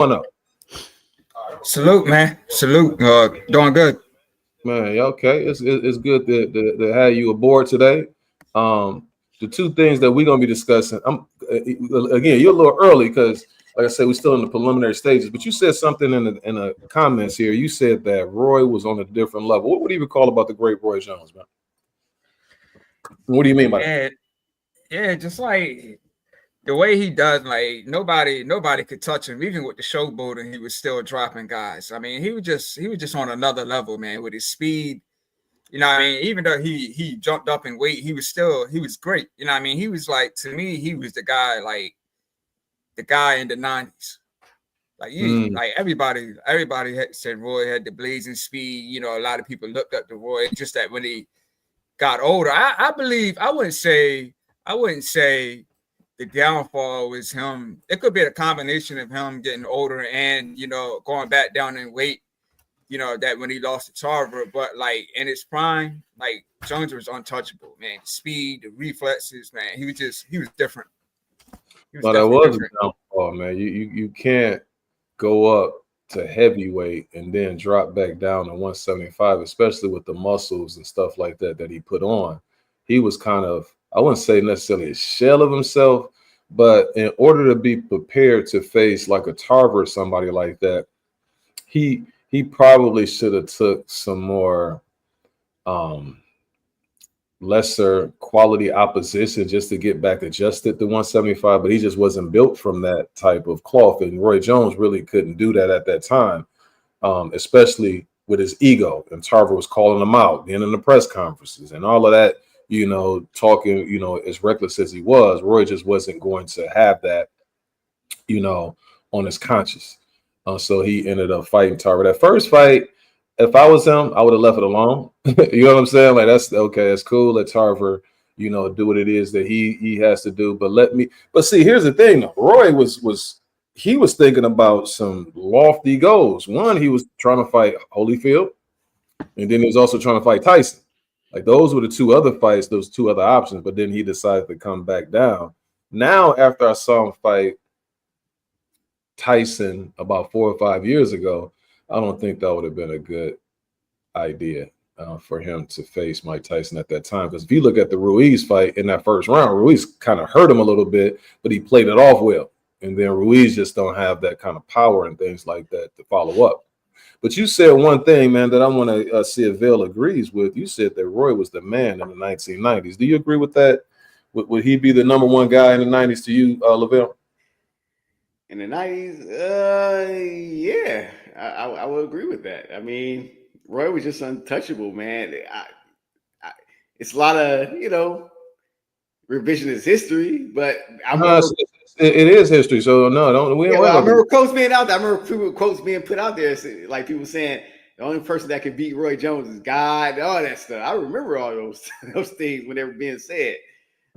on up? Salute, man. Salute. Doing good. Man, yeah, okay. It's good to have you aboard today. The two things that we're gonna be discussing. Again, you're a little early because, like I said, we're still in the preliminary stages. But you said something in the comments here. You said that Roy was on a different level. What do you recall about the great Roy Jones, man? What do you mean by that? Yeah, yeah, just like the way he does, like nobody could touch him. Even with the showboating, he was still dropping guys. I mean, he was just on another level, man, with his speed. You know what I mean? Even though he jumped up in weight, he was great. You know what I mean? He was like, to me, he was the guy in the 90s. Mm, Like everybody had said Roy had the blazing speed. You know, a lot of people looked up to Roy. Just that when he got older, I believe I wouldn't say the downfall was him. It could be a combination of him getting older and going back down in weight. That when he lost to Tarver, but like in his prime, like Jones was untouchable, man. Speed, the reflexes, man. He was different. He was no, that definitely was a different. downfall, man. You can't go up to heavyweight and then drop back down to 175, especially with the muscles and stuff like that he put on. He was kind of, I wouldn't say necessarily a shell of himself, but in order to be prepared to face like a Tarver or somebody like that, he probably should have took some more um lesser quality opposition just to get back adjusted to 175, but he just wasn't built from that type of cloth. And Roy Jones really couldn't do that at that time, especially with his ego. And Tarver was calling him out, being in the press conferences and all of that, talking, as reckless as he was, Roy just wasn't going to have that, you know, on his conscience. So he ended up fighting Tarver. That first fight, if I was him, I would have left it alone. You know what I'm saying? Like that's okay, that's cool. Let Tarver, do what it is that he has to do. But see, here's the thing. Roy was thinking about some lofty goals. One, he was trying to fight Holyfield, and then he was also trying to fight Tyson. Like those were the two other fights, those two other options. But then he decided to come back down. Now, after I saw him fight Tyson about 4 or 5 years ago, I don't think that would have been a good idea for him to face Mike Tyson at that time. Because if you look at the Ruiz fight in that first round, Ruiz kind of hurt him a little bit, but he played it off well. And then Ruiz just don't have that kind of power and things like that to follow up. But you said one thing, man, that I want to see if Vail agrees with. You said that Roy was the man in the 1990s. Do you agree with that? Would he be the number one guy in the 90s to you, Lavelle? In the 90s, yeah, I would agree with that. I mean, Roy was just untouchable, man. It's a lot of revisionist history, but I No, remember. it is history. So no, don't we Yeah, don't well, worry I about remember quotes being out there. I remember people quotes being put out there, like people saying the only person that can beat Roy Jones is God, all that stuff. I remember all those those things when they were being said,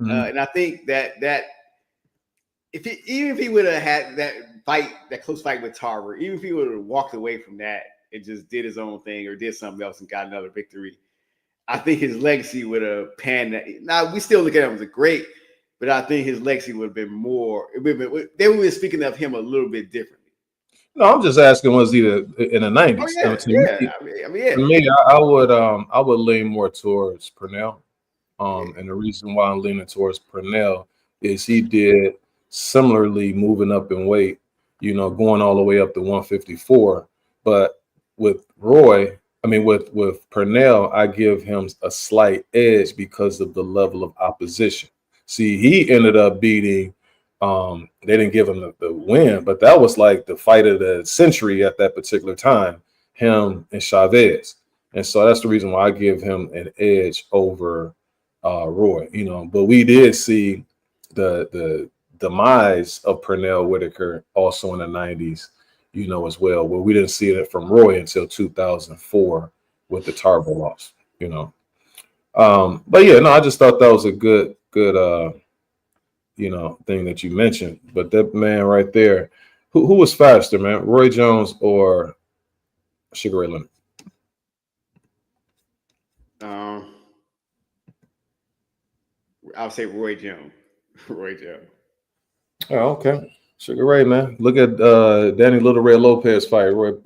it. and I think that even if he would have had that fight, that close fight with Tarver, even if he would have walked away from that and just did his own thing or did something else and got another victory, I think his legacy would have panned. Now we still look at him as a great, but I think his legacy would have been more. They would have been speaking of him a little bit differently. No, I'm just asking, was he in the Oh 90s? yeah, yeah. Yeah. To me, I would lean more towards Purnell. And the reason why I'm leaning towards Purnell is he did similarly moving up in weight, going all the way up to 154. But with Roy, I mean with Purnell, I give him a slight edge because of the level of opposition. See, he ended up beating. They didn't give him the win, but that was like the fight of the century at that particular time, him and Chavez. And so that's the reason why I give him an edge over Roy, but we did see the demise of Pernell Whitaker also in the 90s, as well, where we didn't see it from Roy until 2004 with the Tarver loss, But yeah, no, I just thought that was a good thing that you mentioned. But that man right there, who was faster, man, Roy Jones or Sugar Ray Leonard? Um, I would say Roy Jones. Roy Jones. Oh, okay. Sugar Ray, man. Look at Danny Little Red Lopez fight. With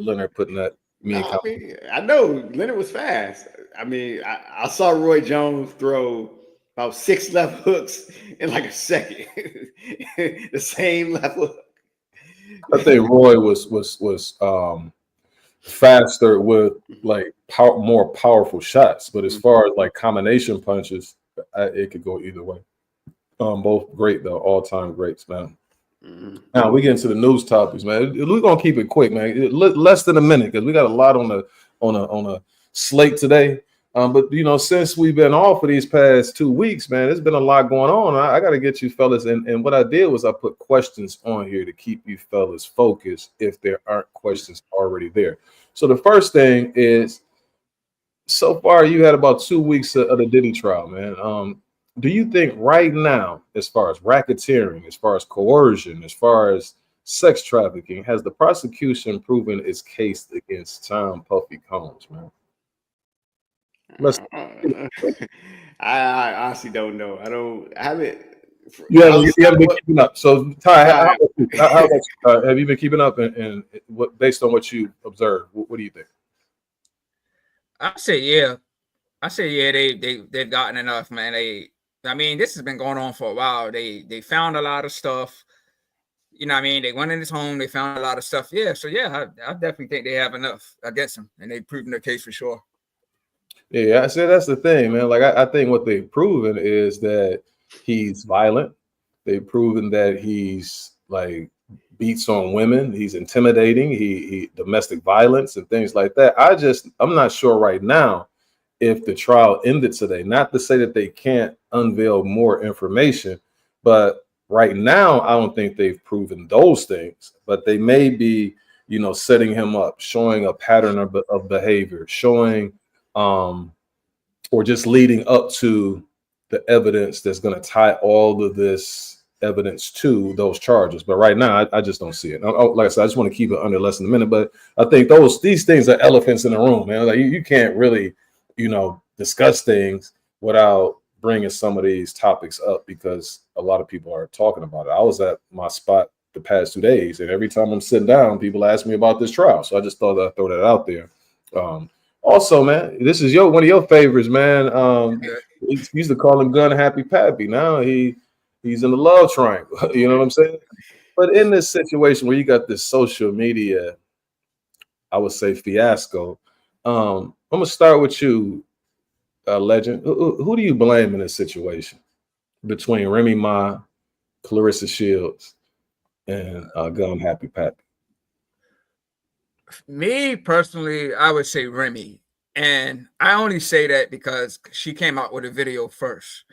Leonard putting that I know Leonard was fast. I mean, I saw Roy Jones throw about 6 left hooks in like a second. The same left hook. I think Roy was faster with like more powerful shots, but as far as like combination punches, it could go either way. Both great though, all-time greats, man. Now we get into the news topics, man. We're gonna keep it quick, man. Less than a minute because we got a lot on a slate today. But you know, since we've been off for these past 2 weeks, man, there's been a lot going on. I got to get you fellas, and what I did was I put questions on here to keep you fellas focused if there aren't questions already there. So the first thing is, so far you had about 2 weeks of the Diddy trial, man. Do you think right now, as far as racketeering, as far as coercion, as far as sex trafficking, has the prosecution proven its case against Tom Puffy Combs, man? I honestly don't know. I haven't. You haven't been keeping up. So, Ty, have you been keeping up? And what, based on what you observed, what do you think? I say yeah. They've gotten enough, man. I mean, this has been going on for a while. They found a lot of stuff. You know what I mean? They went in his home. They found a lot of stuff. Yeah. So, yeah, I definitely think they have enough against him. And they've proven their case for sure. Yeah, I say that's the thing, man. Like, I think what they've proven is that he's violent. They've proven that he's, like, beats on women. He's intimidating. He domestic violence and things like that. I'm not sure right now if the trial ended today. Not to say that they can't unveil more information, but right now I don't think they've proven those things. But they may be, you know, setting him up, showing a pattern of behavior, showing or just leading up to the evidence that's going to tie all of this evidence to those charges. But right now, I just don't see it. Like I said, I just want to keep it under less than a minute. But I think these things are elephants in the room, man. Like you can't really, you know, discuss things without bringing some of these topics up because a lot of people are talking about it. I was at my spot the past 2 days, and every time I'm sitting down, people ask me about this trial. So I just thought I'd throw that out there. Also, man, this is one of your favorites, man. We used to call him Gun Happy Pappy. Now he's in the love triangle. You know what I'm saying? But in this situation where you got this social media, I would say fiasco. I'm gonna start with you, Legend. Who do you blame in this situation between Remy Ma, Clarissa Shields, and Gun Happy Pappy? Me personally, I would say Remy. And I only say that because she came out with a video first.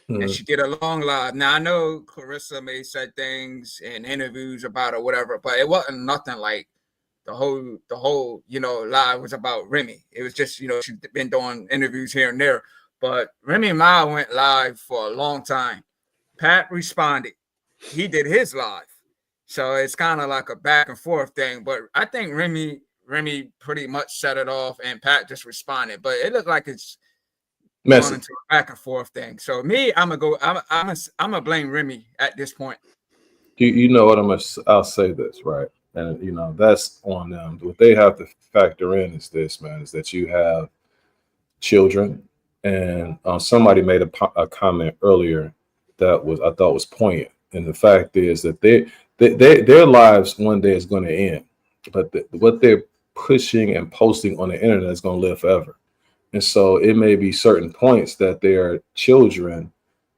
And she did a long live. Now, I know Clarissa may said things in interviews about it or whatever, but it wasn't nothing like the whole, you know, live was about Remy. It was just, you know, she's been doing interviews here and there. But Remy Ma went live for a long time. Pat responded. He did his live. So it's kind of like a back and forth thing. But I think Remy pretty much set it off and Pat just responded. But it looked like it's going into a back and forth thing. So me, I'm gonna blame Remy at this point. You know what I'll say this, right? And you know, that's on them. What they have to factor in is this, man, is that you have children. And somebody made a comment earlier that I thought was poignant. And the fact is that their lives one day is going to end, but what they're pushing and posting on the internet is going to live forever. And so it may be certain points that their children,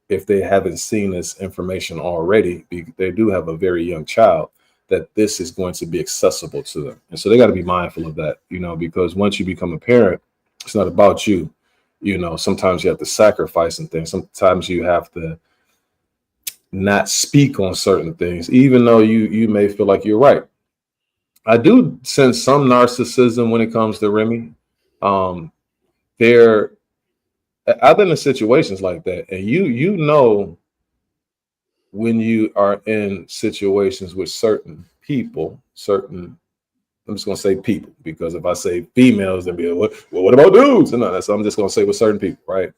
if they haven't seen this information already, they do have a very young child, that this is going to be accessible to them. And so they got to be mindful of that, you know, because once you become a parent, it's not about you. You know, sometimes you have to sacrifice some things. Sometimes you have to not speak on certain things, even though you may feel like you're right. I do sense some narcissism when it comes to Remy. I've been in situations like that, and you know when you are in situations with certain people, I'm just gonna say people, because if I say females, then be like, well, what about dudes? And so I'm just gonna say with certain people, right?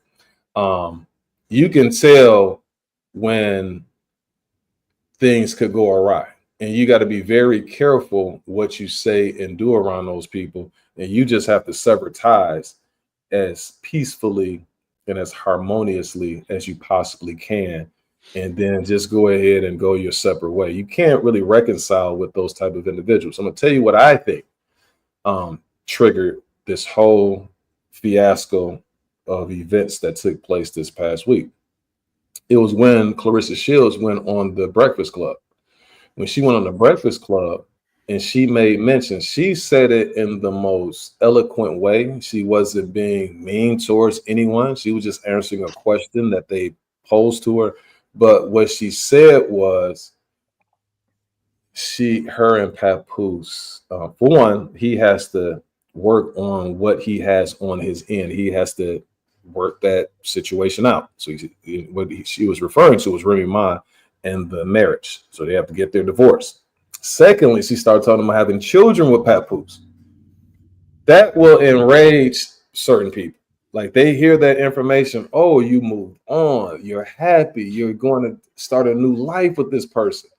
You can tell when things could go awry. And you got to be very careful what you say and do around those people. And you just have to sever ties as peacefully and as harmoniously as you possibly can. And then just go ahead and go your separate way. You can't really reconcile with those type of individuals. I'm going to tell you what I think triggered this whole fiasco of events that took place this past week. It was when Clarissa Shields went on the Breakfast Club. When she went on the Breakfast Club and she made mention, she said it in the most eloquent way. She wasn't being mean towards anyone. She was just answering a question that they posed to her. But what she said was, her and Papoose, for one, he has to work on what he has on his end. He has to work that situation out. So what she was referring to was Remy Ma and the marriage. So they have to get their divorce. Secondly, she started talking about having children with Papoose. That will enrage certain people. Like they hear that information. Oh, you moved on. You're happy. You're going to start a new life with this person.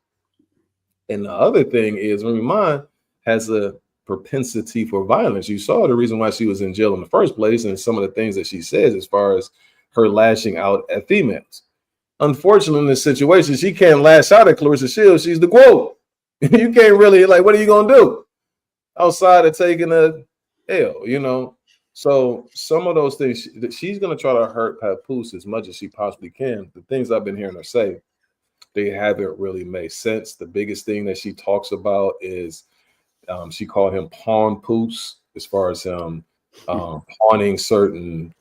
And the other thing is Remy Ma has a propensity for violence. You saw the reason why she was in jail in the first place and some of the things that she says as far as her lashing out at females. Unfortunately, in this situation, she can't lash out at Clarissa Shields. She's the quote. You can't really, like, what are you going to do outside of taking a L, you know? So some of those things, she's going to try to hurt Papoose as much as she possibly can. The things I've been hearing her say, they haven't really made sense. The biggest thing that she talks about is she called him Pawn Poose, as far as him pawning certain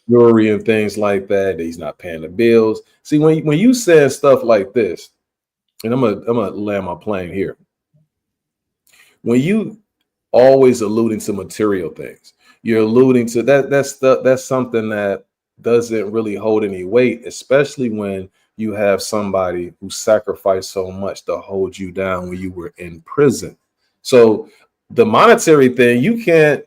jewelry and things like that. He's not paying the bills. See, when you say stuff like this, and I'm gonna land my plane here. When you always alluding to material things, you're alluding to that's something that doesn't really hold any weight, especially when you have somebody who sacrificed so much to hold you down when you were in prison. So the monetary thing, you can't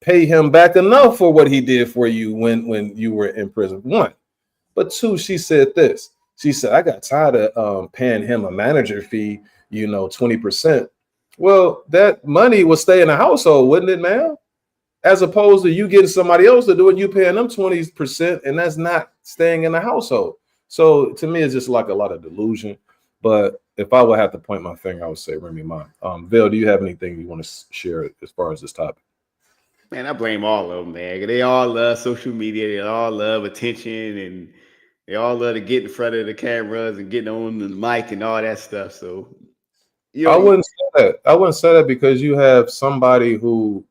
pay him back enough for what he did for you when you were in prison. One, but two, she said this. She said, I got tired of paying him a manager fee, 20%. Well, that money will stay in the household, wouldn't it, ma'am? As opposed to you getting somebody else to do it, you paying them 20%, and that's not staying in the household. So to me, it's just like a lot of delusion. But if I would have to point my finger, I would say Remy Ma. Bill, do you have anything you want to share as far as this topic? Man, I blame all of them, man. They all love social media. They all love attention, and they all love to get in front of the cameras and getting on the mic and all that stuff. So, I wouldn't say that. I wouldn't say that because you have somebody who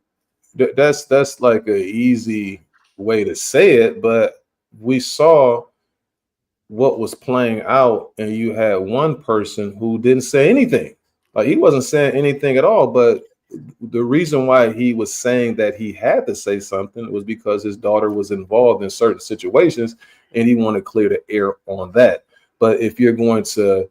that's like an easy way to say it, but we saw what was playing out, and you had one person who didn't say anything. Like he wasn't saying anything at all, but the reason why he was saying that he had to say something was because his daughter was involved in certain situations and he wanted to clear the air on that. But if you're going to,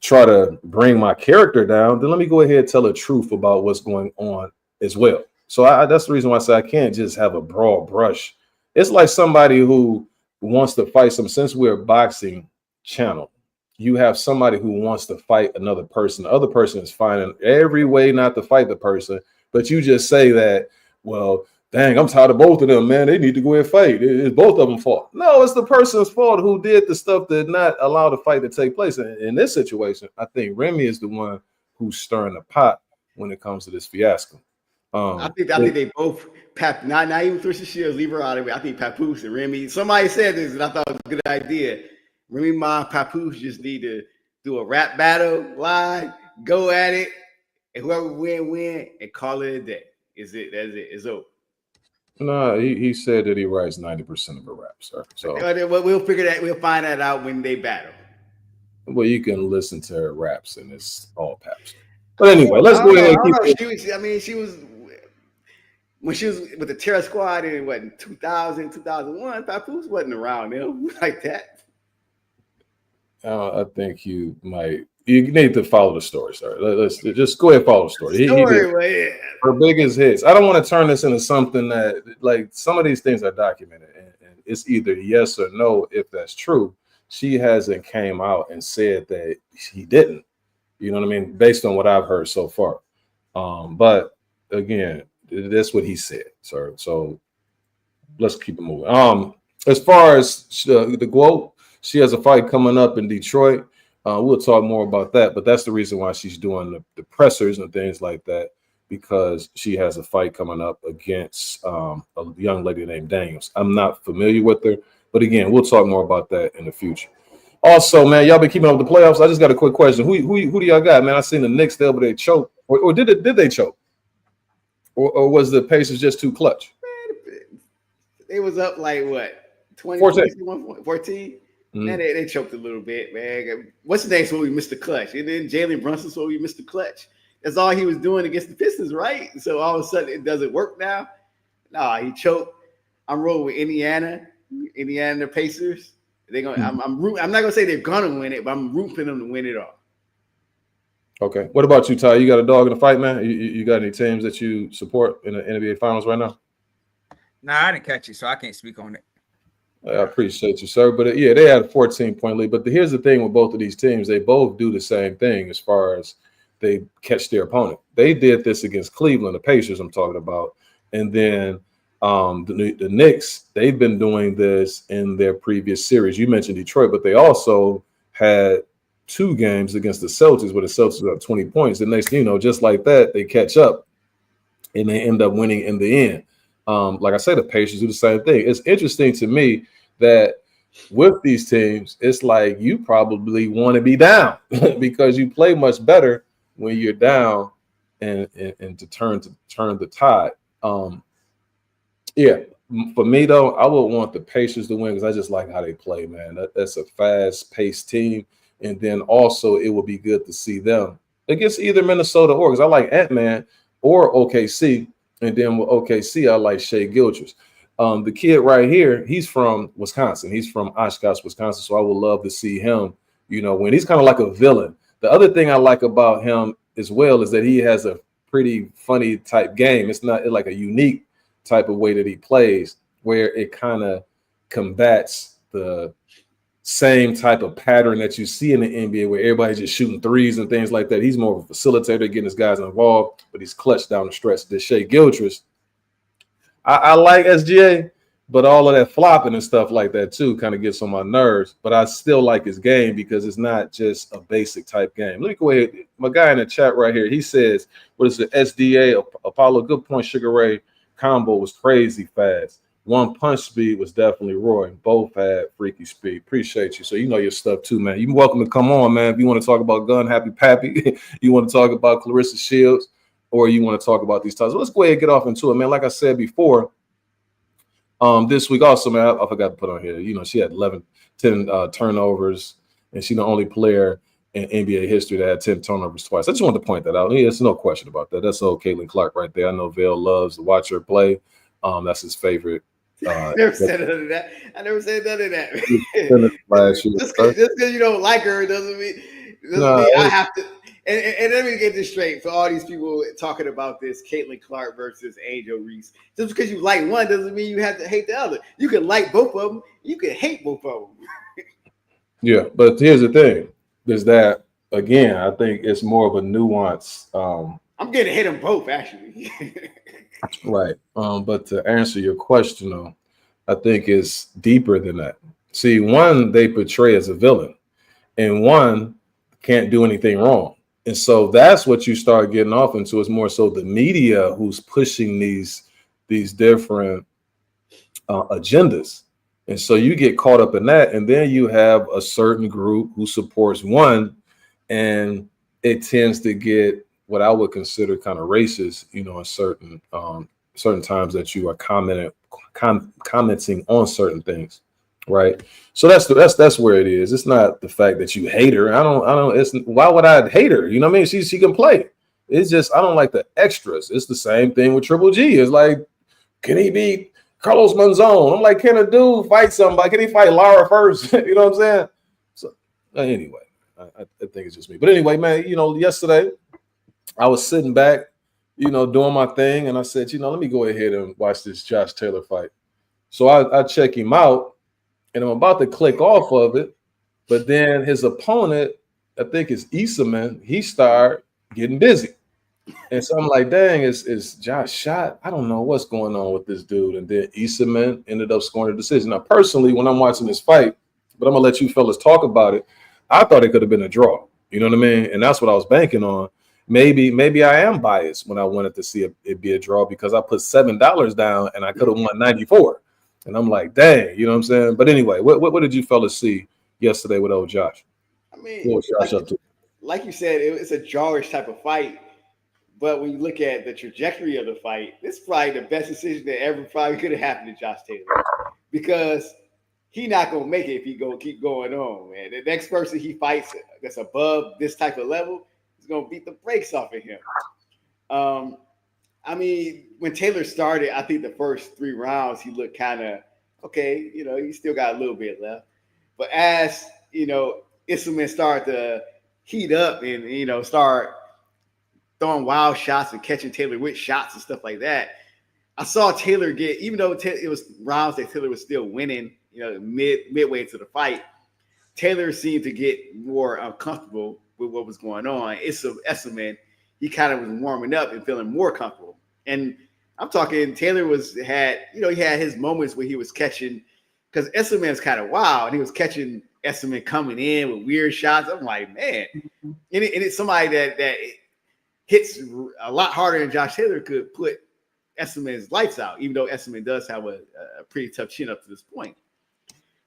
try to bring my character down, then let me go ahead and tell the truth about what's going on as well. So that's the reason why I say I can't just have a broad brush. It's like somebody who wants to fight since we're a boxing channel, you have somebody who wants to fight another person. The other person is finding every way not to fight the person, but you just say that, well, dang, I'm tired of both of them, man. They need to go ahead and fight. It's both of them fault. No, it's the person's fault who did the stuff that did not allow the fight to take place. And in this situation, I think Remy is the one who's stirring the pot when it comes to this fiasco. I think they both, not even Clarissa Shields, leave her out of it. I think Papoose and Remy, somebody said this, and I thought it was a good idea. Remy Ma, Papoose just need to do a rap battle live, go at it, and whoever win, and call it a day. That's it. It's over. No, he said that he writes 90% of the rap, sir. So we'll figure that. We'll find that out when they battle. Well, you can listen to her raps, and it's all paps. But anyway, let's go ahead and keep. She was when she was with the Terror Squad in 2000, 2001. Papoose wasn't around them like that. I think you need to follow the story, sir. Let's just go ahead and follow the story. Her biggest hits. I don't want to turn this into something that, like, some of these things are documented, and it's either yes or no if that's true. she hasn't came out and said that he didn't. You know what I mean? Based on what I've heard so far. But again, that's what he said, sir. So let's keep it moving. As far as the quote, she has a fight coming up in Detroit. We'll talk more about that, but that's the reason why she's doing the pressers and things like that, because she has a fight coming up against a young lady named Daniels. I'm not familiar with her, but again, we'll talk more about that in the future. Also, man, y'all been keeping up with the playoffs. I just got a quick question. Who do y'all got, man? I seen the Knicks there, but they choked, or did they choke, or was the Pacers just too clutch? They was up like what, 20, 14? Man, they choked a little bit, man. What's the name? So we missed the clutch, and then Jalen Brunson, so we missed the clutch. That's all he was doing against the Pistons, right? So all of a sudden, it doesn't work now. Nah, he choked. I'm rolling with Indiana, the Pacers. They're gonna. I'm not gonna say they're gonna win it, but I'm rooting for them to win it all. Okay. What about you, Ty? You got a dog in the fight, man? You got any teams that you support in the NBA Finals right now? Nah, I didn't catch you, so I can't speak on it. I appreciate you, sir. But yeah, they had a 14-point lead. But here's the thing with both of these teams: they both do the same thing as far as they catch their opponent. They did this against Cleveland, the Pacers I'm talking about, and then the Knicks, they've been doing this in their previous series. You mentioned Detroit, but they also had 2 games against the Celtics where the Celtics were up 20 points. And next, just like that, they catch up and they end up winning in the end. Like I said, the Pacers do the same thing. It's interesting to me that with these teams, it's like you probably want to be down because you play much better when you're down and to turn the tide. Yeah, for me though, I would want the Pacers to win because I just like how they play, man. That's a fast-paced team, and then also it would be good to see them against either Minnesota or, because I like Ant-Man or OKC, and then with OKC I like Shai Gilgeous. The kid right here, he's from Wisconsin. He's from Oshkosh, Wisconsin, so I would love to see him. When he's kind of like a villain. The other thing I like about him as well is that he has a pretty funny type game. It's not like a unique type of way that he plays where it kind of combats the same type of pattern that you see in the NBA where everybody's just shooting threes and things like that. He's more of a facilitator, getting his guys involved, but he's clutch down the stretch. This Shai Gilgeous, I like SGA, but all of that flopping and stuff like that too kind of gets on my nerves. But I still like his game because it's not just a basic type game. Let me go ahead. My guy in the chat right here, he says, what is it? SDA, Apollo, good point, Sugar Ray. Combo was crazy fast. One punch speed was definitely roaring. Both had freaky speed. Appreciate you. So you know your stuff too, man. You're welcome to come on, man. If you want to talk about Gun Happy Pappy, you want to talk about Clarissa Shields, or you want to talk about these titles. Let's go ahead and get off into it, man. Like I said before, this week also, man, I forgot to put on here. She had 10 turnovers, and she's the only player in NBA history that had 10 turnovers twice. I just wanted to point that out. There's no question about that. That's old Caitlin Clark right there. I know Vail loves to watch her play. That's his favorite. I never said none of that. I never said none of that. Just because you don't like her doesn't mean I have to. And let me get this straight for all these people talking about this Caitlin Clark versus Angel Reese. Just because you like one doesn't mean you have to hate the other. You can like both of them. You can hate both of them. Yeah, but here's the thing. Is that, again, I think it's more of a nuance. I'm going to hit them both, actually. Right. But to answer your question, though, I think it's deeper than that. See, one, they portray as a villain, and one can't do anything wrong. And so that's what you start getting off into, is more so the media who's pushing these different agendas. And so you get caught up in that, and then you have a certain group who supports one, and it tends to get what I would consider kind of racist, in certain times that you are commenting on certain things, right? So that's where it is. It's not the fact that you hate her. I don't. Why would I hate her? You know what I mean? She can play. It's just I don't like the extras. It's the same thing with Triple G. It's like, can he beat Carlos Monzon? I'm like, can a dude fight somebody? Can he fight Lara first? You know what I'm saying? So anyway, I think it's just me. But anyway, man, yesterday I was sitting back, doing my thing, and I said, let me go ahead and watch this Josh Taylor fight. So I check him out, and I'm about to click off of it, But then his opponent, I think it's Easterman, he started getting busy. And so I'm like, dang, is Josh shot? I don't know what's going on with this dude. And then Easterman ended up scoring a decision. Now, personally, when I'm watching this fight, but I'm gonna let you fellas talk about it, I thought it could have been a draw. You know what I mean? And that's what I was banking on. Maybe I am biased when I wanted to see it be a draw because I put $7 down and I could have won 94. And I'm like, dang, you know what I'm saying? But anyway, what did you fellas see yesterday with old Josh? I mean, What was Josh up to? Like you said, it's a drawish type of fight. But when you look at the trajectory of the fight, this is probably the best decision that ever probably could have happened to Josh Taylor, because he's not gonna make it if he keep going on, man. The next person he fights that's above this type of level is gonna beat the brakes off of him. I mean, when Taylor started, I think the first 3 rounds he looked kind of okay. You know, he still got a little bit left, but as you know, Isselman started to heat up and start throwing wild shots and catching Taylor with shots and stuff like that. I saw Taylor get, even though it was rounds that Taylor was still winning, midway into the fight, Taylor seemed to get more uncomfortable with what was going on. Esselman, he kind of was warming up and feeling more comfortable. And I'm talking Taylor he had his moments where he was catching, because Esselman's kind of wild, and he was catching Esselman coming in with weird shots. I'm like, man, and it's somebody that hits a lot harder than Josh Taylor could put Esselman's lights out, even though Esselman does have a pretty tough chin up to this point.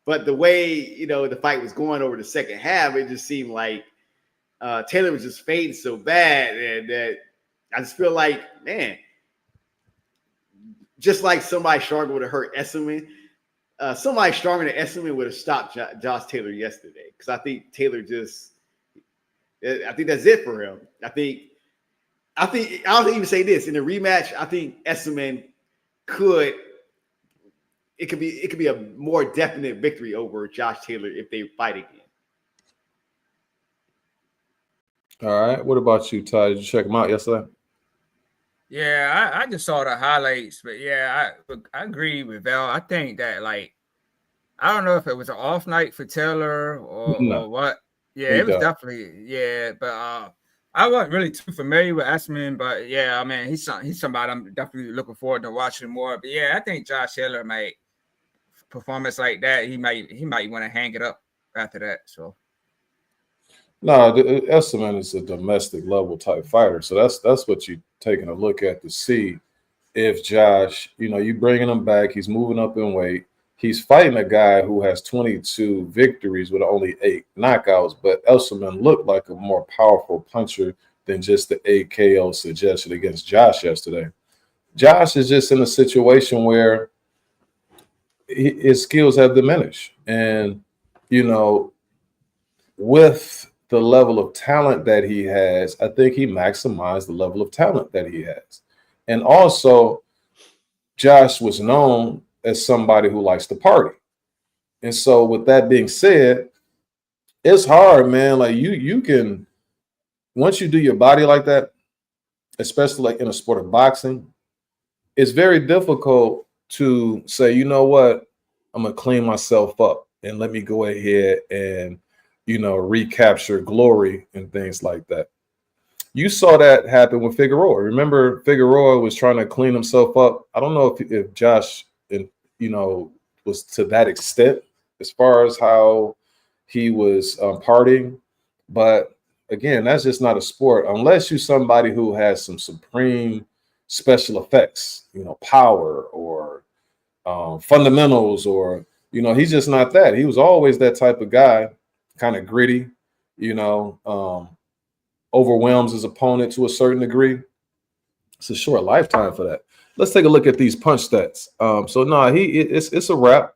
But the way, the fight was going over the second half, it just seemed like Taylor was just fading so bad, and that I just feel like, man, just like somebody stronger would have hurt Esselman, somebody stronger than Esselman would have stopped Josh Taylor yesterday. Because I think Taylor I think that's it for him. I'll even say this in the rematch. I think Esselman could be a more definite victory over Josh Taylor if they fight again. All right. What about you, Ty? Did you check him out yesterday? Yeah, I just saw the highlights, but yeah, I agree with Val. I think that I don't know if it was an off night for Taylor or what. Yeah, it was definitely but I wasn't really too familiar with Esselman, but yeah, I mean he's somebody I'm definitely looking forward to watching more. But yeah, I think Josh Taylor might performance like that. He might want to hang it up after that. So no, Esselman is a domestic level type fighter, so that's what you're taking a look at to see if Josh, you bringing him back, he's moving up in weight. He's fighting a guy who has 22 victories with only 8 knockouts, but Esselman looked like a more powerful puncher than just the 8 KO suggested against Josh yesterday. Josh is just in a situation where his skills have diminished. And, with the level of talent that he has, I think he maximized the level of talent that he has. And also, Josh was known as somebody who likes to party. And so with that being said, it's hard, man. Like you can, once you do your body like that, especially like in a sport of boxing, it's very difficult to say, you know what, I'm going to clean myself up and let me go ahead and, recapture glory and things like that. You saw that happen with Figueroa. Remember, Figueroa was trying to clean himself up. I don't know if Josh, was to that extent as far as how he was partying. But again, that's just not a sport unless you're somebody who has some supreme special effects, power or fundamentals, or, he's just not that. He was always that type of guy, kind of gritty, overwhelms his opponent to a certain degree. It's a short lifetime for that. Let's take a look at these punch stats. It's a wrap.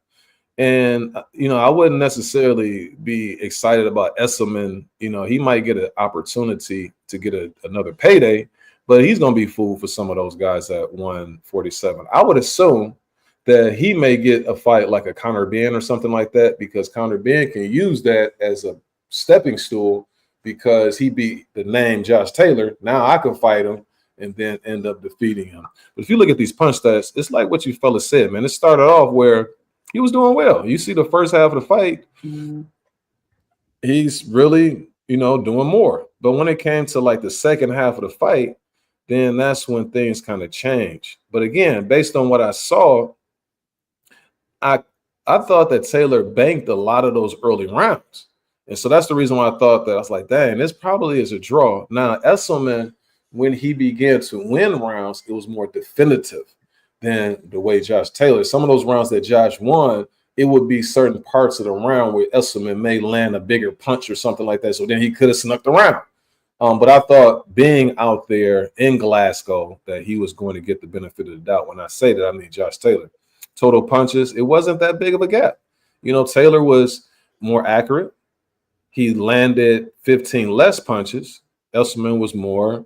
And, I wouldn't necessarily be excited about Esselman. He might get an opportunity to get another payday, but he's going to be fooled for some of those guys at 147. I would assume that he may get a fight like a Conor Benn or something like that, because Conor Benn can use that as a stepping stool because he beat the name Josh Taylor. Now I can fight him and then end up defeating him. But if you look at these punch stats, it's like what you fellas said, man. It started off where he was doing well. You see the first half of the fight, he's really, doing more. But when it came to like the second half of the fight, then that's when things kind of changed. But again, based on what I saw, I I thought that Taylor banked a lot of those early rounds. And so that's the reason why I thought that. I was like, dang, this probably is a draw. Now, Esselman, when he began to win rounds, it was more definitive than the way Josh Taylor. Some of those rounds that Josh won, it would be certain parts of the round where Esselman may land a bigger punch or something like that. So then he could have snuck the round. But I thought being out there in Glasgow that he was going to get the benefit of the doubt. When I say that, I mean Josh Taylor. Total punches, it wasn't that big of a gap. Taylor was more accurate. He landed 15 less punches. Esselman was more.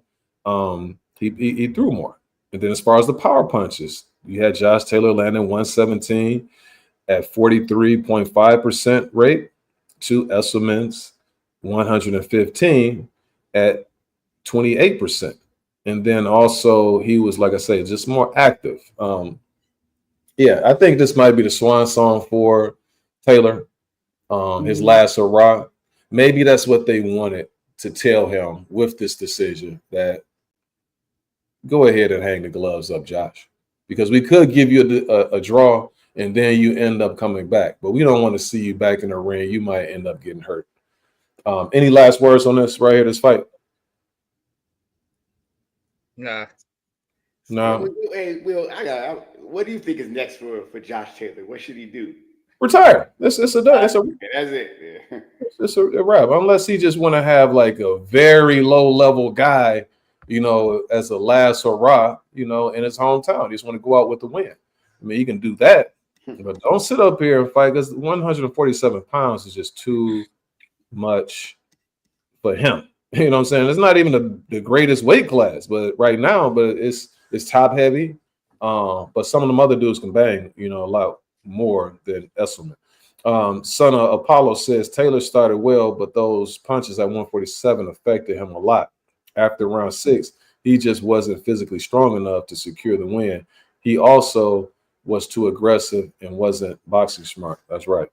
He threw more. And then as far as the power punches, you had Josh Taylor landing 117 at 43.5% rate to Esselman's 115 at 28%. And then also he was, like I say, just more active. Yeah, I think this might be the swan song for Taylor, his last hurrah. Maybe that's what they wanted to tell him with this decision, that go ahead and hang the gloves up, Josh, because we could give you a draw and then you end up coming back. But we don't want to see you back in the ring. You might end up getting hurt. Any last words on this right here, this fight? Nah. No. Hey, Will, what do you think is next for Josh Taylor? What should he do? Retire. That's it. That's it. Yeah. It's a wrap. Unless he just want to have like a very low level guy, as a last hurrah, in his hometown. He just want to go out with the win. I mean, you can do that, but don't sit up here and fight, because 147 pounds is just too much for him. You know what I'm saying? It's not even the greatest weight class, but right now, but it's top heavy. But some of them other dudes can bang, a lot more than Esselman. Son of Apollo says Taylor started well, but those punches at 147 affected him a lot. After round 6, he just wasn't physically strong enough to secure the win. He also was too aggressive and wasn't boxing smart. That's right.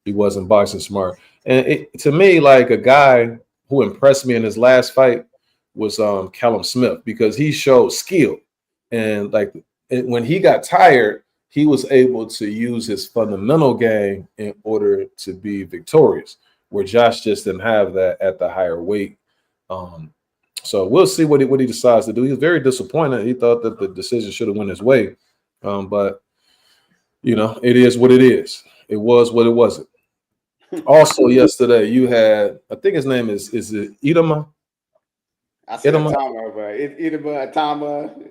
He wasn't boxing smart. And to me, like, a guy who impressed me in his last fight was Callum Smith, because he showed skill. And when he got tired, he was able to use his fundamental game in order to be victorious, where Josh just didn't have that at the higher weight. So we'll see what he decides to do. He was very disappointed. He thought that the decision should have went his way. But, it is what it is. It was what it wasn't. Also, yesterday, you had, I think his name is it Idama? I said Atama,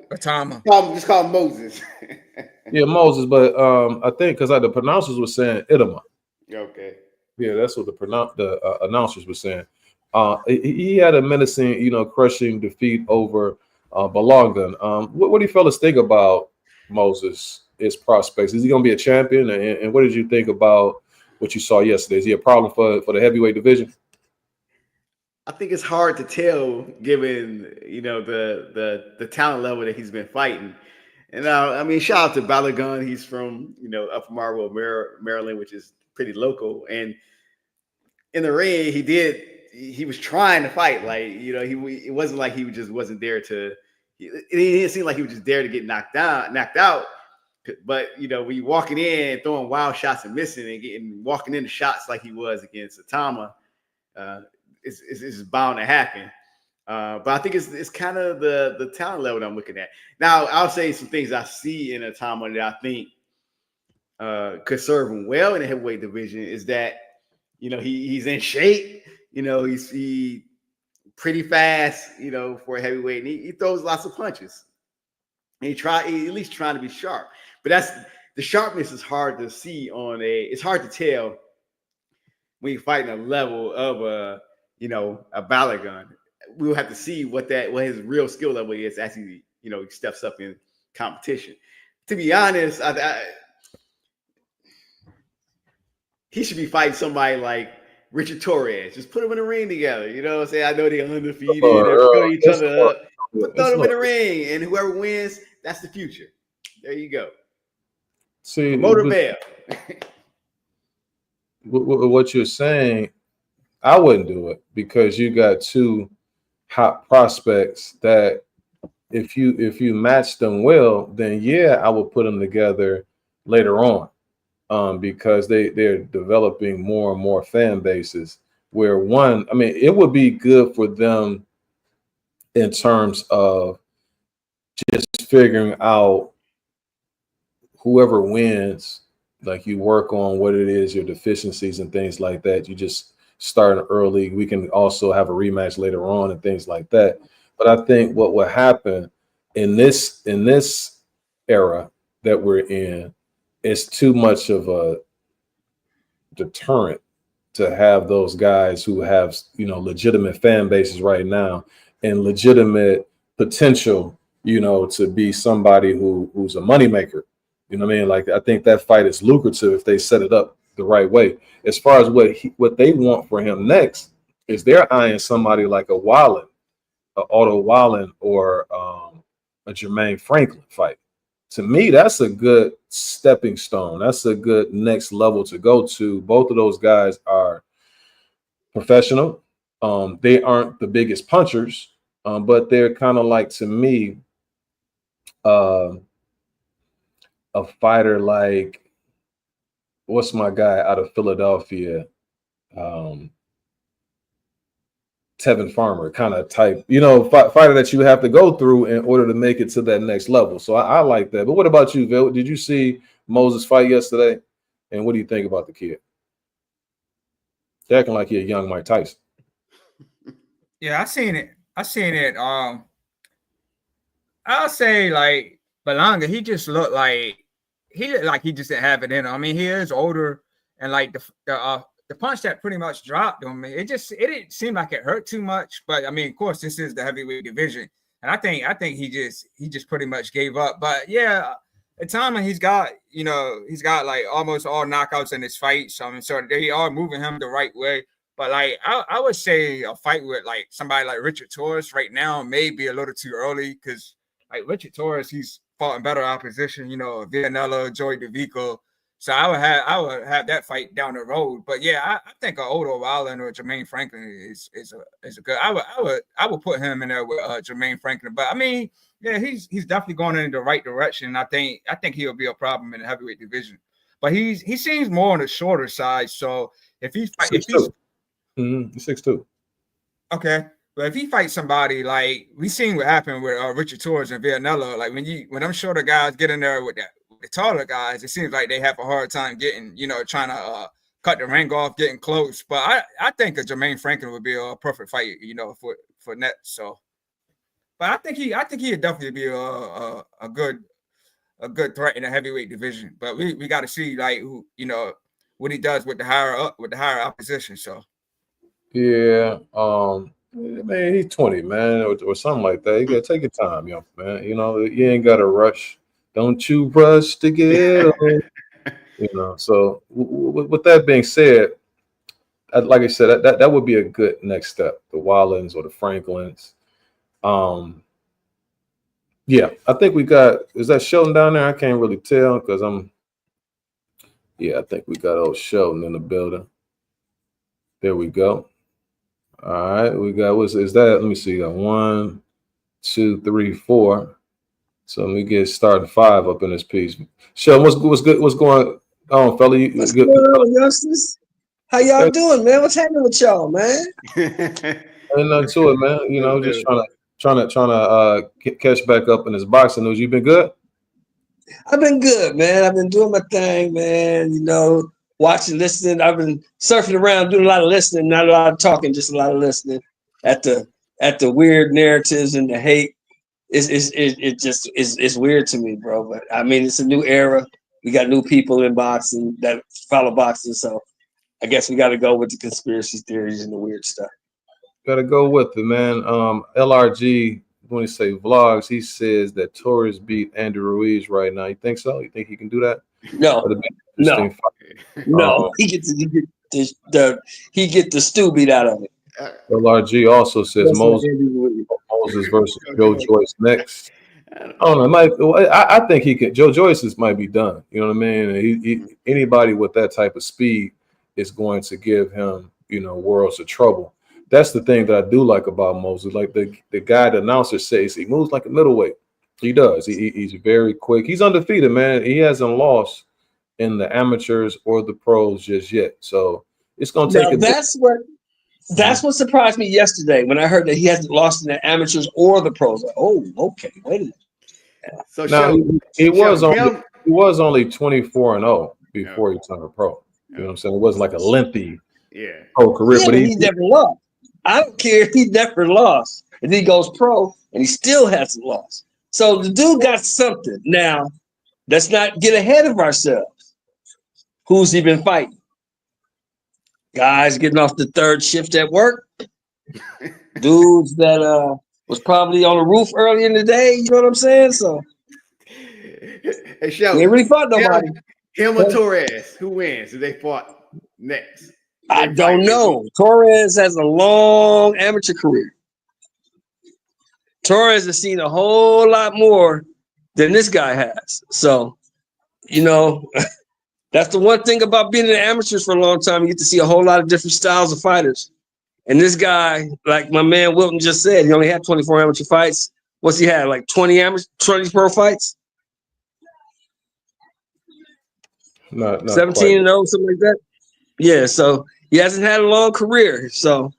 but Atama. Just call him Moses. Yeah, Moses, but I think because the pronouncers were saying Idama. Okay. Yeah, that's what the announcers were saying. He had a menacing, crushing defeat over Balogun. What do you fellas think about Moses, his prospects? Is he going to be a champion? And what did you think about what you saw yesterday? Is he a problem for the heavyweight division? I think it's hard to tell, given the talent level that he's been fighting. And I mean, shout out to Balogun. He's from Upper Marlboro, Maryland, which is pretty local. And in the ring, he was trying to fight. Like, it wasn't like he just wasn't there to. It didn't seem like he was just there to get knocked out. But when you're walking in, throwing wild shots and missing, and walking into shots like he was against Atama, it's bound to happen. But I think it's kind of the talent level that I'm looking at. Now, I'll say some things I see in Atama that I think could serve him well in the heavyweight division is that, he's in shape. He's pretty fast, for a heavyweight. And he throws lots of punches. And he at least trying to be sharp. But the sharpness is hard to see it's hard to tell when you're fighting a level of a Balogun. We'll have to see what his real skill level is as he steps up in competition. To be honest, he should be fighting somebody like Richard Torres. Just put them in the ring together. You know what I'm saying? I know they're undefeated. They're filling each other up. But throw them in the ring, and whoever wins, that's the future. There you go. See, Motor Bell. what you're saying I wouldn't do it because you got two hot prospects that if you match them well, then yeah, I would put them together later on, because they're developing more and more fan bases. Where one, I mean, it would be good for them in terms of just figuring out whoever wins. Like you work on what it is, your deficiencies and things like that. You just start early. We can also have a rematch later on and things like that. But I think what will happen in this era that we're in is too much of a deterrent to have those guys who have, you know, legitimate fan bases right now and legitimate potential, you know, to be somebody who's a moneymaker. You know what I mean? Like, I think that fight is lucrative if they set it up the right way. As far as what they want for him next is they're eyeing somebody like a Wallen, a Otto Wallen, or a Jermaine Franklin fight. To me, that's a good stepping stone. That's a good next level to go to. Both of those guys are professional. They aren't the biggest punchers, but they're kind of like, to me, a fighter like, what's my guy out of Philadelphia? Tevin Farmer kind of type, you know, fighter that you have to go through in order to make it to that next level. So I like that. But what about you, Vil? Did you see Moses fight yesterday? And what do you think about the kid? They're acting like you're a young Mike Tyson. Yeah, I seen it. I'll say like Belonga, he just looked like he just didn't have it in him. I mean, he is older, and like the punch that pretty much dropped on me, it didn't seem like it hurt too much. But I mean, of course, this is the heavyweight division, and I think he just pretty much gave up. But yeah, at time he's got like almost all knockouts in his fights. I mean, so they are moving him the right way. But like I would say a fight with like somebody like Richard Torres right now may be a little too early, because like Richard Torres, he's fought in better opposition, you know, Villanella, Joey DeVico. So I would have that fight down the road. But yeah, I think Otto Wallen or Jermaine Franklin is a good. I would put him in there with Jermaine Franklin. But I mean, yeah, he's definitely going in the right direction. I think he'll be a problem in the heavyweight division. But he seems more on the shorter side. So if he's 6'2". Okay. But if he fights somebody like we seen what happened with Richard Torres and Villanella, like when them shorter guys get in there with the taller guys, it seems like they have a hard time getting, you know, trying to cut the ring off, getting close. But I think that Jermaine Franklin would be a perfect fight, you know, for net. So, but I think he'd definitely be a good threat in the heavyweight division. But we got to see like who, you know, what he does with the higher opposition. So. Yeah, man, he's 20, man, or something like that. You gotta take your time, young man. You know, you ain't gotta rush. Don't you rush to get old. You know. So, with that being said, like I said, that would be a good next step. The Wallens or the Franklins. Yeah, I think we got. Is that Shelton down there? I can't really tell because I'm. Yeah, I think we got old Shelton in the building. There we go. All right, we got is that? Let me see. Got 1, 2, 3, 4. So let me get started 5 up in this piece. Shelton, what's good? What's going on, fella? What's going on, youngsters? How y'all doing, man? What's happening with y'all, man? Ain't nothing to it, man. You know, just trying to catch back up in this boxing news. You been good? I've been good, man. I've been doing my thing, man. You know, watching, listening. I've been surfing around, doing a lot of listening, not a lot of talking, just a lot of listening at the weird narratives and the hate. It's weird to me, bro. But I mean, it's a new era. We got new people in boxing that follow boxing, so I guess we got to go with the conspiracy theories and the weird stuff. Got to go with it, man. LRG, when he say vlogs, he says that Torres beat Andy Ruiz right now. You think so? You think he can do that? No. He get the stew beat out of it. LRG also says Moses versus Joe Joyce next. I don't know. I think he can. Joe Joyce might be done. You know what I mean? Anybody with that type of speed is going to give him worlds of trouble. That's the thing that I do like about Mosley. Like the guy, the announcer says, he moves like a middleweight. He does. He's very quick. He's undefeated, man. He hasn't lost in the amateurs or the pros just yet. So it's going to take a That's what surprised me yesterday when I heard that he hasn't lost in the amateurs or the pros. Like, oh, okay, wait a minute. So now, he was only 24-0 before he turned pro. You know what I'm saying? It wasn't like a lengthy pro career, but he never lost. I don't care if he never lost. And he goes pro and he still hasn't lost. So the dude got something. Now, let's not get ahead of ourselves. Who's he been fighting? Guys getting off the third shift at work. Dudes that was probably on the roof early in the day. You know what I'm saying? So hey, Shelby, he ain't really fought nobody. Him or Torres, who wins if they fought next? I don't know. Torres has a long amateur career. Torres has seen a whole lot more than this guy has. So, that's the one thing about being in the amateurs for a long time. You get to see a whole lot of different styles of fighters. And this guy, like my man Wilton just said, he only had 24 amateur fights. What's he had? Like 20 pro fights? Not 17 and 0, something like that. Yeah, so he hasn't had a long career. So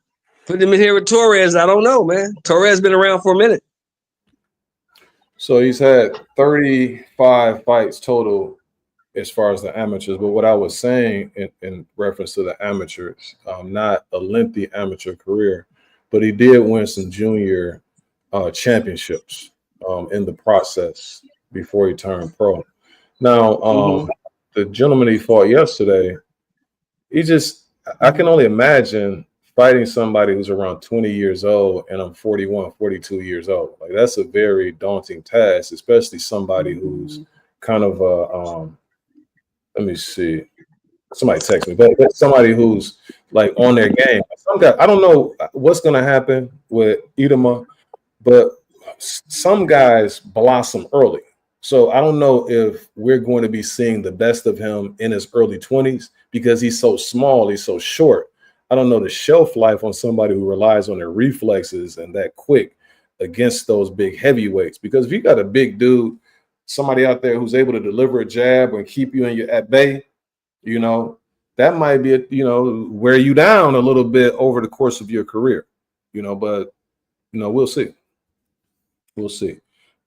put him in here with Torres, I don't know, man. Torres been around for a minute. So he's had 35 fights total as far as the amateurs. But what I was saying in reference to the amateurs, not a lengthy amateur career, but he did win some junior championships in the process before he turned pro. Now, the gentleman he fought yesterday, I can only imagine fighting somebody who's around 20 years old and I'm 41, 42 years old. Like, that's a very daunting task, especially somebody who's kind of let me see. Somebody text me, but somebody who's like on their game. Some guy, I don't know what's going to happen with Idema, but some guys blossom early. So I don't know if we're going to be seeing the best of him in his early 20s because he's so small, he's so short. I don't know the shelf life on somebody who relies on their reflexes and that quick against those big heavyweights. Because if you got a big dude, somebody out there who's able to deliver a jab and keep you at bay, that might be, wear you down a little bit over the course of your career, but, we'll see. We'll see.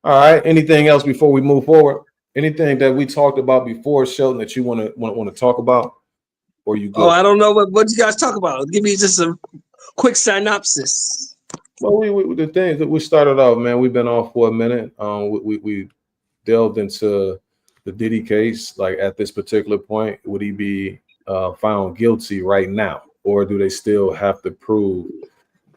All right. Anything else before we move forward? Anything that we talked about before, Shelton, that you want to talk about? Or you go? Oh, I don't know what you guys talk about. Give me just a quick synopsis. Well, the things that we started off, man, we've been off for a minute. We delved into the Diddy case. Like, at this particular point, would he be found guilty right now, or do they still have to prove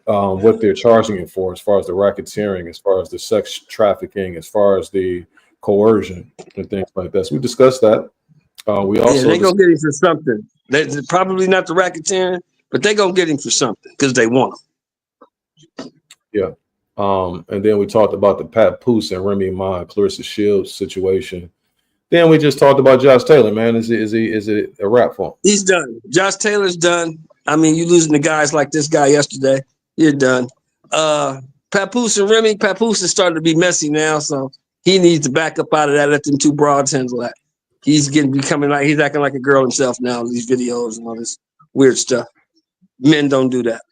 what they're charging him for, as far as the racketeering, as far as the sex trafficking, as far as the coercion and things like that? So we discussed that. We also they're gonna get him for something. They're probably not the racketeering, but they're gonna get him for something because they want him. Yeah. And then we talked about the Papoose and Remy Ma, Clarissa Shields situation. Then we just talked about Josh Taylor, man. Is it a wrap for him? He's done. Josh Taylor's done. I mean, you losing to guys like this guy yesterday, you're done. Papoose and Remy, Papoose is starting to be messy now, so he needs to back up out of that. Let them two broads handle that. He's becoming like he's acting like a girl himself now in these videos and all this weird stuff. Men don't do that.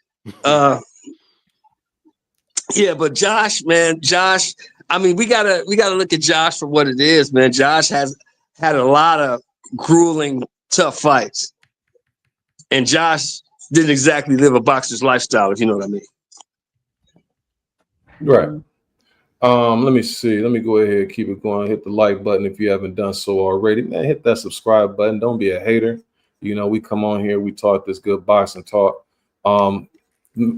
Yeah, but Josh, I mean, we gotta look at Josh for what it is, man. Josh has had a lot of grueling, tough fights. And Josh didn't exactly live a boxer's lifestyle, if you know what I mean. Right. Let me see. Let me go ahead, keep it going. Hit the like button if you haven't done so already. Man, hit that subscribe button. Don't be a hater. We come on here, we talk this good boxing talk.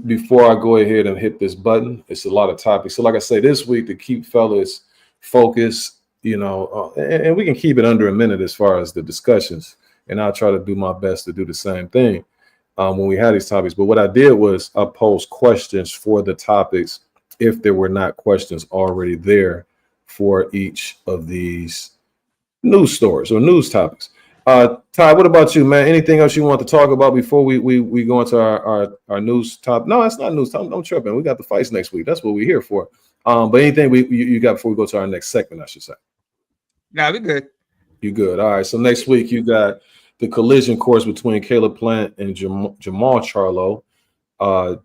Before I go ahead and hit this button, it's a lot of topics. So like I say, this week to keep fellas focused, and we can keep it under a minute as far as the discussions. And I'll try to do my best to do the same thing when we have these topics. But what I did was I posed questions for the topics if there were not questions already there for each of these news stories or news topics. Ty, what about you, man? Anything else you want to talk about before we go into our news top? No, it's not news top. I'm tripping. We got the fights next week. That's what we're here for. But anything you got before we go to our next segment, I should say. Nah, we good. You good? All right. So next week you got the collision course between Caleb Plant and Jermall Charlo.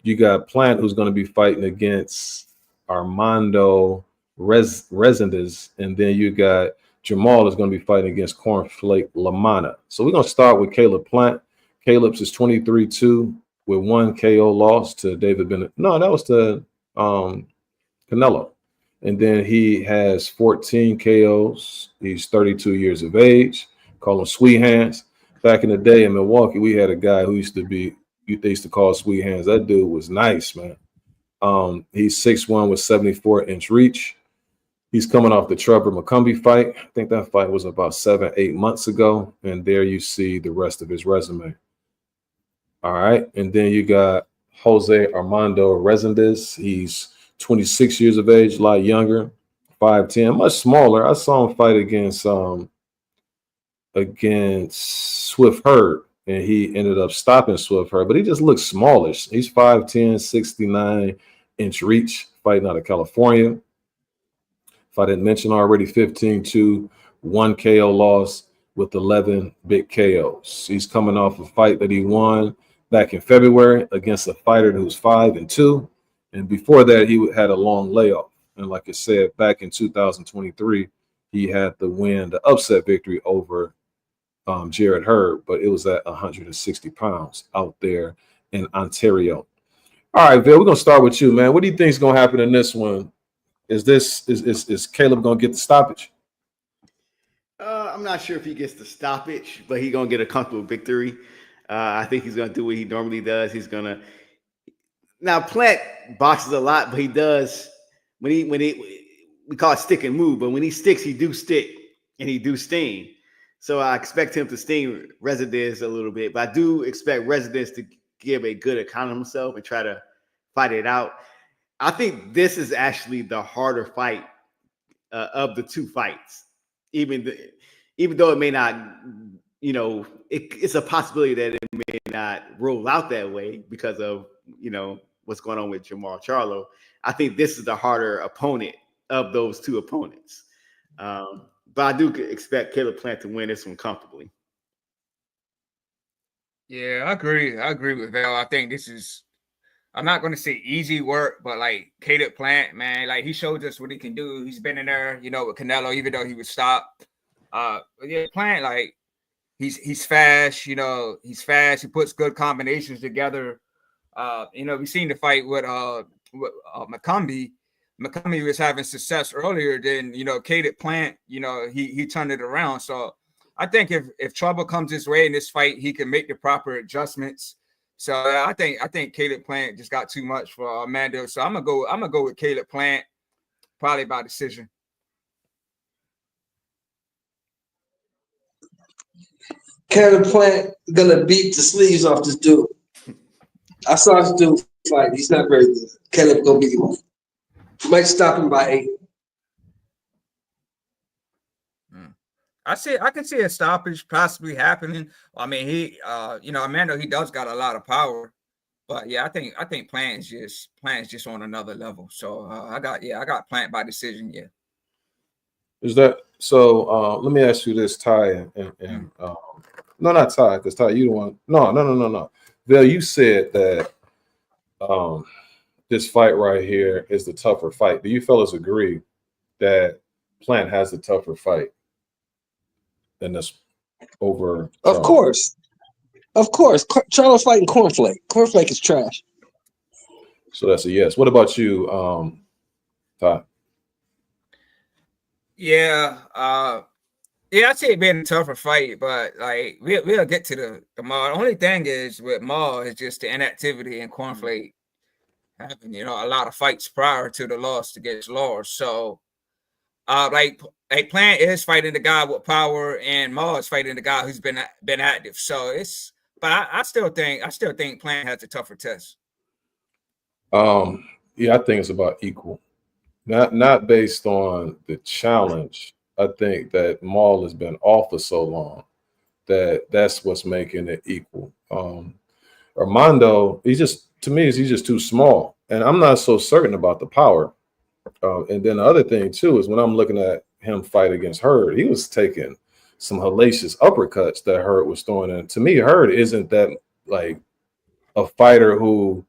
You got Plant, who's going to be fighting against Armando Resendez, and then you got Jermall is going to be fighting against Cornflake Lamana. So we're going to start with Caleb Plant. Caleb's is 23-2 with 1 KO loss to David Bennett. No, that was to Canelo. And then he has 14 KOs. He's 32 years of age. Call him Sweet Hands. Back in the day in Milwaukee, we had a guy who they used to call Sweet Hands. That dude was nice, man. He's 6'1" with 74-inch reach. He's coming off the Trevor McCumbee fight. I think that fight was about 7-8 months ago. And there you see the rest of his resume. All right. And then you got Jose Armando Resendez. He's 26 years of age, a lot younger, 5'10", much smaller. I saw him fight against Swift Hurd, and he ended up stopping Swift Hurd, but he just looks smallish. He's 5'10", 69-inch reach, fighting out of California. If I didn't mention already, 15-2, 1 KO loss with 11 big KOs. He's coming off a fight that he won back in February against a fighter who's 5-2. And before that, he had a long layoff. And like I said, back in 2023, he had the upset victory over Jared Hurd, but it was at 160 pounds out there in Ontario. All right, Bill, we're going to start with you, man. What do you think is going to happen in this one? Is Caleb going to get the stoppage? I'm not sure if he gets the stoppage, but he's going to get a comfortable victory. I think he's going to do what he normally does. He's going to. Now, Plant boxes a lot, but he does we call it stick and move, but when he sticks, he do stick and he do sting. So I expect him to sting Resendez a little bit, but I do expect Resendez to give a good account of himself and try to fight it out. I think this is actually the harder fight of the two fights, even though it may not, it's a possibility that it may not roll out that way because of, what's going on with Jermall Charlo. I think this is the harder opponent of those two opponents. But I do expect Caleb Plant to win this one comfortably. Yeah, I agree. I agree with Val. I think this is, I'm not going to say easy work, but like Caleb Plant, man, like he showed us what he can do. He's been in there, with Canelo, even though he was stopped. But yeah, Plant, like he's fast, he's fast. He puts good combinations together. We've seen the fight with McCumbee. McCumbee was having success earlier than, Caleb Plant, he turned it around. So I think if trouble comes his way in this fight, he can make the proper adjustments. So I think Caleb Plant just got too much for Armando. So I'm gonna go with Caleb Plant, probably by decision. Caleb Plant gonna beat the sleeves off this dude. I saw this dude fight. He's not very good. Caleb gonna beat him. Might stop him by 8. I can see a stoppage possibly happening. I mean, he, Armando, he does got a lot of power, but yeah, I think Plant is just on another level. So I got Plant by decision. Yeah. Is that so? Let me ask you this, Ty, and no, not Ty, because Ty, you don't want. No. Bill, you said that this fight right here is the tougher fight. Do you fellas agree that Plant has the tougher fight than this over? Of course. Charlo's fighting Cornflake. Cornflake is trash. So that's a yes. What about you, Ty? Yeah, I'd say it being a tougher fight, but like we'll get to the Maul. The only thing is with Maul is just the inactivity and Cornflake having, a lot of fights prior to the loss against Lars. So like Plant is fighting the guy with power and Maul is fighting the guy who's been active. So I still think Plant has a tougher test. Yeah, I think it's about equal. Not based on the challenge. I think that Maul has been off for so long that's what's making it equal. Armando, he's just too small, and I'm not so certain about the power. And then the other thing too is when I'm looking at him fight against Hurd, he was taking some hellacious uppercuts that Hurd was throwing. And to me, Hurd isn't that like a fighter who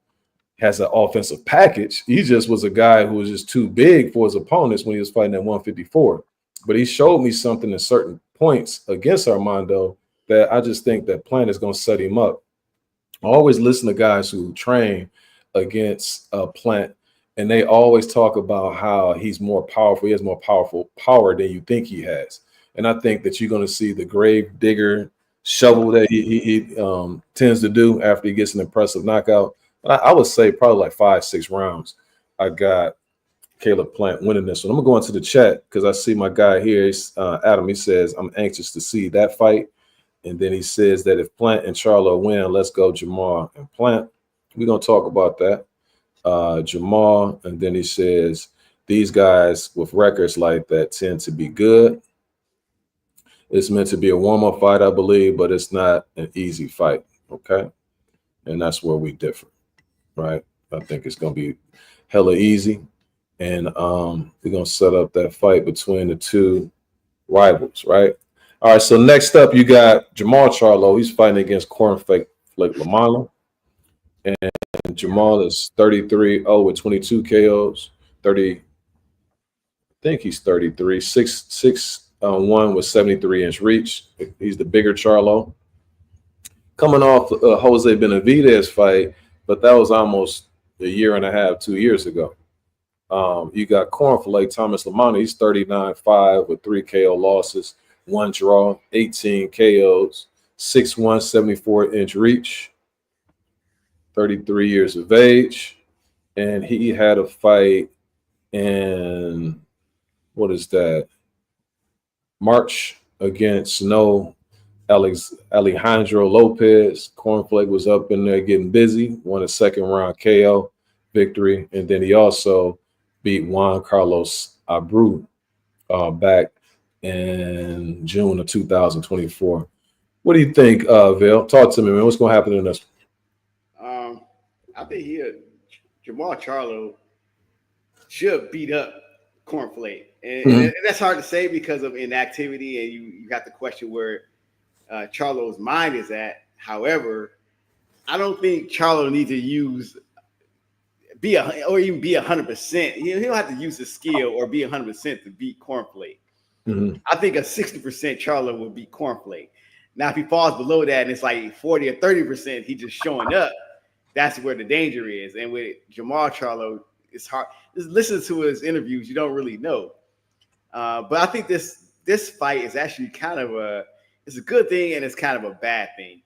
has an offensive package. He just was a guy who was just too big for his opponents when he was fighting at 154. But he showed me something in certain points against Armando that I just think that Plant is going to set him up. I always listen to guys who train against Plant, and they always talk about how he's more powerful. He has more power than you think he has. And I think that you're going to see the grave digger shovel that he tends to do after he gets an impressive knockout. I would say probably like 5-6 rounds. I got Caleb Plant winning this one. I'm going to go into the chat because I see my guy here, Adam. He says, I'm anxious to see that fight. And then he says that if Plant and Charlo win, let's go Jermall and Plant. We're going to talk about that. Jermall, and then he says, these guys with records like that tend to be good. It's meant to be a warm-up fight, I believe, but it's not an easy fight, okay? And that's where we differ, right? I think it's going to be hella easy, and we're going to set up that fight between the two rivals, right? All right, so next up, you got Jermall Charlo. He's fighting against Cornflake Lamana, and Jermall is 33-0 with 22 KOs. I think he's 33, 6'1" with 73-inch reach. He's the bigger Charlo. Coming off Jose Benavidez fight, but that was almost a year and a half, 2 years ago. You got Cornflake Thomas Lamana. He's 39-5 with 3 KO losses, 1 draw, 18 KOs, 6'1", 74-inch reach, 33 years of age. And he had a fight in, what is that? March against Alejandro Lopez. Cornflake was up in there getting busy, won a second round KO victory, and then he also beat Juan Carlos Abreu back in June of 2024. What do you think, Vil? Talk to me, man. What's going to happen in this? I think Jermall Charlo should beat up Cornflake. And that's hard to say because of inactivity, and you got the question where Charlo's mind is at. However, I don't think Charlo needs to be 100%. He don't have to use his skill or be 100% to beat Cornflake. I think a 60% Charlo will beat Cornflake. Now, if he falls below that and it's like 40 or 30%, he just showing up. That's where the danger is. And with Jermall Charlo, it's hard. Just listen to his interviews. You don't really know. But I think this fight is actually it's a good thing and it's kind of a bad thing.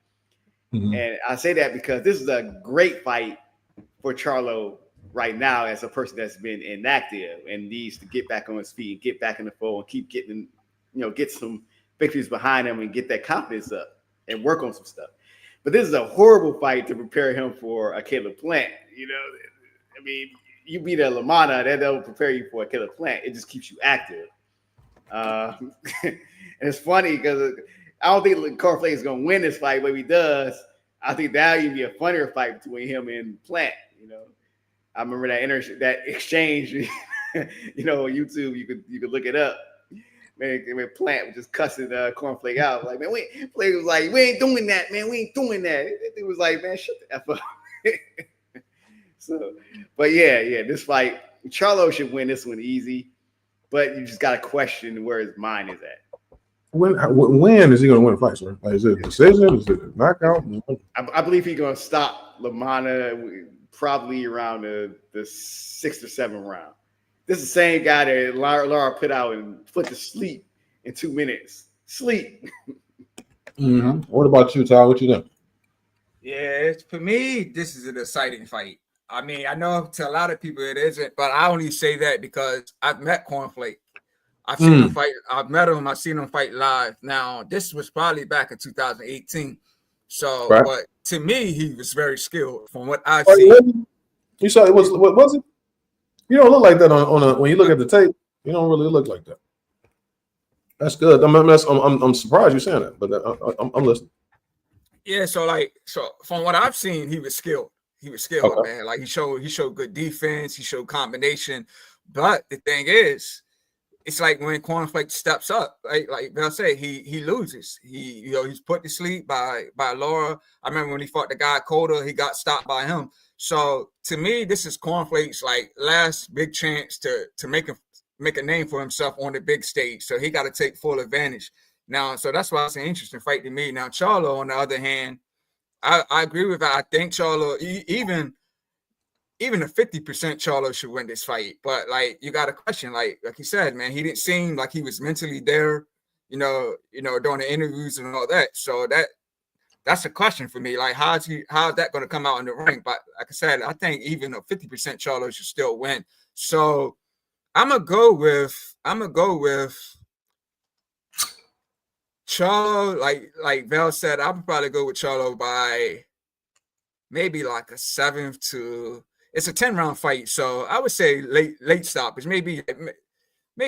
And I say that because this is a great fight for Charlo right now as a person that's been inactive and needs to get back on his feet and get back in the fold and keep getting, get some victories behind him and get that confidence up and work on some stuff. But this is a horrible fight to prepare him for a Caleb Plant. I mean, you beat a Lamana, that don't prepare you for a Caleb Plant. It just keeps you active. And it's funny because I don't think Cornflake is going to win this fight, but if he does, I think that'll even be a funnier fight between him and Plant. I remember that exchange. On YouTube, you could look it up. Man, Plant was just cussing Cornflake out. Like, man, Plant was like, we ain't doing that, man. We ain't doing that. It was like, man, shut the F up. So, but yeah, this fight, Charlo should win this one easy, but you just got to question where his mind is at. When is he going to win a fight, sir? Like, is it a decision? Is it a knockout? I believe he's going to stop Lamana probably around the 6th or 7th round. This is the same guy that Lara put out and put to sleep in 2 minutes. Sleep. What about you, Ty? What you think? Yeah, for me, this is an exciting fight. I mean, I know to a lot of people it isn't, but I only say that because I've met Cornflake. I've seen him fight. I've met him. I've seen him fight live. Now, this was probably back in 2018. So, right. But to me, he was very skilled from what I've seen. You saw it was what was it? You don't look like that on when you look at the tape. You don't really look like that. That's good. I'm surprised you're saying that, but I'm listening. Yeah, so from what I've seen, he was skilled. He was skilled, Okay. man. Like he showed good defense. He showed combination. But the thing is, it's like when Cornflake steps up, like Bill said, he loses. He's put to sleep by Laura. I remember when he fought the guy Coda, he got stopped by him. So to me, this is Cornflake's like last big chance to make a name for himself on the big stage. So he got to take full advantage. Now, so that's why it's an interesting fight to me. Now, Charlo, on the other hand, I agree with that. I think Charlo, even a 50% Charlo should win this fight. But like you got a question, like you said, man, he didn't seem like he was mentally there, during the interviews and all that. So that's a question for me. Like, how's that going to come out in the ring? But like I said, I think even a 50% Charlo should still win. So I'm gonna go with Charlo. Like Val said, I would probably go with Charlo by maybe like a 7th to. It's a 10-round fight, so I would say late stoppage, maybe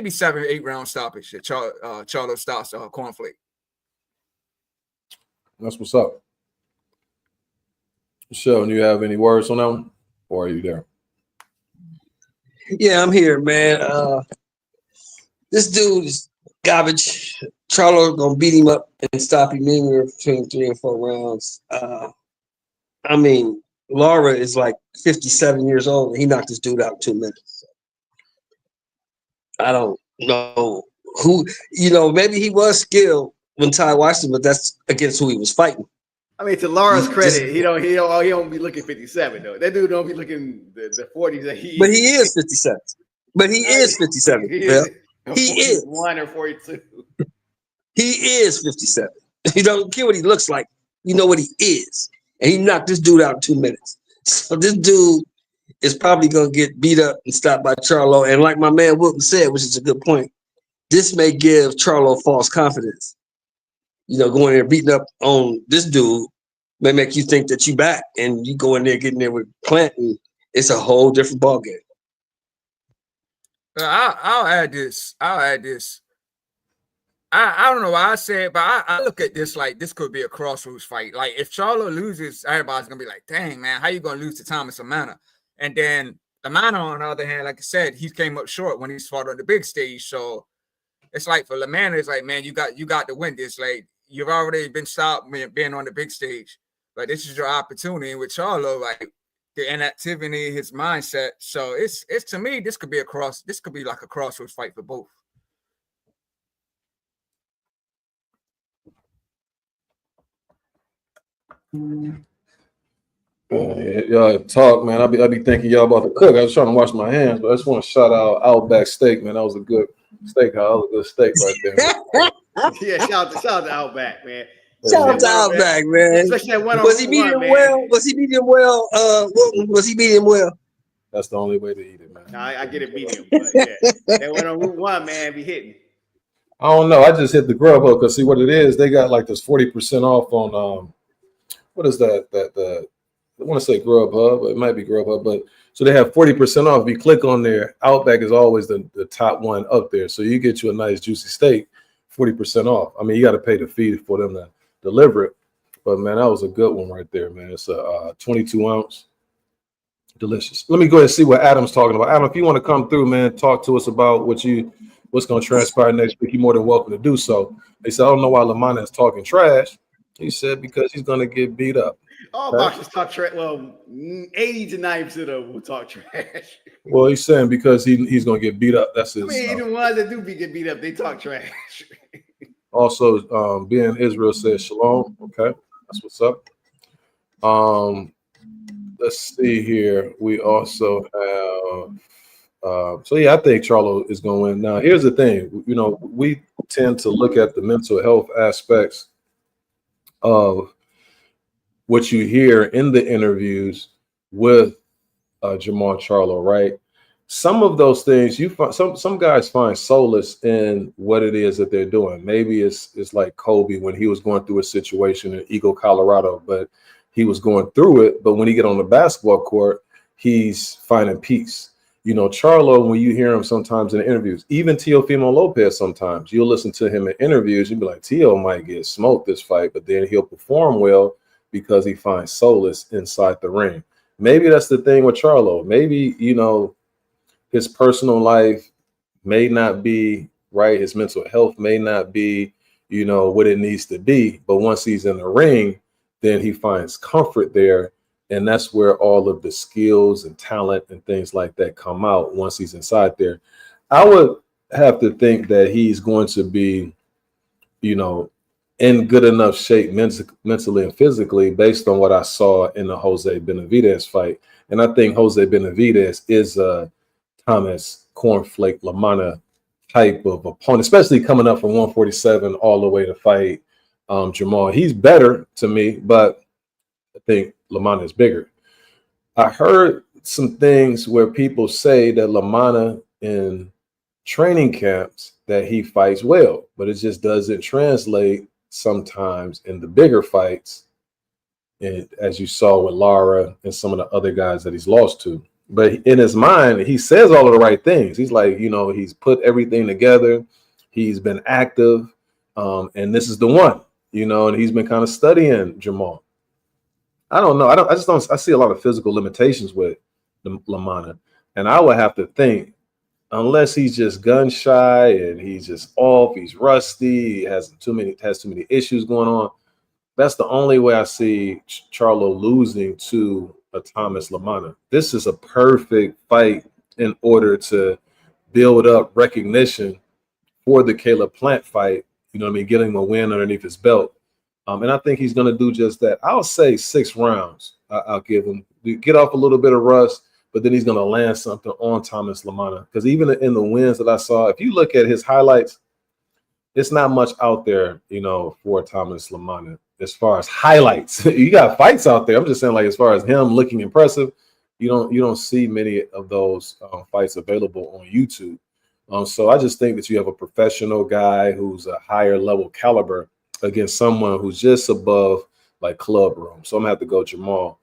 7 or 8 round stoppage. Charlo stops Cornflake. That's what's up. Sheldon, you have any words on that one, or are you there? Yeah, I'm here, man. This dude is garbage. Charlo gonna beat him up and stop him anywhere between 3 and 4 rounds. I mean, Laura is like 57 years old, and he knocked this dude out in 2 minutes. I don't know who, maybe he was skilled when Ty watched him, but that's against who he was fighting. I mean, to Laura's credit, he don't be looking 57 though. That dude don't be looking the 40s that he. But he is 57. But he is 57. He is 1 or 42. He is 57. You don't care what he looks like. You know what he is. And he knocked this dude out in 2 minutes. So this dude is probably going to get beat up and stopped by Charlo. And like my man Wilton said, which is a good point, this may give Charlo false confidence. Going there beating up on this dude may make you think that you back, and you go in there getting there with Plant, and it's a whole different ballgame. I'll add this. I don't know why I said, but I look at this like this could be a crossroads fight. Like if Charlo loses, everybody's gonna be like, "Dang man, how you gonna lose to Thomas Amana?" And then Amana, on the other hand, like I said, he came up short when he's fought on the big stage. So it's like for Lamana, it's like, man, you got to win this. Like you've already been stopped being on the big stage. Like this is your opportunity. And with Charlo, like the inactivity, his mindset. So it's to me, this could be like a crossroads fight for both. Y'all talk, man. I'll be thinking y'all about to cook. I was trying to wash my hands, but I just want to shout out Outback Steak, man. That was a good steakhouse. That was a good steak right there. Yeah, shout out to Outback, man. Shout out to Outback, man. Especially that one. Was he medium well? Was he medium well? Was he medium well? That's the only way to eat it, man. No, I get it medium, but yeah, that one on Route 1, man, be hitting. I don't know. I just hit the Grubhub because see what it is. They got like this 40% off on what is that? I want to say Grubhub. It might be Grubhub, but so they have 40% off. If you click on there, Outback is always the top one up there. So you get you a nice juicy steak, 40% off. I mean, you got to pay the fee for them to deliver it. But man, that was a good one right there, man. It's a 22 ounce. Delicious. Let me go ahead and see what Adam's talking about. Adam, if you want to come through, man, talk to us about what's going to transpire next week. You're more than welcome to do so. They said, I don't know why Lamana is talking trash. He said because he's going to get beat up. All boxers talk trash. Well, 80 to 90% of them will talk trash. Well, he's saying because he's going to get beat up. That's his. I mean, the ones that do get beat up, they talk trash. Also, being Israel says shalom. Okay, that's what's up. Let's see here. We also have. So yeah, I think Charlo is going to win. Now, here's the thing. We tend to look at the mental health aspects of what you hear in the interviews with Jermall Charlo, right? Some of those things you find, some guys find solace in what it is that they're doing. Maybe it's like Kobe when he was going through a situation in Eagle, Colorado, but he was going through it. But when he get on the basketball court, he's finding peace. Charlo, when you hear him sometimes in interviews, even Teofimo Lopez, sometimes you'll listen to him in interviews, you'll be like, Teo might get smoked this fight, but then he'll perform well because he finds solace inside the ring. Maybe that's the thing with Charlo. Maybe, his personal life may not be right. His mental health may not be, what it needs to be. But once he's in the ring, then he finds comfort there. And that's where all of the skills and talent and things like that come out once he's inside there. I would have to think that he's going to be, in good enough shape mentally and physically based on what I saw in the Jose Benavidez fight. And I think Jose Benavidez is a Thomas Cornflake Lamana type of opponent, especially coming up from 147 all the way to fight Jermall. He's better to me, but I think Lamana is bigger. I heard some things where people say that Lamana in training camps that he fights well, but it just doesn't translate sometimes in the bigger fights, and as you saw with Lara and some of the other guys that he's lost to. But in his mind, he says all of the right things. He's like, he's put everything together. He's been active, and this is the one, and he's been kind of studying Jermall. I don't know. I see a lot of physical limitations with Lamana, and I would have to think, unless he's just gun shy and he's just off, he's rusty, he has too many issues going on. That's the only way I see Charlo losing to a Thomas Lamana. This is a perfect fight in order to build up recognition for the Caleb Plant fight. Getting him a win underneath his belt. And I think he's going to do just that. I'll say 6 rounds. I'll give him. Get off a little bit of rust, but then he's going to land something on Thomas Lamana. Because even in the wins that I saw, if you look at his highlights, it's not much out there, for Thomas Lamana as far as highlights. You got fights out there. I'm just saying, like, as far as him looking impressive, you don't see many of those fights available on YouTube. So I just think that you have a professional guy who's a higher level caliber against someone who's just above like club room. So I'm gonna have to go Jermall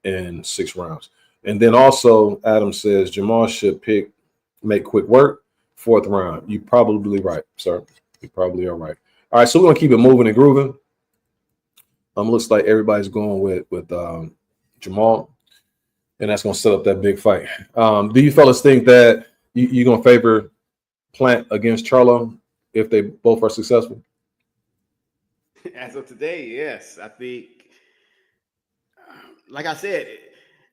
in 6 rounds. And then also Adam says Jermall should make quick work, 4th round. You're probably right, sir. You probably are right. All right, so we're gonna keep it moving and grooving. Looks like everybody's going with Jermall, and that's gonna set up that big fight. Do you fellas think that you're gonna favor Plant against Charlo if they both are successful? As of today, yes. I think, like I said,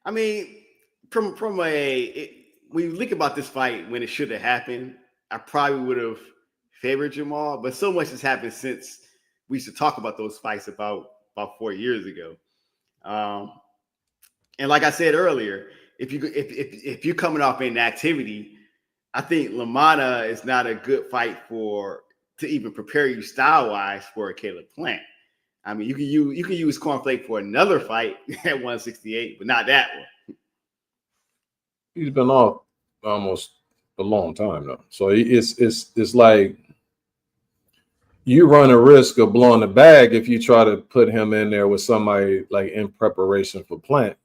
I mean, when you think about this fight when it should have happened, I probably would have favored Jermall, but so much has happened since we used to talk about those fights about 4 years ago. And like I said earlier, if you're coming off inactivity, I think Lamana is not a good fight to even prepare you style wise for a Caleb Plant. I mean, you can use Cornflake for another fight at 168, but not that one. He's been off almost a long time though, so it's like you run a risk of blowing the bag if you try to put him in there with somebody like in preparation for Plant.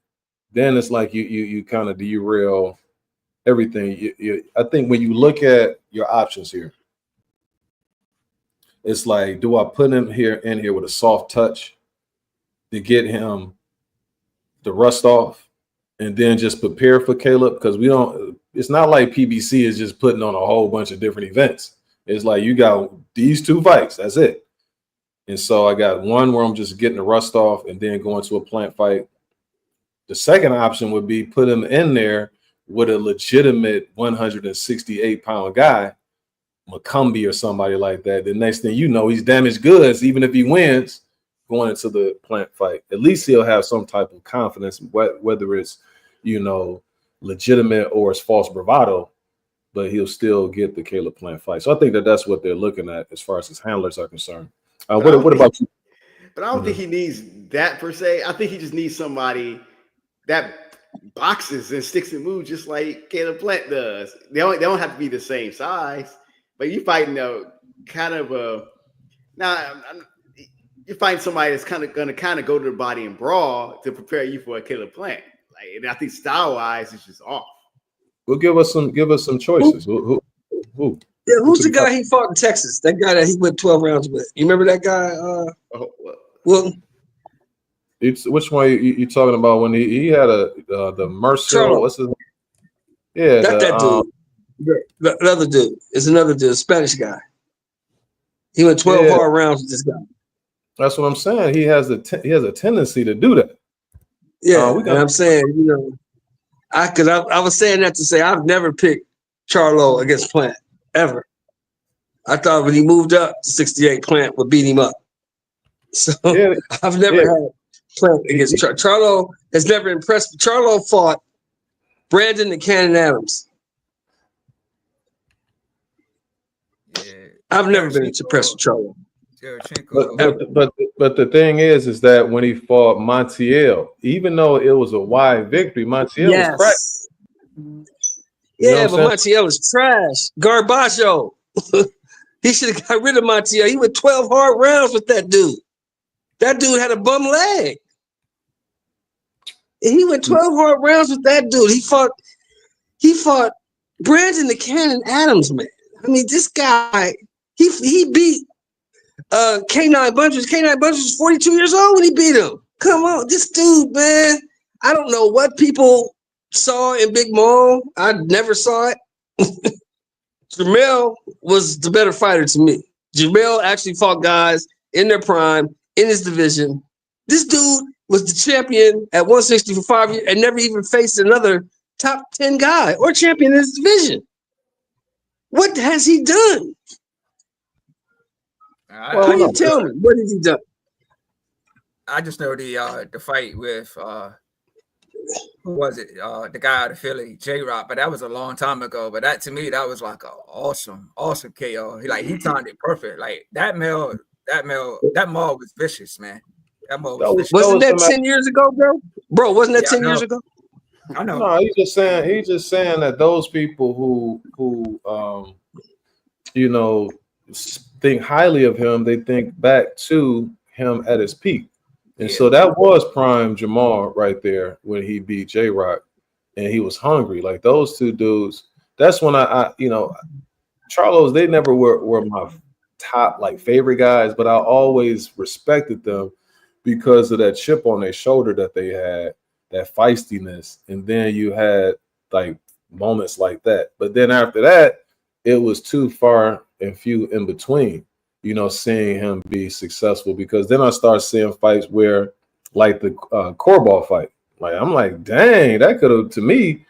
Then it's like you kind of derail everything. I think when you look at your options here, it's like, do I put him in here with a soft touch to get him the rust off and then just prepare for Caleb? Because it's not like PBC is just putting on a whole bunch of different events. It's like you got these 2 fights, that's it. And so I got one where I'm just getting the rust off and then going to a Plant fight. The second option would be put him in there with a legitimate 168-pound guy, McCumbee or somebody like that. The next thing you know, he's damaged goods. Even if he wins going into the Plant fight, at least he'll have some type of confidence, whether it's legitimate or it's false bravado, but he'll still get the Caleb Plant fight. So I think that's what they're looking at as far as his handlers are concerned. What about you? But I don't think he needs that per se. I think he just needs somebody that boxes and sticks and moves just like Caleb Plant does. They don't have to be the same size, but you fighting you're fighting somebody that's going to go to the body and brawl to prepare you for a Caleb Plant. And I think style wise, it's just off. Well, give us some choices. Who? Yeah, who's the guy he fought in Texas? That guy that he went 12 rounds with. You remember that guy? Wilton? It's which one you talking about? When he had the Mercer? Charlo. What's his name? Yeah, Not that dude. The other dude. It's another dude, a Spanish guy. He went 12 hard rounds with this guy. That's what I'm saying. He has a tendency to do that. Yeah, and I'm saying, you know, I was saying that to say I've never picked Charlo against Plant ever. I thought when he moved up to 68, Plant would beat him up. So I've never had Plant against Charlo. Has never impressed me. Charlo fought Brandon and Cannon Adams. Yeah. I've never been impressed with Charlo. But the thing is that when he fought Montiel, even though it was a wide victory, Montiel was cracked. Yeah, but Montiel was trash. Garbaggio. He should have got rid of Montiel. He went 12 hard rounds with that dude. That dude had a bum leg. And he went 12 hard rounds with that dude. He fought Brandon the Cannon Adams, man. I mean, this guy, he beat K9 Bunches. K9 Bunches was 42 years old when he beat him. Come on, this dude, man. I don't know what people saw in Big Mom. I never saw it. Jermall was the better fighter to me. Jermall actually fought guys in their prime, in his division. This dude was the champion at 160 for 5 years and never even faced another top 10 guy or champion in his division. What has he done? Can you tell me what has he done? I just know the fight with who was it? The guy out of Philly, J-Rock, but that was a long time ago. But that to me, that was like an awesome KO. He timed it perfect. Like that Maul was vicious, man. That Maul was vicious. Wasn't that 10 years ago, bro? Bro, wasn't that 10 years ago? I know. No, he's just saying that those people who you know, think highly of him, they think back to him at his peak. And so that was prime Jermall right there when he beat J-Rock and he was hungry. Like those two dudes, that's when I you know, Charlos, they never were my top like favorite guys, but I always respected them because of that chip on their shoulder that they had, that feistiness. And then you had like moments like that. But then after that, it was too far and few in between, you know, seeing him be successful, because then I start seeing fights where like the Korobov fight, like I'm like, dang, that could have, to me,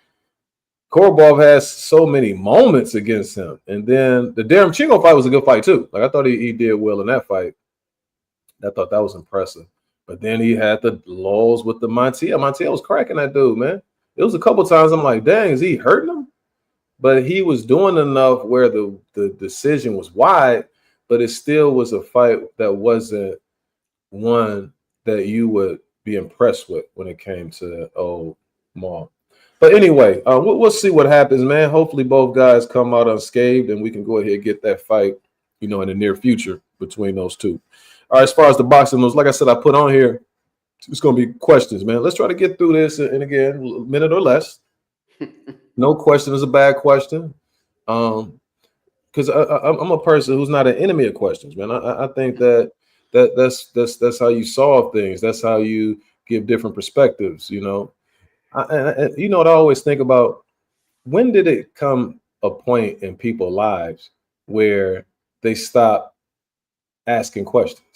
Korobov has so many moments against him. And then the Darren Chingo fight was a good fight too. Like I thought he did well in that fight. I thought that was impressive. But then he had the lulls with the Montiel. Montiel was cracking that dude, man. It was a couple times I'm like, dang, is he hurting him? But he was doing enough where the decision was wide, but it still was a fight that wasn't one that you would be impressed with when it came to old Maul. But anyway, we'll see what happens, man. Hopefully both guys come out unscathed and we can go ahead and get that fight, you know, in the near future between those two. All right, as far as the boxing news, like I said, I put on here, it's going to be questions, man. Let's try to get through this, and again, a minute or less. No question is a bad question, because I'm a person who's not an enemy of questions, man. I think that's how you solve things. That's how you give different perspectives, you know. And you know what I always think about? When did it come a point in people's lives where they stop asking questions?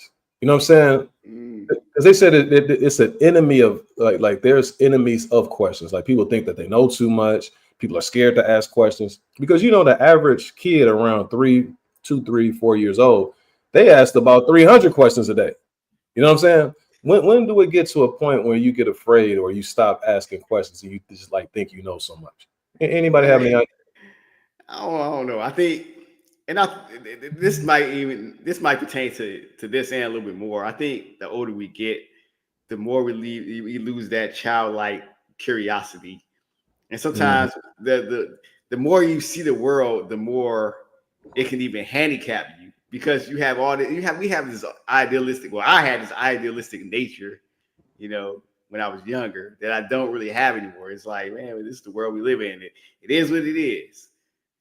You know what I'm saying? Because they said it's an enemy of like there's enemies of questions. Like people think that they know too much. People are scared to ask questions because, you know, the average kid around 2, 3, 4 years old, they asked about 300 questions a day. You know what I'm saying? When do it get to a point where you get afraid or you stop asking questions and you just like think you know so much? Anybody have any idea? I don't know. I think, and this might pertain to this and a little bit more. I think the older we get, the more we lose that childlike curiosity. And sometimes the more you see the world, the more it can even handicap you, because you have we have this idealistic. Well, I had this idealistic nature, you know, when I was younger that I don't really have anymore. It's like, man, this is the world we live in. It is what it is,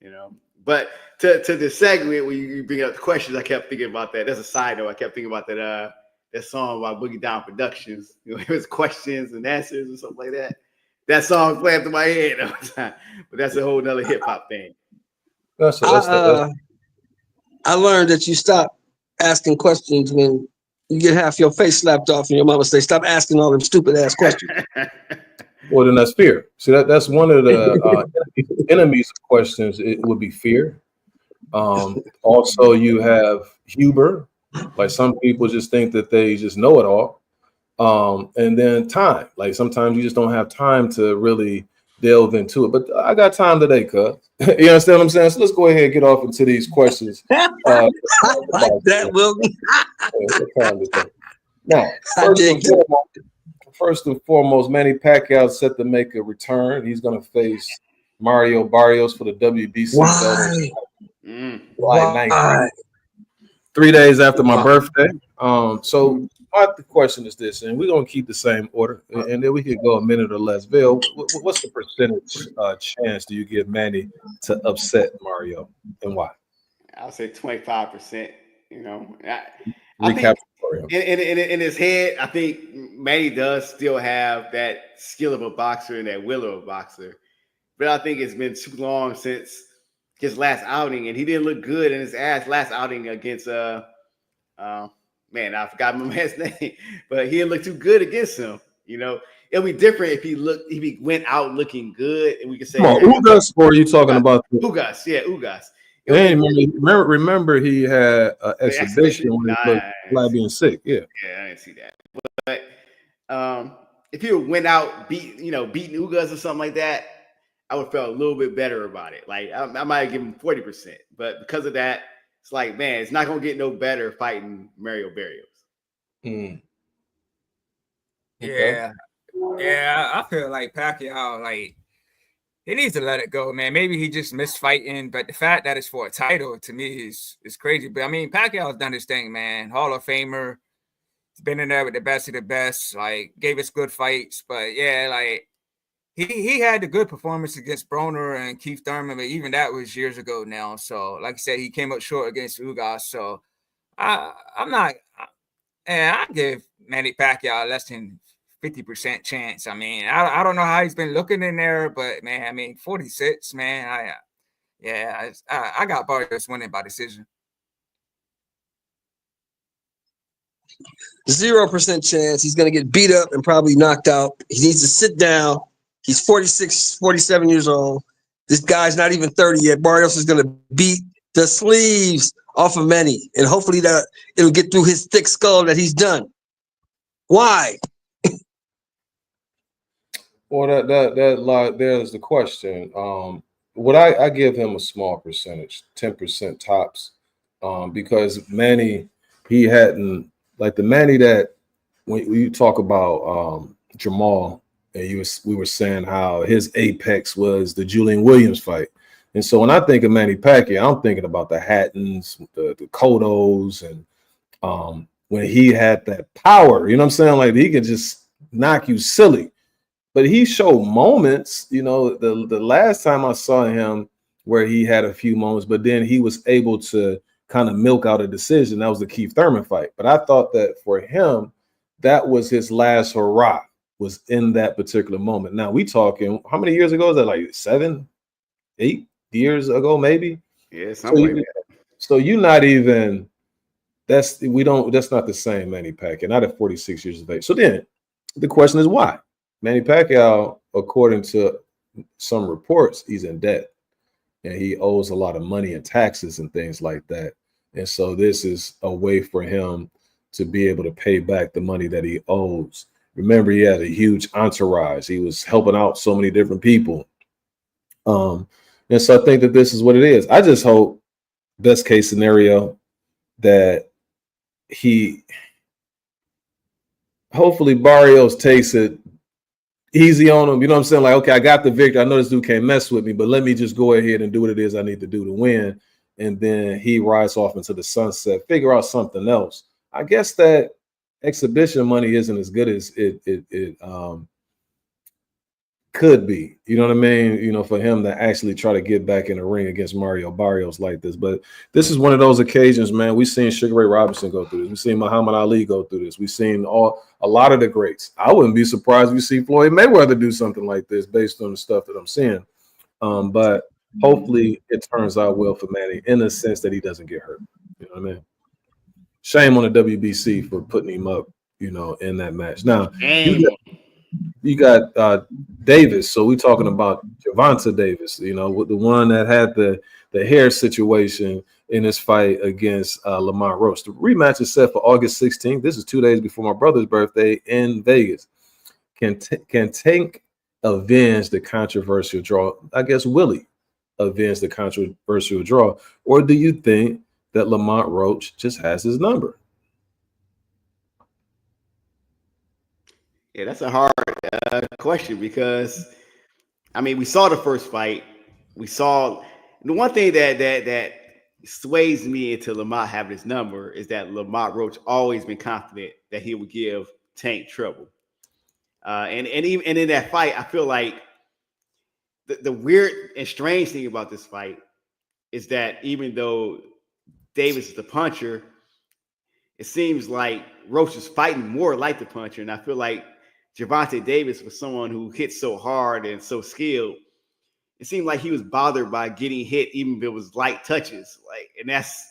you know. But to the segment when you bring up the questions, I kept thinking about that. That's a side note. I kept thinking about that song by Boogie Down Productions. You know, it was questions and answers and something like that. That song played through my head all the time. But that's a whole nother hip hop thing. I learned that you stop asking questions when you get half your face slapped off and your mama say, stop asking all them stupid ass questions. Well, then that's fear. See, that's one of the enemies of questions. It would be fear. Also, you have hubris. Like some people just think that they just know it all. And then time. Like sometimes you just don't have time to really delve into it. But I got time today, cuz. You understand what I'm saying? So let's go ahead and get off into these questions. I like that, Wilton. Now, first and foremost, Manny Pacquiao is set to make a return. He's going to face Mario Barrios for the WBC Why? July 19th, 3 days after my birthday. So the question is this, and we're going to keep the same order, and then we could go a minute or less. Bill, what's the percentage chance do you give Manny to upset Mario, and why? I'll say 25%. You know, I think in his head, I think Manny does still have that skill of a boxer and that will of a boxer, but I think it's been too long since his last outing, and he didn't look good in his last outing against man, I forgot my man's name, but he didn't look too good against him. You know, it'll be different if he went out looking good, and we could say, Ugas, or are you talking about Ugas? Yeah, Ugas. Hey, remember he had an exhibition when he looked like being sick. Yeah, I didn't see that. But if he went out beating Ugas or something like that, I would have felt a little bit better about it. Like I might have given him 40%, but because of that, it's like, man, it's not gonna get no better fighting Mario Barrios. Yeah, I feel like Pacquiao, like, he needs to let it go, man. Maybe he just missed fighting, but the fact that it's for a title to me is crazy. But I mean, Pacquiao's done his thing, man. Hall of Famer. He's been in there with the best of the best. Like, gave us good fights, but yeah, like he had a good performance against Broner and Keith Thurman, but even that was years ago now. So, like I said, he came up short against Ugas. So, I give Manny Pacquiao less than 50% chance. I mean, I don't know how he's been looking in there, but man, I mean, 46, man. I got Barrios winning by decision. 0% chance. He's going to get beat up and probably knocked out. He needs to sit down. He's 46, 47 years old. This guy's not even 30 yet. Barrios is going to beat the sleeves off of Manny, and hopefully that it'll get through his thick skull that he's done. Why? Well, there's the question. Would I give him a small percentage, 10% tops, because Manny, he hadn't, like the Manny that when you talk about Jermall, and we were saying how his apex was the Julian Williams fight. And so when I think of Manny Pacquiao, I'm thinking about the Hattons, the Cottos, and when he had that power, you know what I'm saying? Like he could just knock you silly. But he showed moments, you know, the last time I saw him where he had a few moments, but then he was able to kind of milk out a decision. That was the Keith Thurman fight. But I thought that for him, that was his last hurrah, was in that particular moment. Now we talking, how many years ago is that? Like 7, 8 years ago, maybe? Yeah, something like that. So you're not even, that's not the same Manny Pacquiao, not at 46 years of age. So then the question is why? Manny Pacquiao, according to some reports, he's in debt and he owes a lot of money in taxes and things like that. And so this is a way for him to be able to pay back the money that he owes. Remember, he had a huge entourage. He was helping out so many different people. And so I think that this is what it is. I just hope, best case scenario, that hopefully Barrios takes it easy on him. You know what I'm saying? Like, okay, I got the victory. I know this dude can't mess with me, but let me just go ahead and do what it is I need to do to win. And then he rides off into the sunset, figure out something else. I guess that exhibition money isn't as good as it could be. You know what I mean? You know, for him to actually try to get back in the ring against Mario Barrios like this. But this is one of those occasions, man. We've seen Sugar Ray Robinson go through this. We've seen Muhammad Ali go through this. We've seen a lot of the greats. I wouldn't be surprised if you see Floyd Mayweather do something like this based on the stuff that I'm seeing. But hopefully it turns out well for Manny in the sense that he doesn't get hurt. You know what I mean? Shame on the WBC for putting him up, you know, in that match. Now, you got Davis. So we're talking about Gervonta Davis, you know, with the one that had the hair situation in his fight against Lamont Roach. The rematch is set for August 16th. This is 2 days before my brother's birthday in Vegas. Can Tank avenge the controversial draw? I guess Willie avenge the controversial draw, or do you think that Lamont Roach just has his number? Yeah, that's a hard question because, I mean, we saw the first fight. We saw the one thing that sways me into Lamont having his number is that Lamont Roach always been confident that he would give Tank trouble. And in that fight, I feel like the weird and strange thing about this fight is that even though Davis is the puncher, it seems like Roach is fighting more like the puncher, and I feel like Gervonta Davis was someone who hit so hard and so skilled. It seemed like he was bothered by getting hit, even if it was light touches. And that's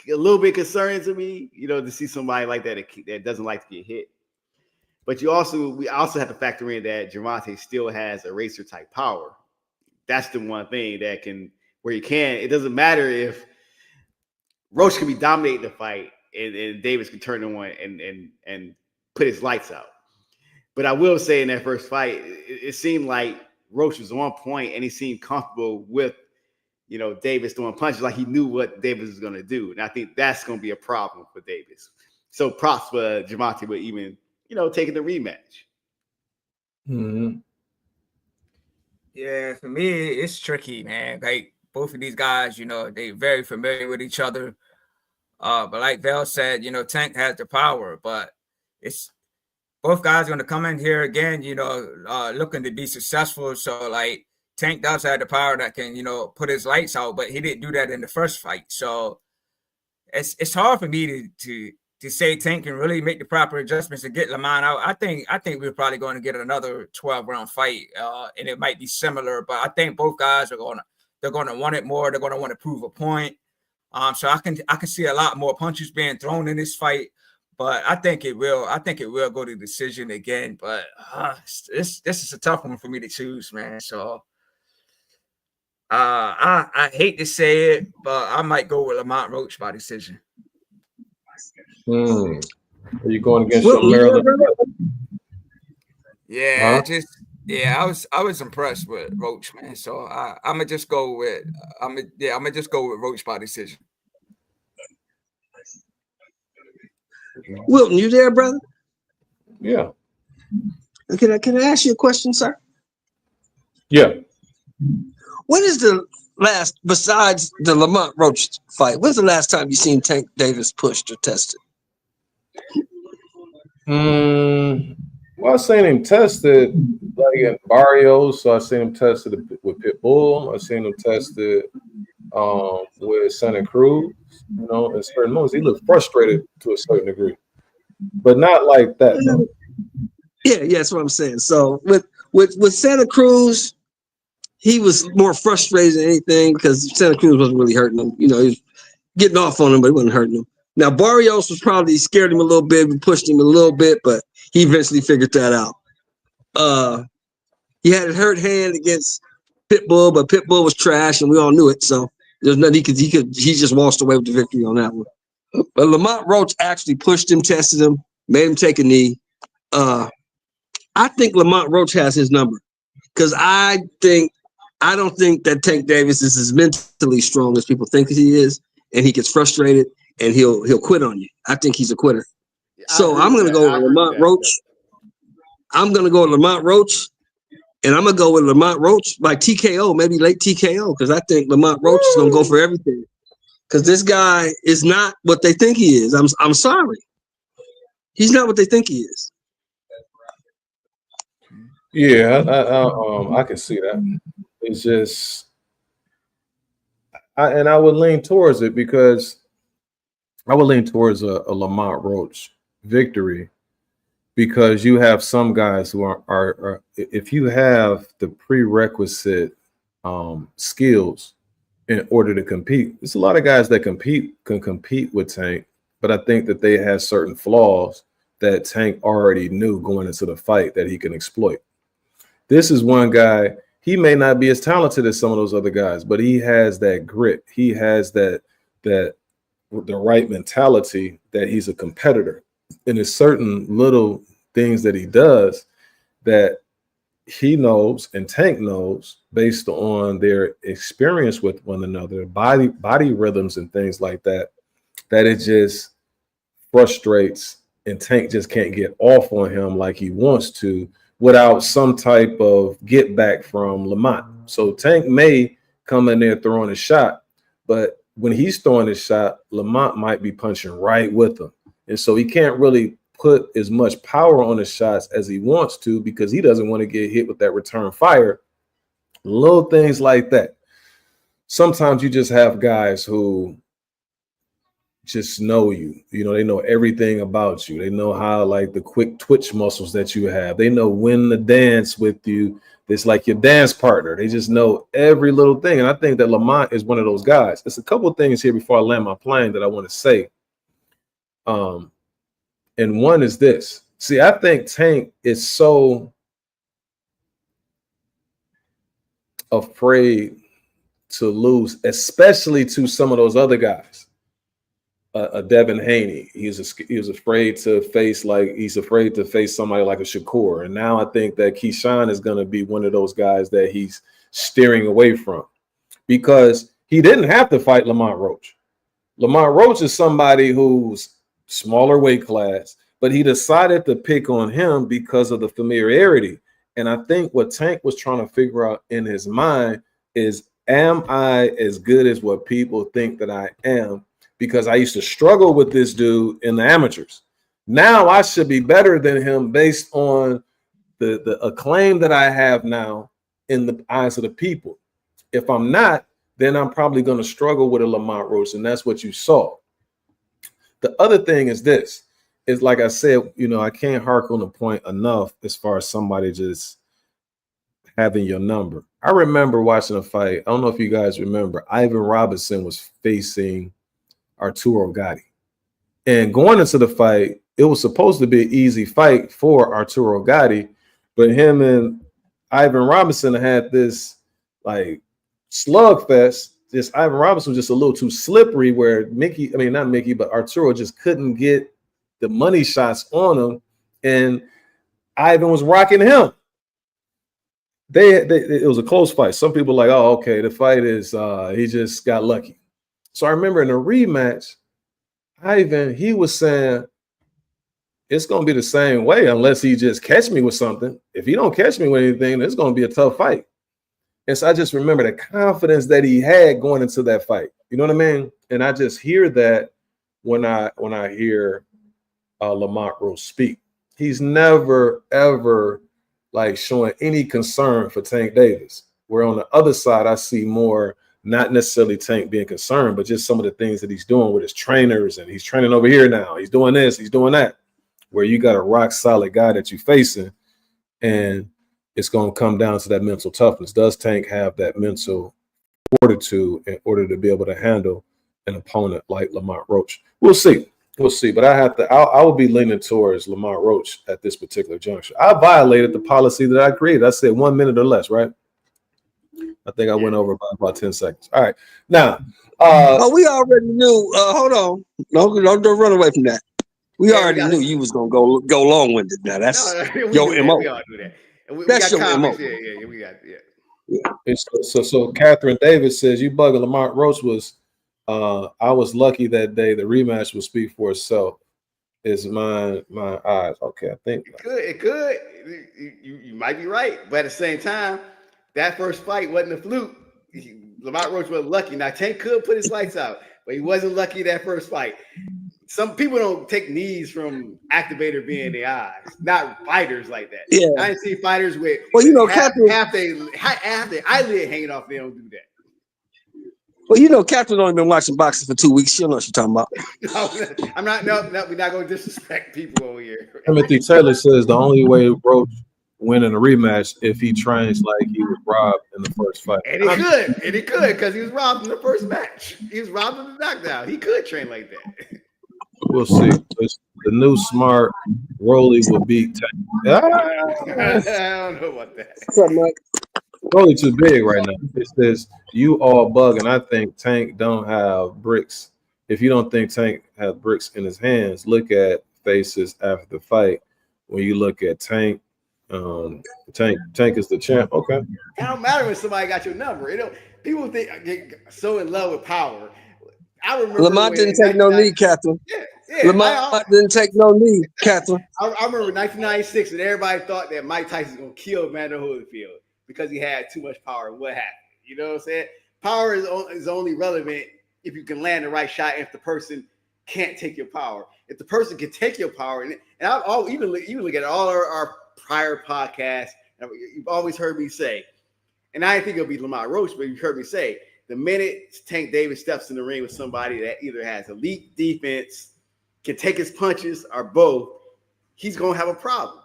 a little bit concerning to me, you know, to see somebody like that doesn't like to get hit. But we also have to factor in that Gervonta still has eraser type power. That's the one thing that it doesn't matter if Roach can be dominating the fight and Davis can turn on and put his lights out. But I will say in that first fight, it seemed like Roach was on point and he seemed comfortable with, you know, Davis throwing punches, like he knew what Davis was going to do. And I think that's going to be a problem for Davis. So props for Gervonta with even, you know, taking the rematch. Mm-hmm. Yeah, for me, it's tricky, man. Like both of these guys, you know, they're very familiar with each other. But like Val said, you know, Tank has the power, but it's both guys are going to come in here again, you know, looking to be successful. So like Tank does have the power that can, you know, put his lights out, but he didn't do that in the first fight. So it's hard for me to say Tank can really make the proper adjustments to get Lamont out. I think we're probably going to get another 12-round fight, and it might be similar, but I think both guys are going to want it more. They're going to want to prove a point. So I can see a lot more punches being thrown in this fight. But I think it will go to decision again. But this is a tough one for me to choose, man. So I hate to say it, but I might go with Lamont Roach by decision. Are you going against your Maryland? Yeah, I was impressed with Roach, man. So I'm gonna just go with Roach by decision. Wilton, you there, brother? Yeah. Can I ask you a question, sir? Yeah. When is the last, besides the Lamont Roach fight, when's the last time you seen Tank Davis pushed or tested? Well, I seen him tested like in Barrios, so I seen him tested with Pitbull. I seen him tested with Santa Cruz, you know, in certain moments. He looked frustrated to a certain degree, but not like that. No. Yeah, that's what I'm saying. So with Santa Cruz, he was more frustrated than anything because Santa Cruz wasn't really hurting him. You know, he was getting off on him, but he wasn't hurting him. Now, Barrios was probably scared him a little bit, we pushed him a little bit, but he eventually figured that out. He had a hurt hand against Pitbull, but Pitbull was trash, and we all knew it. So there's nothing he just waltzed away with the victory on that one. But Lamont Roach actually pushed him, tested him, made him take a knee. I think Lamont Roach has his number because I don't think that Tank Davis is as mentally strong as people think he is, and he gets frustrated and he'll quit on you. I think he's a quitter. So I'm going to go with Lamont Roach. I'm going to go with Lamont Roach, and I'm going to go with Lamont Roach by TKO, maybe late TKO, because I think Lamont Roach is going to go for everything. Because this guy is not what they think he is. I'm sorry. He's not what they think he is. Yeah, I can see that. It's just, I would lean towards it because I would lean towards a Lamont Roach victory because you have some guys who are if you have the prerequisite skills in order to compete. There's a lot of guys that can compete with Tank, but I think that they have certain flaws that Tank already knew going into the fight that he can exploit. This is one guy, he may not be as talented as some of those other guys, but he has that grit. He has that the right mentality that he's a competitor. And there's certain little things that he does that he knows and Tank knows based on their experience with one another, body rhythms and things like that, that it just frustrates and Tank just can't get off on him like he wants to without some type of get back from Lamont. So Tank may come in there throwing a shot, but when he's throwing his shot, Lamont might be punching right with him. And so he can't really put as much power on his shots as he wants to because he doesn't want to get hit with that return fire. Little things like that. Sometimes you just have guys who just know you. You know, they know everything about you. They know how, like, the quick twitch muscles that you have. They know when to dance with you. It's like your dance partner. They just know every little thing. And I think that Lamont is one of those guys. There's a couple of things here before I land my plane that I want to say. And one is this. See, I think Tank is so afraid to lose, especially to some of those other guys. Devin Haney, he was afraid to face somebody like a Shakur. And now I think that Keyshawn is going to be one of those guys that he's steering away from because he didn't have to fight Lamont Roach. Lamont Roach is somebody who's smaller weight class, but he decided to pick on him because of the familiarity. And I think what Tank was trying to figure out in his mind is, am I as good as what people think that I am? Because I used to struggle with this dude in the amateurs. Now I should be better than him based on the acclaim that I have now in the eyes of the people. If I'm not, then I'm probably going to struggle with a Lamont Roach, and that's what you saw. The other thing is this, is like I said, you know, I can't hark on the point enough as far as somebody just having your number. I remember watching a fight. I don't know if you guys remember. Ivan Robinson was facing Arturo Gatti. And going into the fight, it was supposed to be an easy fight for Arturo Gatti, but him and Ivan Robinson had this like slugfest. This Ivan Robinson was just a little too slippery where Arturo just couldn't get the money shots on him, and Ivan was rocking him. It was a close fight. Some people were like, oh, okay, the fight is he just got lucky. So I remember in the rematch, Ivan, he was saying, it's going to be the same way unless he just catch me with something. If he don't catch me with anything, it's going to be a tough fight. And so I just remember the confidence that he had going into that fight. You know what I mean? And I just hear that when I hear Lamont Roach speak. He's never, ever like showing any concern for Tank Davis. Where on the other side, I see more, not necessarily Tank being concerned, but just some of the things that he's doing with his trainers, and he's training over here now. He's doing this, he's doing that. Where you got a rock solid guy that you're facing, and it's going to come down to that mental toughness. Does Tank have that mental fortitude in order to be able to handle an opponent like Lamont Roach? We'll see. We'll see. But I will be leaning towards Lamont Roach at this particular juncture. I violated the policy that I created. I said 1 minute or less, right? I think I went over by about 10 seconds. All right. Now, we already knew. Hold on. Don't run away from that. We already knew you was gonna go long-winded. Now that's your MO. We all do that. And That's we got your comments. MO. Yeah, we got. So Catherine Davis says, you bugging. Lamont Roach was, I was lucky that day. The rematch will speak for itself. Is my eyes. Okay, I think. It could. You might be right. But at the same time, that first fight wasn't a fluke. Lamont Roach wasn't lucky. Now, Tank could put his lights out, but he wasn't lucky that first fight. some people don't take knees from activator being in their eyes. Not fighters like that. Yeah. I didn't see fighters with half their eyelid hanging off. They don't do that. Well, Catherine only been watching boxing for 2 weeks. She'll know what she's talking about. No, I'm not. No, we're not going to disrespect people over here. Timothy Taylor says the only way Roach win in a rematch if he trains like he was robbed in the first fight. And he could, because he was robbed in the first match. He was robbed in the knockdown. He could train like that. We'll see. The new smart Rolly will beat Tank. I don't know about that. What's up, Mike? Rolly too big right now. It says you all bug, and I think Tank don't have bricks. If you don't think Tank has bricks in his hands, look at faces after the fight. When you look at Tank, Tank is the champ. Okay. It don't matter when somebody got your number. People get so in love with power. I remember Lamont didn't take no knee, Catherine. Yeah, Lamont didn't take no knee, Catherine. I remember 1996, and everybody thought that Mike Tyson was going to kill Evander Holyfield because he had too much power. What happened? You know what I'm saying? Power is only relevant if you can land the right shot. If the person can't take your power, if the person can take your power, and I'll even look at all our prior podcasts. You've always heard me say, and I didn't think it'll be Lamont Roach, but you've heard me say, the minute Tank Davis steps in the ring with somebody that either has elite defense, can take his punches, or both, he's gonna have a problem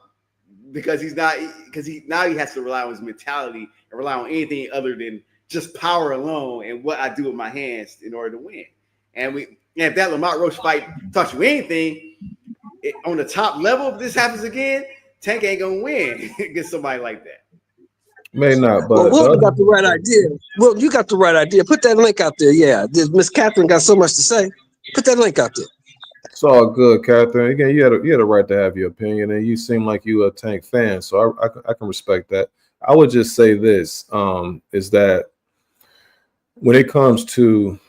because he has to rely on his mentality and rely on anything other than just power alone and what I do with my hands in order to win. And if that Lamont Roach fight taught you anything, on the top level, if this happens again, Tank ain't gonna win against somebody like that. May not, but Will got the right idea. Will, you got the right idea. Put that link out there. Yeah, Miss Catherine got so much to say. Put that link out there. it's all good, Catherine. Again, you had a right to have your opinion, and you seem like you a Tank fan, so I can respect that. I would just say this is that when it comes to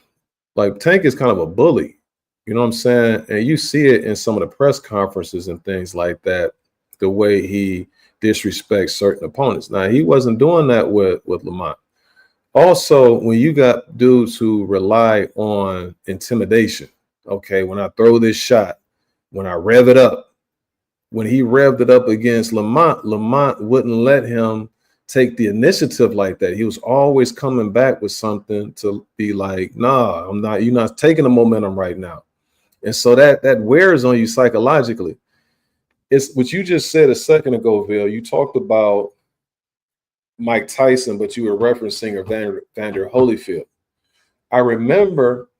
like Tank is kind of a bully, you know what I'm saying, and you see it in some of the press conferences and things like that, the way he disrespects certain opponents. Now, he wasn't doing that with Lamont. Also, when you got dudes who rely on intimidation, okay, when I throw this shot, when I rev it up, when he revved it up against Lamont wouldn't let him take the initiative like that. He was always coming back with something to be like, nah, you're not taking the momentum right now. And so that wears on you psychologically. It's what you just said a second ago, Ville. You talked about Mike Tyson, but you were referencing Evander Holyfield. I remember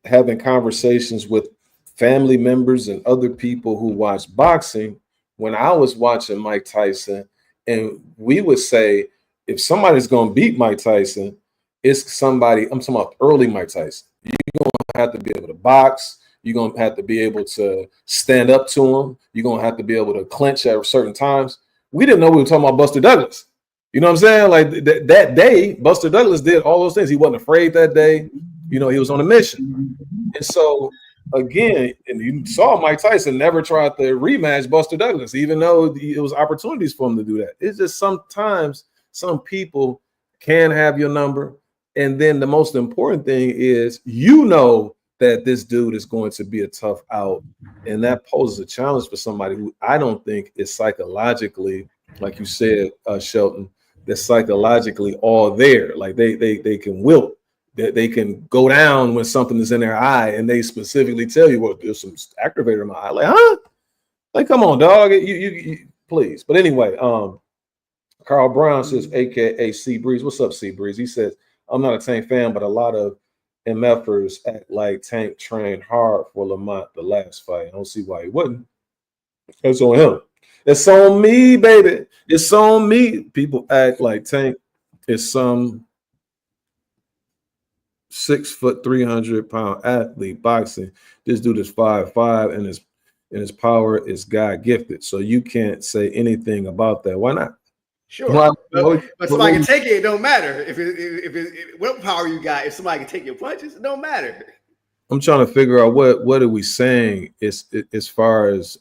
having conversations with family members and other people who watch boxing when I was watching Mike Tyson, and we would say, if somebody's going to beat Mike Tyson, it's somebody, I'm talking about early Mike Tyson. You're going to have to be able to box. You're going to have to be able to stand up to him. You're going to have to be able to clinch at certain times. We didn't know we were talking about Buster Douglas. You know what I'm saying? Like that day, Buster Douglas did all those things. He wasn't afraid that day. You know, he was on a mission. And so, again, and you saw Mike Tyson never tried to rematch Buster Douglas, even though it was opportunities for him to do that. It's just sometimes some people can have your number. And then the most important thing is, you know, that this dude is going to be a tough out, and that poses a challenge for somebody who I don't think is psychologically, like you said, Shelton, they're psychologically all there. Like they can wilt, they can go down when something is in their eye, and they specifically tell you, well, there's some activator in my eye. Like, huh? Like, come on, dog, you please. But anyway, Carl Brown says, AKA C Breeze. What's up, C Breeze? He says, I'm not a Tank fan, but a lot of MFers act like Tank trained hard for Lamont the last fight. I don't see why he wouldn't. It's on him. It's on me, baby. It's on me. People act like Tank is some 6 foot 300-pound athlete boxing. This dude is 5'5", and his power is God gifted. So you can't say anything about that. Why not? Sure, but somebody can take it. It don't matter if what power you got. If somebody can take your punches, it don't matter. I'm trying to figure out what are we saying is as far as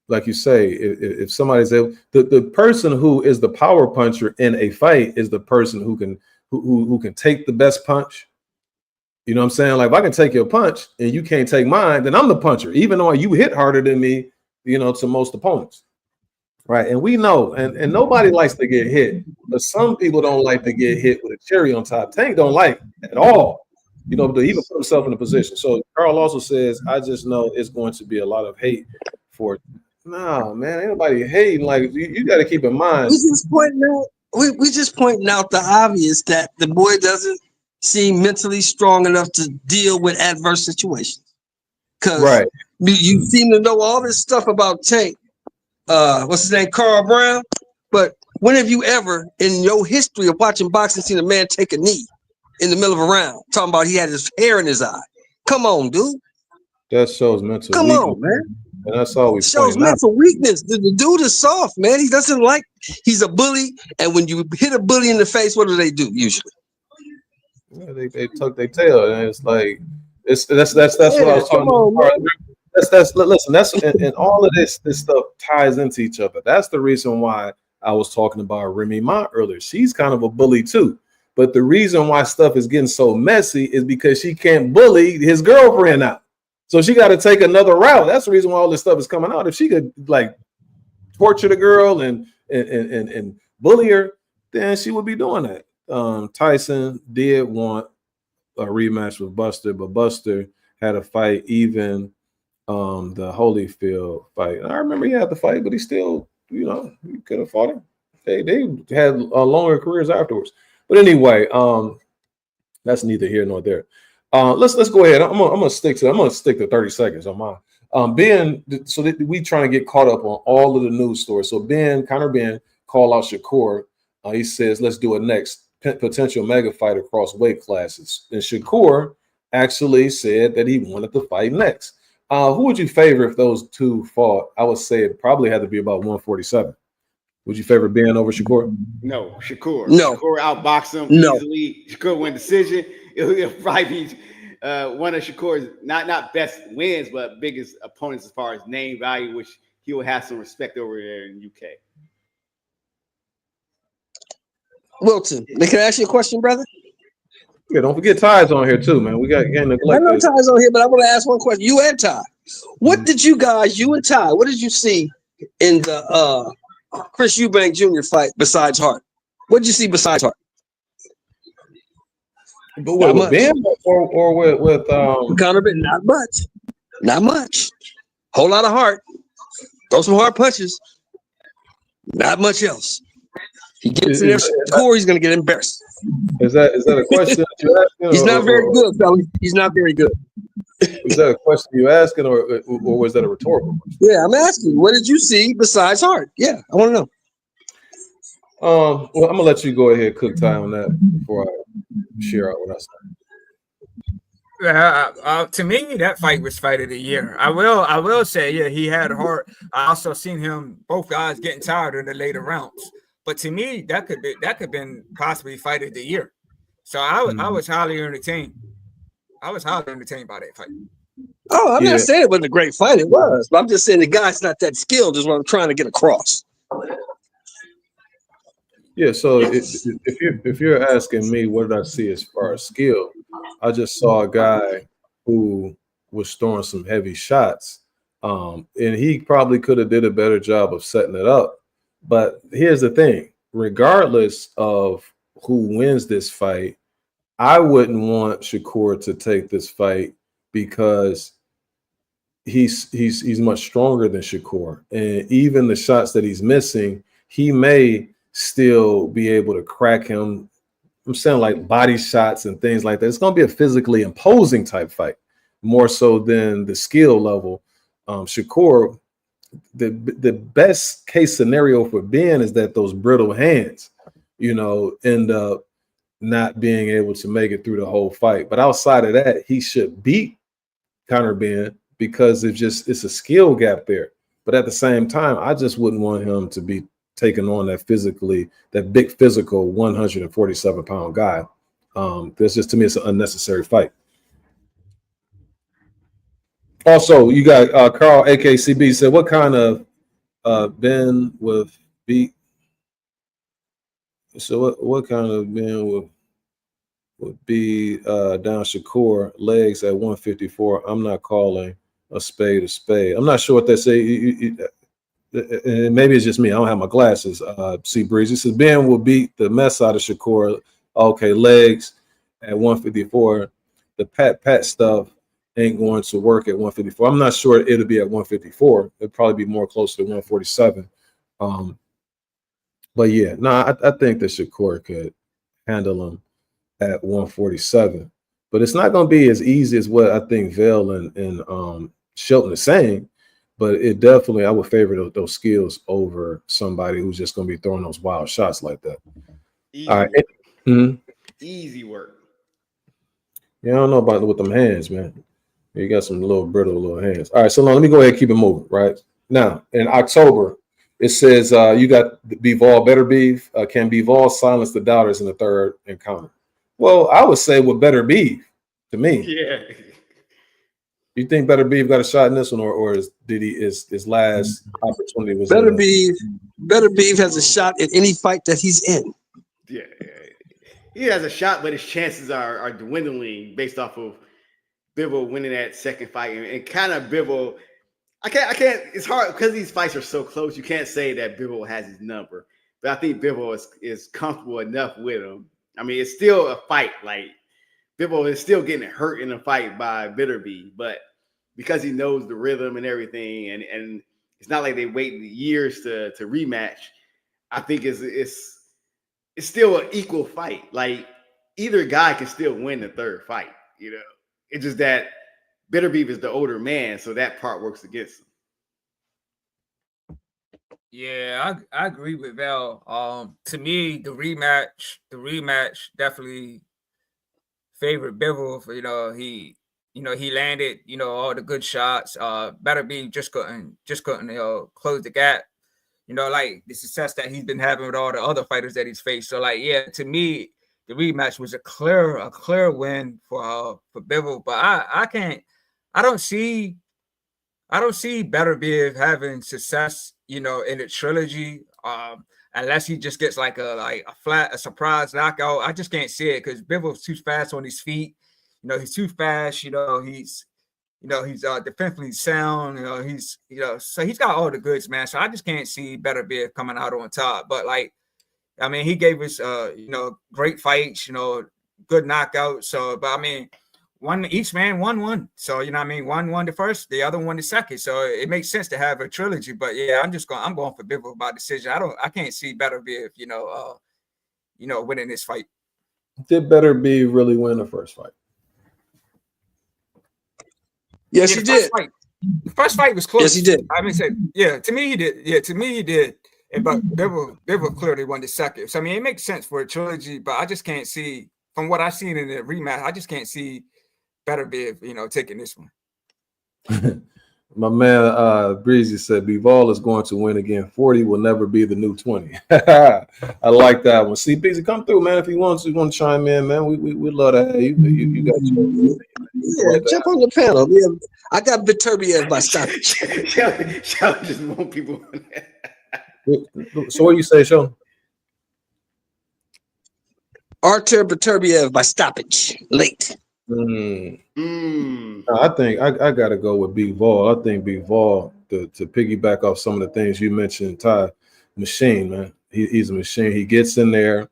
like you say, if somebody's able, the person who is the power puncher in a fight is the person who can take the best punch, You know what I'm saying? Like if I can take your punch and you can't take mine, then I'm the puncher, even though you hit harder than me, you know, to most opponents. Right. And we know, and nobody likes to get hit, but some people don't like to get hit with a cherry on top. Tank don't like at all, you know, to even put himself in a position. So Carl also says, I just know it's going to be a lot of hate for it. No, man, ain't nobody hating. Like you got to keep in mind. We just pointing out the obvious that the boy doesn't seem mentally strong enough to deal with adverse situations. Because you seem to know all this stuff about Tank. What's his name? Carl Brown. But when have you ever in your history of watching boxing seen a man take a knee in the middle of a round? Talking about he had his hair in his eye. Come on, dude. That shows mental Come weakness. on, man. And that's always shows mental weakness. The dude is soft, man. He doesn't like, he's a bully. And when you hit a bully in the face, what do they do usually? Yeah, they tuck their tail, and it's like that's what I was talking about. Listen, that's and all of this stuff ties into each other. That's the reason why I was talking about Remy Ma earlier. She's kind of a bully too. But the reason why stuff is getting so messy is because she can't bully his girlfriend out. So she got to take another route. That's the reason why all this stuff is coming out. If she could like torture the girl and bully her, then she would be doing that. Tyson did want a rematch with Buster, but Buster had a fight even the Holyfield fight. I remember he had the fight, but he still, you know, he could have fought him. They had longer careers afterwards. But anyway, that's neither here nor there. Let's go ahead. I'm gonna stick to 30 seconds on mine. Ben, so that we trying to get caught up on all of the news stories. So Connor Ben call out Shakur. He says, let's do it next. Potential mega fight across weight classes. And Shakur actually said that he wanted to fight next. Who would you favor if those two fought? I would say it probably had to be about 147. Would you favor Ben over Shakur? No, Shakur. No. Shakur outboxed him easily. Shakur win decision. It'll probably be one of Shakur's not best wins, but biggest opponents as far as name value, which he will have some respect over there in UK. Wilton, can I ask you a question, brother? Yeah, don't forget Ty's on here too, man. We got getting neglected. I know Ty's on here, but I want to ask one question. You and Ty, what did you and Ty, what did you see in the Chris Eubank Jr. fight besides Hart? What did you see besides Hart? But with Ben or with Conor Ben? Not much. Whole lot of heart. Throw some hard punches. Not much else. He gets in there, score, he's gonna get embarrassed. Is that a question you're asking? He's not very good, fella. He's not very good. Is that a question you asking, or was that a rhetorical question? Yeah, I'm asking. What did you see besides Hart? Yeah, I want to know. Well, I'm gonna let you go ahead, cook Ty on that before I share out what I say. To me, that fight was fight of the year. I will say, yeah, he had Hart. I also seen both guys getting tired in the later rounds. But to me, that could been possibly fight of the year. So I was highly entertained. I was highly entertained by that fight. Oh, I'm not saying it wasn't a great fight. It was, but I'm just saying the guy's not that skilled. Is what I'm trying to get across. Yeah. So if you're asking me, what did I see as far as skill? I just saw a guy who was throwing some heavy shots, and he probably could have did a better job of setting it up. But here's the thing, regardless of who wins this fight, I wouldn't want Shakur to take this fight because he's much stronger than Shakur. And even the shots that he's missing, he may still be able to crack him. I'm saying like body shots and things like that. It's going to be a physically imposing type fight, more so than the skill level. Shakur, the best case scenario for Ben is that those brittle hands, end up not being able to make it through the whole fight. But outside of that, he should beat Conor Ben because it's a skill gap there. But at the same time, I just wouldn't want him to be taking on that big physical 147-pound guy. That's just, to me, it's an unnecessary fight. Also, you got Carl AKCB said, what kind of Ben with beat? So what kind of Ben would be down Shakur, legs at 154. I'm not calling a spade a spade. I'm not sure what they say. And maybe it's just me. I don't have my glasses. C Breezy says Ben will beat the mess out of Shakur. Okay, legs at 154. The pat stuff ain't going to work at 154. I'm not sure it'll be at 154. It'll probably be more close to 147. But yeah, no, I think that Shakur could handle him at 147. But it's not going to be as easy as what I think Vail and Shelton is saying. But it definitely, I would favor those skills over somebody who's just going to be throwing those wild shots like that. Easy All right. work. Easy work. Yeah, I don't know about with them hands, man. You got some little brittle little hands. All right, so let me go ahead and keep it moving. Right now, in October, it says you got Bivol, better beef. Can Bivol silence the doubters in the third encounter? Well, I would say with better beef to me. Yeah. You think Better Beef got a shot in this one, or did his last opportunity was Better Beef has a shot at any fight that he's in. Yeah, he has a shot, but his chances are dwindling based off of Bivol winning that second fight, and kind of Bivol. I can't. It's hard because these fights are so close. You can't say that Bivol has his number, but I think Bivol is comfortable enough with him. I mean, it's still a fight. Like Bivol is still getting hurt in a fight by Bitterby, but because he knows the rhythm and everything, and it's not like they wait years to rematch. I think it's still an equal fight. Like either guy can still win the third fight. You know, it's just that Bitterbeef is the older man, so that part works against him. Yeah, I agree with Val. To me, the rematch definitely favored Bivol. He landed, all the good shots. Bitterbeef just couldn't close the gap. Like the success that he's been having with all the other fighters that he's faced. So, to me, the rematch was a clear win for Bivol. But I don't see Bitterbeef having success, in the trilogy. Unless he just gets like a surprise knockout. I just can't see it because Bivol's too fast on his feet. He's too fast. He's defensively sound. So he's got all the goods, man. So I just can't see Bitterbeef coming out on top. But he gave us great fights. Good knockouts. So, but each man won one. So one won the first, the other one the second. So it makes sense to have a trilogy. But yeah, I'm going for Bivol by decision. I can't see Bitterbeef, winning this fight. Did Bitterbeef really win the first fight? Yes, he did. The first fight was close. Yes, he did. To me, he did. Yeah, to me, he did. But Bivol clearly won the second. So, it makes sense for a trilogy, but I just can't see, from what I've seen in the rematch, I just can't see Bitterbeef, taking this one. My man Breezy said Bivol is going to win again. 40 will never be the new 20. I like that one. See, Breezy, come through, man. If you want to chime in, man, we love to have you. You got your jump on the panel. Yeah, I got Beterbiev by stoppage. Y'all just want people on that. So what do you say, Sean? Artur Beterbiev by stoppage late. I think I gotta go with Bivol. I think Bivol, to piggyback off some of the things you mentioned, Ty, machine, man. He's a machine. He gets in there,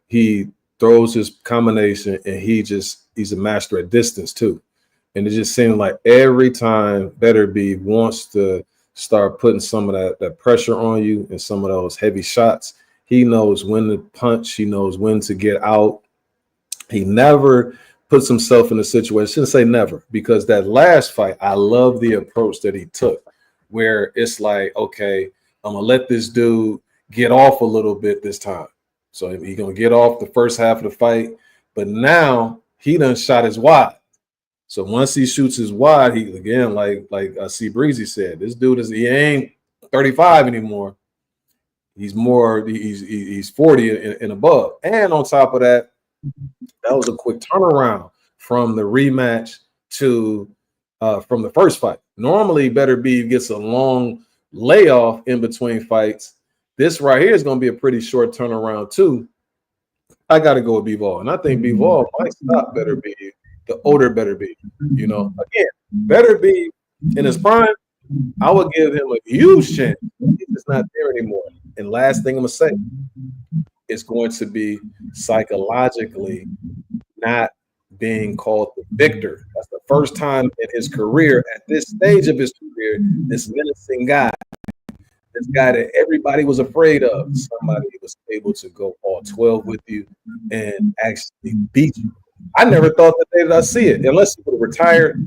he throws his combination, and he's a master at distance too. And it just seems like every time Bitterbeef wants to start putting some of that pressure on you and some of those heavy shots, he knows when to punch, he knows when to get out. He never puts himself in a situation, I shouldn't say never, because that last fight, I love the approach that he took, where it's like, okay, I'm gonna let this dude get off a little bit this time. So he's gonna get off the first half of the fight, but now he done shot his wide. So once he shoots his wide, he again, like C Breezy said, this dude he ain't 35 anymore. He's 40 and above. And on top of that, that was a quick turnaround from the rematch to from the first fight. Normally, Bitterbeef gets a long layoff in between fights. This right here is going to be a pretty short turnaround too. I got to go with Bivol. And I think Bivol might stop Better B, the older Better B. You know, again, Better B in his prime, I would give him a huge chance. He's just not there anymore. And last thing I'm going to say, it's going to be psychologically not being called the victor. That's the first time in his career, at this stage of his career, this menacing guy, this guy that everybody was afraid of, somebody was able to go all 12 with you and actually beat you. I never thought that I'd see it, unless he would have retired.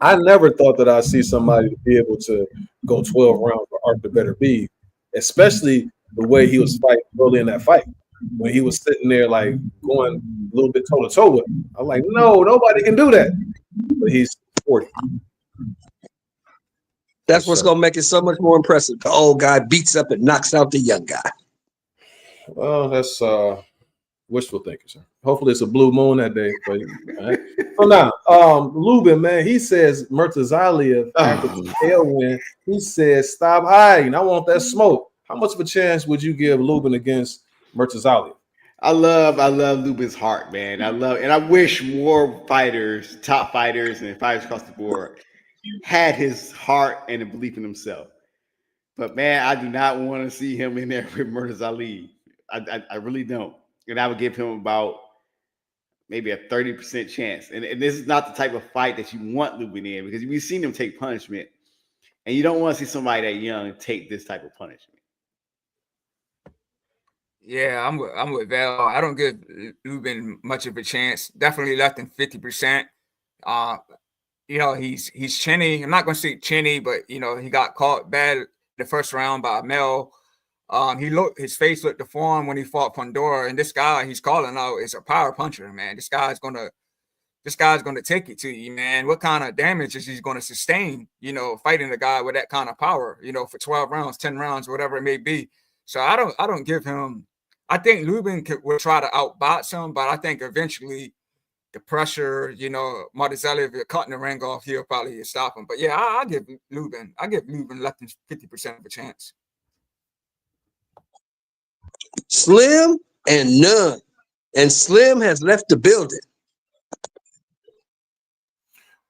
I never thought that I'd see somebody be able to go 12 rounds for Arthur Better B, especially the way he was fighting early in that fight. When he was sitting there like going a little bit toe to toe with him. I'm like, no, nobody can do that. But he's 40. That's what's gonna make it so much more impressive. The old guy beats up and knocks out the young guy. Well, that's wishful thinking, sir. Hopefully it's a blue moon that day. But, right? So now, Lubin, man, he says Murtazalia after the tailwind, he says, stop hiding. I want that smoke. How much of a chance would you give Lubin against Murtazalia? I love Lubin's heart, man. I wish more fighters, top fighters, and fighters across the board had his heart and a belief in himself. But man, I do not want to see him in there with Murtazalia. I really don't. And I would give him about maybe a 30% chance. And this is not the type of fight that you want Lubin in, because we've seen him take punishment, and you don't want to see somebody that young take this type of punishment. Yeah, I'm with Val. I don't give Lubin much of a chance. Definitely less than 50%. You know, he's chinny. I'm not going to say chinny, but you know, he got caught bad the first round by Mel. His face looked deformed when he fought Pandora, and this guy he's calling out is a power puncher, man. This guy's gonna take it to you, man. What kind of damage is he going to sustain? You know, fighting a guy with that kind of power, you know, for 12 rounds, 10 rounds, whatever it may be. So I don't give him. I think Lubin will try to outbox him, but I think eventually the pressure, you know, Murtazalia, if you're cutting the ring off, he'll probably stop him. But yeah, I give Lubin less than 50% of a chance. Slim and none. And Slim has left the building.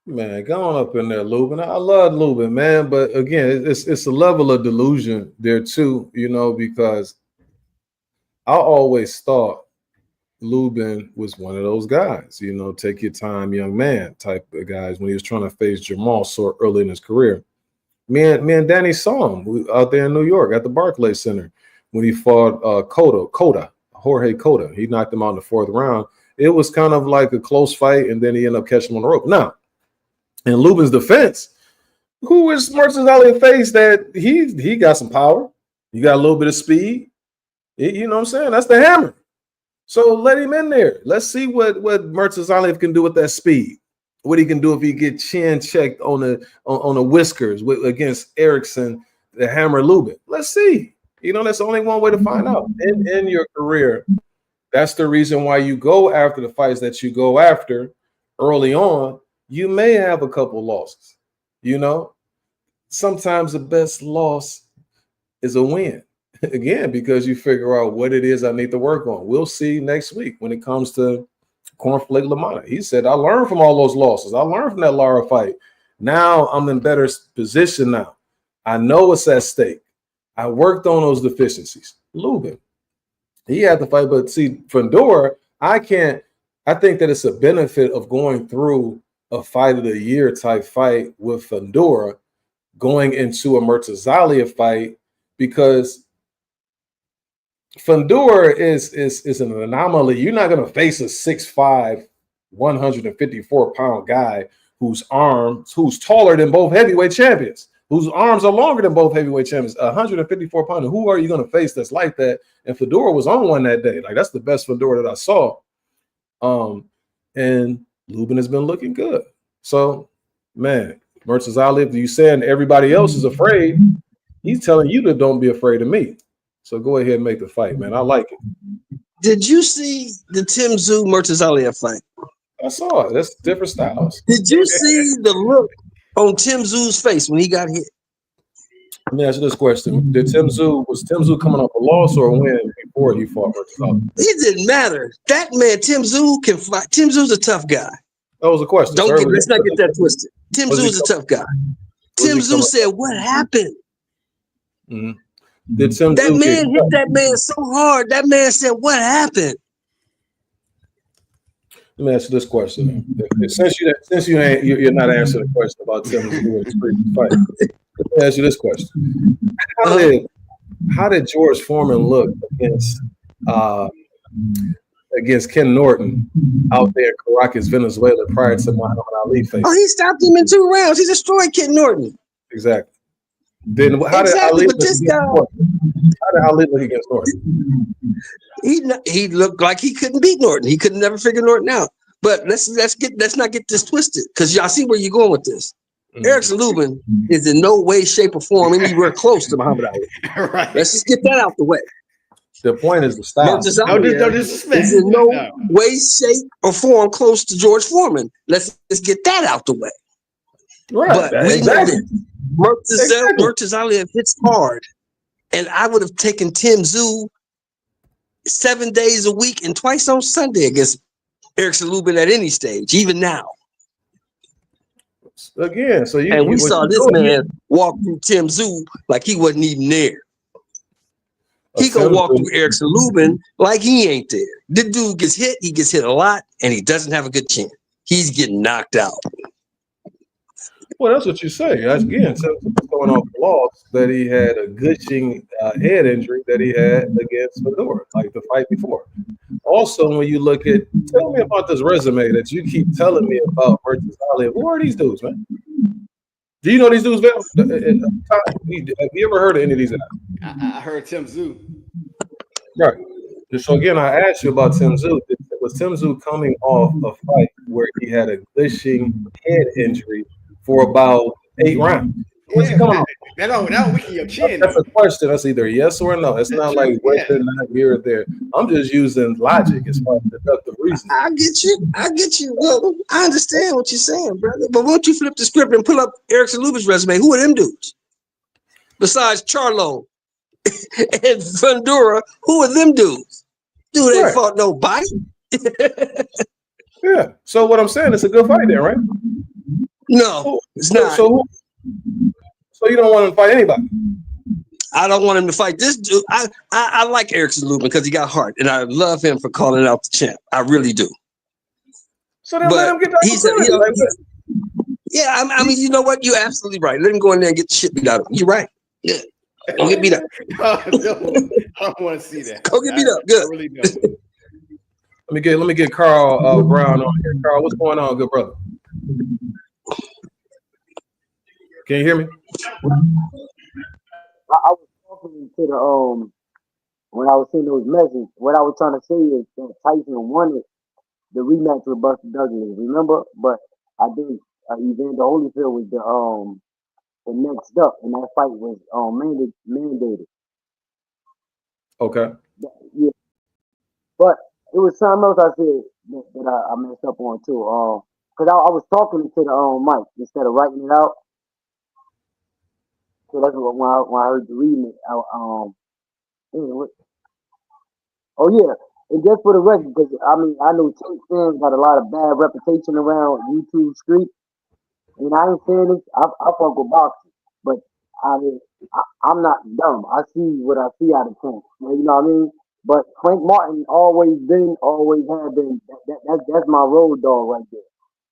Man, go on up in there, Lubin. I love Lubin, man. But again, it's a level of delusion there too, you know, because I always thought Lubin was one of those guys, you know, take your time, young man type of guys when he was trying to face Jermall so early in his career. Me and Danny saw him out there in New York at the Barclays Center when he fought Jorge Cota. He knocked him out in the 4th round. It was kind of like a close fight, and then he ended up catching him on the rope. Now, in Lubin's defense, who is Murtazalia face that he got some power. He got a little bit of speed. You know what I'm saying? That's the hammer. So let him in there. Let's see what Murtazalia can do with that speed. What he can do if he get chin checked on the whiskers against Erickson, the hammer Lubin. Let's see. You know, that's the only one way to find out. In your career, that's the reason why you go after the fights that you go after early on. You may have a couple losses. You know, sometimes the best loss is a win. Again, because you figure out what it is I need to work on. We'll see next week when it comes to Cornflake LaMotta. He said, I learned from all those losses. I learned from that Lara fight. Now I'm in better position now. I know what's at stake. I worked on those deficiencies. Lubin, he had to fight. But see, Fandor, I think that it's a benefit of going through a fight of the year type fight with Fandor going into a Murtazalia fight, because Fandor is an anomaly. You're not going to face a 6'5", 154-pound guy who's taller than both heavyweight champions, whose arms are longer than both heavyweight champions. 154 pounder. Who are you going to face that's like that? And Fedor was on one that day. Like, that's the best Fedor that I saw. And Lubin has been looking good. So, man, Murtazalia, you saying everybody else is afraid, he's telling you to don't be afraid of me. So go ahead and make the fight, man. I like it. Did you see the Tim Tszyu Murtazalia fight? I saw it. That's different styles. Did you see the look on Tim Tszyu's face when he got hit? Let me ask you this question. Was Tim Tszyu coming off a loss or a win before he fought Murtaza Ali. It didn't matter. That man, Tim Tszyu, can fight. Tim Tszyu's a tough guy. That was a question. Let's not get that twisted. Tim Tszyu's a tough guy. Tim Tszyu said, "What happened?" Mm-hmm. That man hit that man so hard. That man said, "What happened?" Let me ask you this question. Since you're not answering the question about Tim Tszyu fight, let me ask you this question: How did George Foreman look against Ken Norton out there in Caracas, Venezuela, prior to Muhammad Ali fight? Oh, he stopped him in 2 rounds. He destroyed Ken Norton. Exactly. Then how did Ali look against Norton? He looked like he couldn't beat Norton. He could never figure Norton out. But let's not get this twisted, because y'all see where you're going with this. Mm-hmm. Erickson Lubin is in no way, shape, or form anywhere close to Muhammad Ali. Right. Let's just get that out the way. The point is the style. No disrespect. Is in no way, shape, or form close to George Foreman. Let's just get that out the way. Right. But exactly. Murtaza Ali hits hard, and I would have taken Tim Tszyu 7 days a week and twice on Sunday against Erickson Lubin at any stage, even now. Again, so we saw this man walk through Tim Tszyu like he wasn't even there. He gonna walk through Erickson Lubin like he ain't there. This dude gets hit, he gets hit a lot, and he doesn't have a good chin. He's getting knocked out. Well, that's what you say. Again, going off the loss that he had a gushing head injury that he had against Fedor, like the fight before. Also, when you look at, tell me about this resume that you keep telling me about Murtaza Ali. Who are these dudes, man? Do you know these dudes, Val? Have you ever heard of any of these guys? I heard Tim Tszyu. Right. So again, I asked you about Tim Tszyu. Was Tim Tszyu coming off a fight where he had a gushing head injury for about 8 rounds? What's he coming off? That weaken your chin. That's a question. That's either yes or no. It's not like whether not here or there. I'm just using logic as far as deductive reasoning. I get you. Well, I understand what you're saying, brother. But won't you flip the script and pull up Erickson Lubin's resume? Who are them dudes? Besides Charlo and Fundura, who are them dudes? Dude ain't fought nobody. Yeah. So what I'm saying, it's a good fight there, right? No, it's not. So you don't want him to fight anybody? I don't want him to fight this dude. I like Erickson Lubin because he got heart, and I love him for calling out the champ. I really do. So then let him get that. I mean, you know what? You're absolutely right. Let him go in there and get the shit beat out of him. You're right. Good. Don't get beat up. I don't want to see that. Go get beat up. Good. I really don't. Let me get Carl Brown on here. Carl, what's going on, good brother? Can you hear me? I was talking to the when I was seeing those messages. What I was trying to say is that Tyson wanted the rematch with Buster Douglas, remember? But I think Evander Holyfield was the next up, and that fight was mandated. Okay. Yeah, but it was something else I said that I messed up on too. Because I was talking to the mic instead of writing it out. So that's what when I heard you reading it. Oh yeah, and just for the record, because I mean I know Tank fans got a lot of bad reputation around YouTube street. And I ain't saying this. I fuck with boxing, but I mean I'm not dumb. I see what I see out of Tank. You know what I mean? But Frank Martin always have been. That's my road dog right there.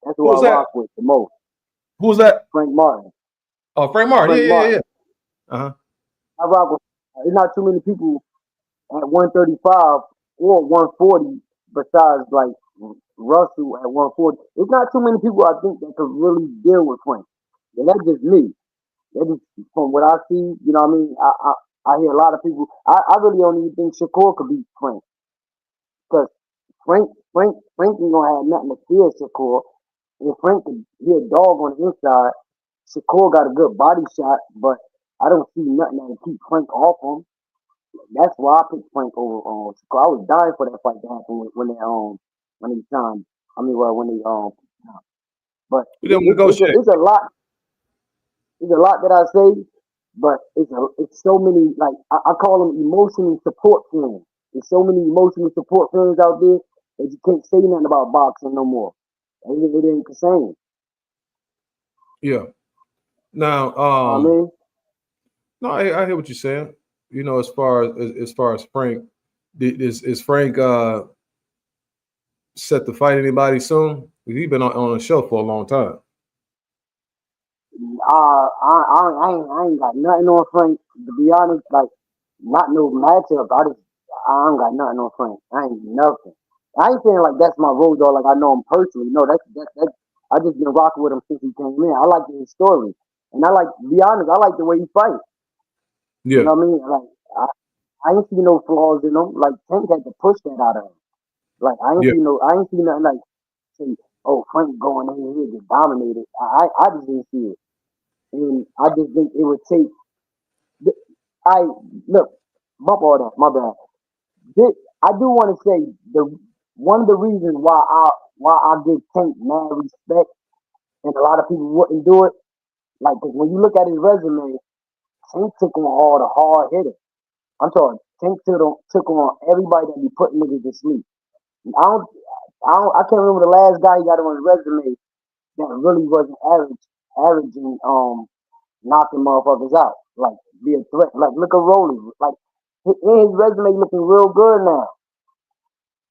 That's who I rock with the most. Who's that? Frank Martin. Oh, Frank Martin. Yeah. Uh-huh. I rock with. There's not too many people at 135 or 140 besides like Russell at 140. There's not too many people I think that could really deal with Frank. And that's just me. That is from what I see. You know what I mean? I hear a lot of people. I really don't even think Shakur could beat Frank, because Frank ain't gonna have nothing to fear Shakur. If Frank could be a dog on the inside, Shakur got a good body shot, but I don't see nothing that will keep Frank off him. That's why I picked Frank over Shakur. I was dying for that fight to happen when they signed. I mean, when they but it's a lot. There's a lot that I say, but it's so many, like I call them emotional support fans. there's so many emotional support fans out there that you can't say nothing about boxing no more. It ain't the same. Yeah. Now, I mean, no, I hear what you're saying. You know, as far as Frank, is Frank set to fight anybody soon? He's been on the show for a long time. I ain't got nothing on Frank. To be honest, like not no matchup. I ain't got nothing on Frank. I ain't nothing. I ain't saying like that's my road dog. Like I know him personally. No, that I just been rocking with him since he came in. I like his story, and I like to be honest. I like the way he fights. You Yeah. know what I mean? Like I ain't see no flaws in him. Like Tank had to push that out of him. Like I Yeah. ain't see nothing like say, oh Frank going in here get dominated. I just didn't see it. And I just think it would take. I look, bump all that. My bad. I do want to say the one of the reasons why I give Tank mad respect and a lot of people wouldn't do it. Like, 'cause when you look at his resume, Tank took on all the hard hitters. I'm talking Tank took on everybody that be putting niggas to sleep. I don't, I can't remember the last guy he got on his resume that really wasn't averaging knocking motherfuckers out. Like be a threat. Like look at Rolly. Like his resume looking real good now.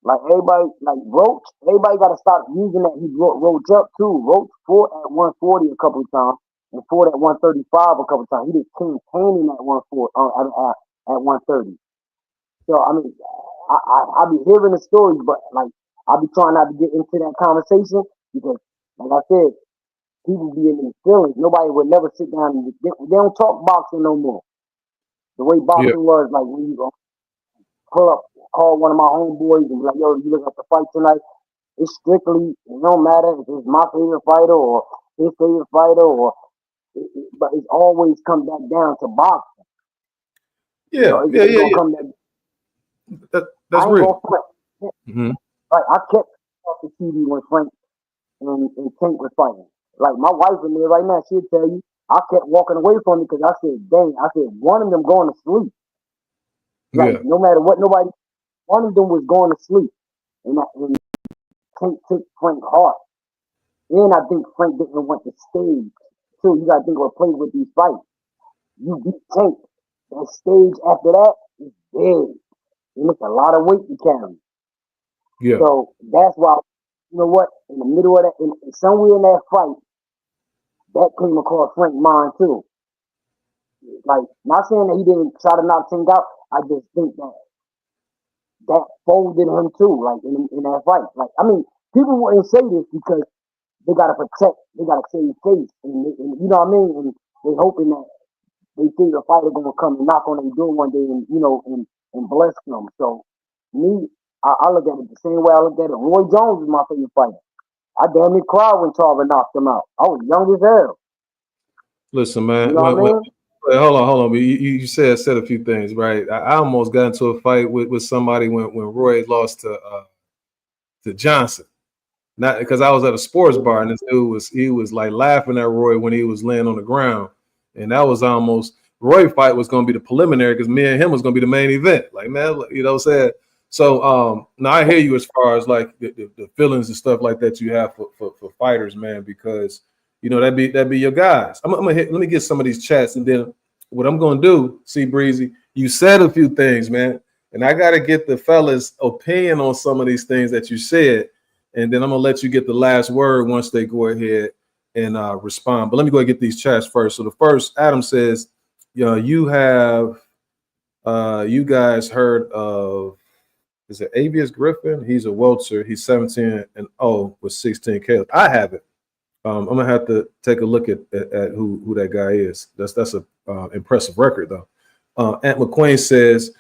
Like everybody, like Roach, everybody got to stop using that. He brought Roach up too. Roach fought at 140 a couple of times and fought at 135 a couple of times. He did King Canyon at 140 at 130. So I mean, I be hearing the stories, but like I be trying not to get into that conversation because, like I said, people be in their feelings. Nobody would never sit down and they don't talk boxing no more. The way Yeah. boxing was, like when you go pull up, call one of my homeboys and be like, yo, you look at the fight tonight. It's strictly, it don't matter if it's my favorite fighter or his favorite fighter, but it's always come back down to boxing. You Yeah. know, Yeah. it's Yeah. gonna Yeah. come back. That's I ain't real. gonna front. Hmm. Like I kept off the TV when Frank and Tank was fighting. Like my wife in there right now, she'll tell you, I kept walking away from it because I said, dang, I said one of them going to sleep. Like Yeah. no matter what, one of them was going to sleep, and Tank took Frank hard. And I think Frank didn't want the stage. So you gotta think what plays with these fights. You beat Tank. That stage after that is big. And it's a lot of weight to carry. Yeah. So that's why, you know what, in the middle of that, somewhere in that fight, that came across Frank's mind too. Like, not saying that he didn't try to knock Tank out. I just think that folded him too, like in that fight. Like, I mean, people wouldn't say this because they gotta protect, they gotta save face, and you know what I mean. And they hoping that they think the fighter gonna come and knock on their door one day, and and bless them. So me, I look at it the same way I look at it. Roy Jones is my favorite fighter. I damn near cried when Tarver knocked him out. I was young as hell. Listen, You man. know what I mean? Wait, hold on. You said a few things, right? I almost got into a fight with somebody when Roy lost to Johnson. Not because I was at a sports bar and this dude was like laughing at Roy when he was laying on the ground, and that was almost Roy fight was going to be the preliminary because me and him was going to be the main event. Like, man, you know what I'm saying? So now I hear you as far as like the feelings and stuff like that you have for fighters, man, because you know that be your guys. I'm gonna let me get some of these chats, and then what I'm gonna do, see Breezy, you said a few things, man, and I gotta get the fellas' opinion on some of these things that you said, and then I'm gonna let you get the last word once they go ahead and respond. But let me go ahead and get these chats first. So the first, Adam says, you have you guys heard of, is it Avius Griffin? He's a welter. He's 17-0 with 16 KOs. I haven't. I'm gonna have to take a look at who that guy is. That's a impressive record though. Ant McQueen says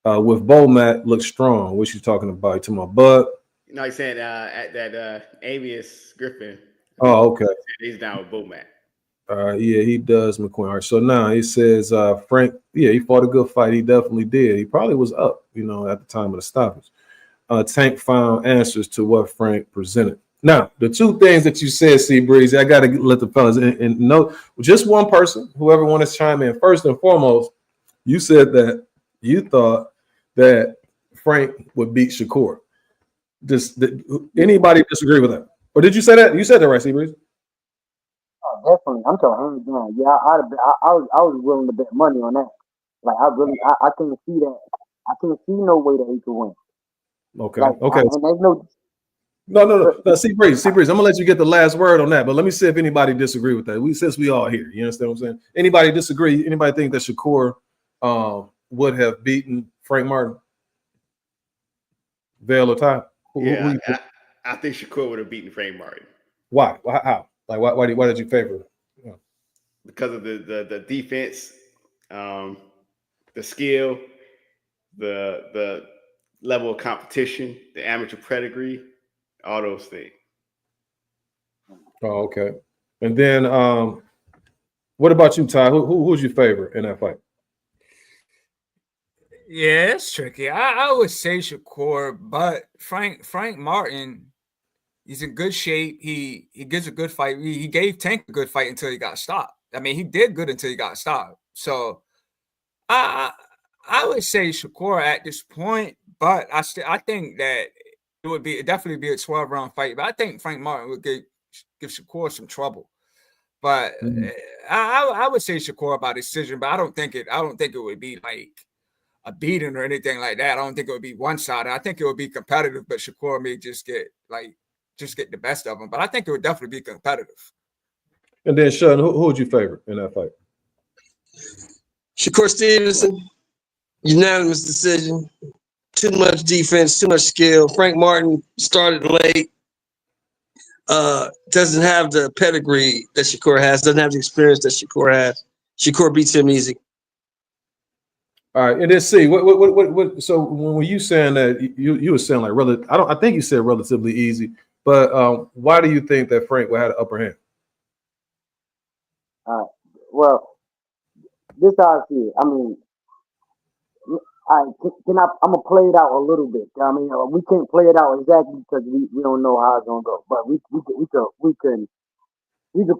with Bomat looks strong. What you talking about? You talking about Bud? No, he said at that Avius Griffin. Oh, okay. He's down with Bomat. Yeah, he does, McQueen. All right, so now he says Frank. Yeah, he fought a good fight. He definitely did. He probably was up, at the time of the stoppage. Tank found answers to what Frank presented. Now, the two things that you said, C Breezy, I got to let the fellas and know just one person, whoever wants to chime in. First and foremost, you said that you thought that Frank would beat Shakur. Anybody disagree with that? Or did you say that? You said that right, Seabreeze? Oh, definitely. I'm talking hands down. Yeah, I was willing to bet money on that. Like I couldn't see that. I couldn't see no way that he could win. Okay. Like, Okay. and there's no. No. Seabreeze. I'm gonna let you get the last word on that, but let me see if anybody disagree with that. Since we all here, you understand what I'm saying? Anybody disagree? Anybody think that Shakur would have beaten Frank Martin? Veil or tie? Yeah, I think Shakur would have beaten Frank Martin. Why? How? Like why did you favor it? Yeah. Because of the defense, the skill, the level of competition, the amateur pedigree, all those things. Oh, okay. And then what about you, Ty? Who's your favorite in that fight? Yeah, it's tricky. I would say Shakur, but Frank Martin, he's in good shape. He gives a good fight. He gave Tank a good fight until he got stopped. I mean, he did good until he got stopped. So I would say Shakur at this point, but I think that it'd definitely be a 12-round fight. But I think Frank Martin would give Shakur some trouble. But I would say Shakur by decision, but I don't think it would be like a beating or anything like that. I don't think it would be one-sided. I think it would be competitive, but Shakur may just get the best of him. But I think it would definitely be competitive. And then Sean, who would you favor in that fight? Shakur Stevenson, unanimous decision. Too much defense, too much skill. Frank Martin started late. Doesn't have the pedigree that Shakur has. Doesn't have the experience that Shakur has. Shakur beats him easy. All right, and then see what. So when you saying that, you were saying like I think you said relatively easy, but why do you think that Frank would have the upper hand? Well, this how I see it. I mean, I'm gonna play it out a little bit. I mean, we can't play it out exactly because we don't know how it's gonna go, but we can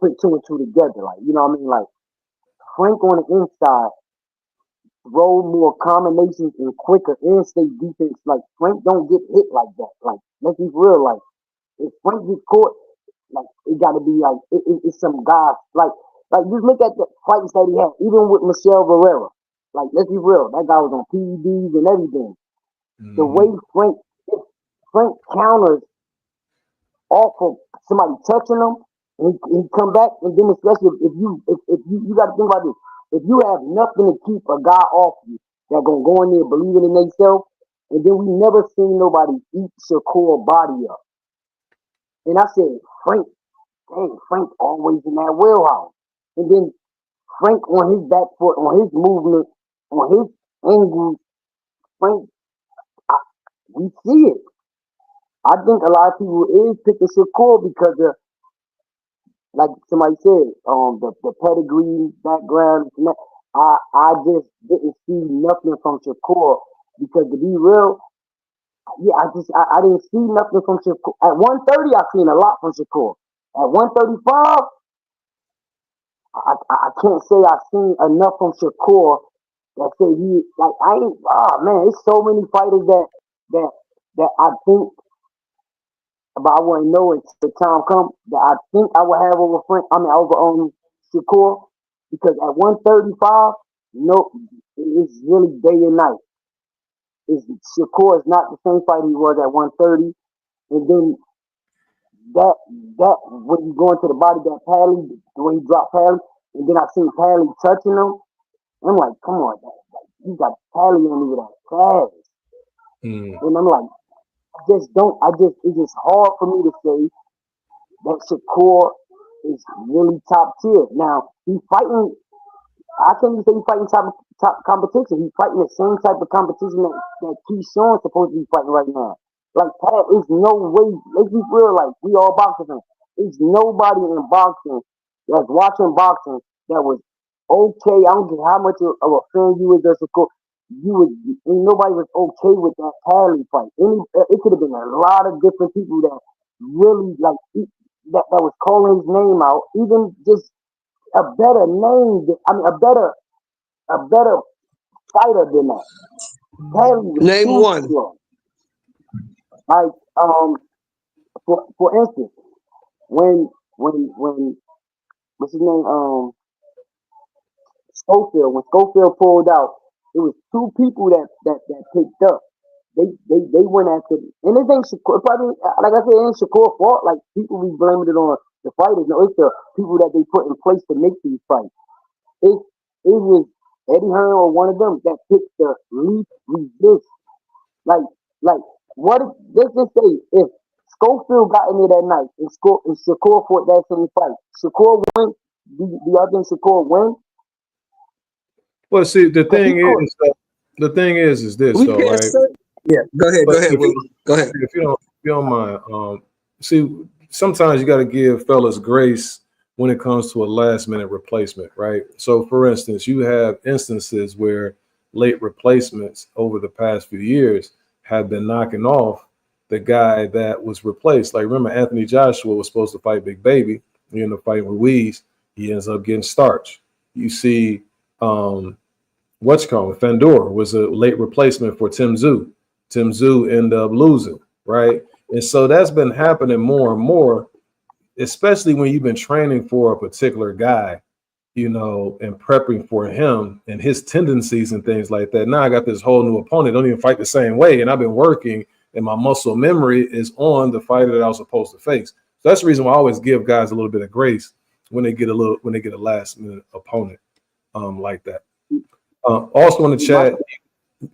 put two and two together. Like, you know what I mean? Like, Frank on the inside throw more combinations and quicker and stay defense. Like, Frank don't get hit like that. Like, let's be real. Like, if Frank gets caught, like, it got to be like it's some guy. Like just look at the fights that he had, even with Michelle Barrera. Like, let's be real. That guy was on PEDs and everything. Mm-hmm. The way Frank counters off of somebody touching him, and he come back, and then especially if you got to think about this. If you have nothing to keep a guy off you, that gonna go in there believing in themselves, and then we never seen nobody eat Shakur body up. And I said, Frank always in that wheelhouse. And then Frank on his back foot, on his movement, on his angles, Frank, we see it. I think a lot of people is picking Shakur because of, like somebody said, the pedigree, background. I just didn't see nothing from Shakur because, to be real, yeah, I didn't see nothing from Shakur. At 130, I seen a lot from Shakur. At 135, I can't say I seen enough from Shakur that say he like I ain't. Man, there's so many fighters that I think. But I wouldn't know until the time comes that I think I will have over over Shakur, because at 135, no, it's really day and night. Shakur is not the same fight he was at 130, and then that when you go into the body, that Pally, the way he dropped Pally, and then I seen Pally touching him, I'm like, come on, you got Pally on me with that fast, and I'm like. It's just hard for me to say that Shakur is really top tier. Now, he's fighting, I can't even say he's fighting top competition. He's fighting the same type of competition that Keyshawn's supposed to be fighting right now. Like, Pat, there's no way, let's be real, like, we all boxers fans. There's nobody in boxing that's watching boxing that was okay. I don't care how much of a fan you is of Shakur. Nobody was okay with that Pally fight. It could have been a lot of different people that really like that was calling his name out. Even just a better name, a better fighter than that. Pally was Name too one. slow. Like for instance, when what's his name? Schofield. When Schofield pulled out, it was two people that picked up. They went after, and it ain't Shakur. Probably like I said, it ain't Shakur's fault. Like people be blaming it on the fighters. No, it's the people that they put in place to make these fights. It was Eddie Hearn or one of them that picked the least resist. Like like what? Let's just say if Schofield got in there that night and Shakur fought that same fight, Shakur win. Do y'all think Shakur win? Well, see, the Because he thing could. is this We though, can't right? say. Yeah, go ahead, But if Willie. Go ahead. you don't mind, see, sometimes you got to give fellas grace when it comes to a last minute replacement, right? So, for instance, you have instances where late replacements over the past few years have been knocking off the guy that was replaced. Like, remember, Anthony Joshua was supposed to fight Big Baby. He ended up fighting Ruiz. He ends up getting starched. You see, Fandor was a late replacement for Tim Tszyu. Tim Tszyu ended up losing, right? And so that's been happening more and more, especially when you've been training for a particular guy, you know, and prepping for him and his tendencies and things like that. Now I got this whole new opponent, don't even fight the same way. And I've been working and my muscle memory is on the fighter that I was supposed to face. So that's the reason why I always give guys a little bit of grace when they get a last minute opponent like that. Also in the chat,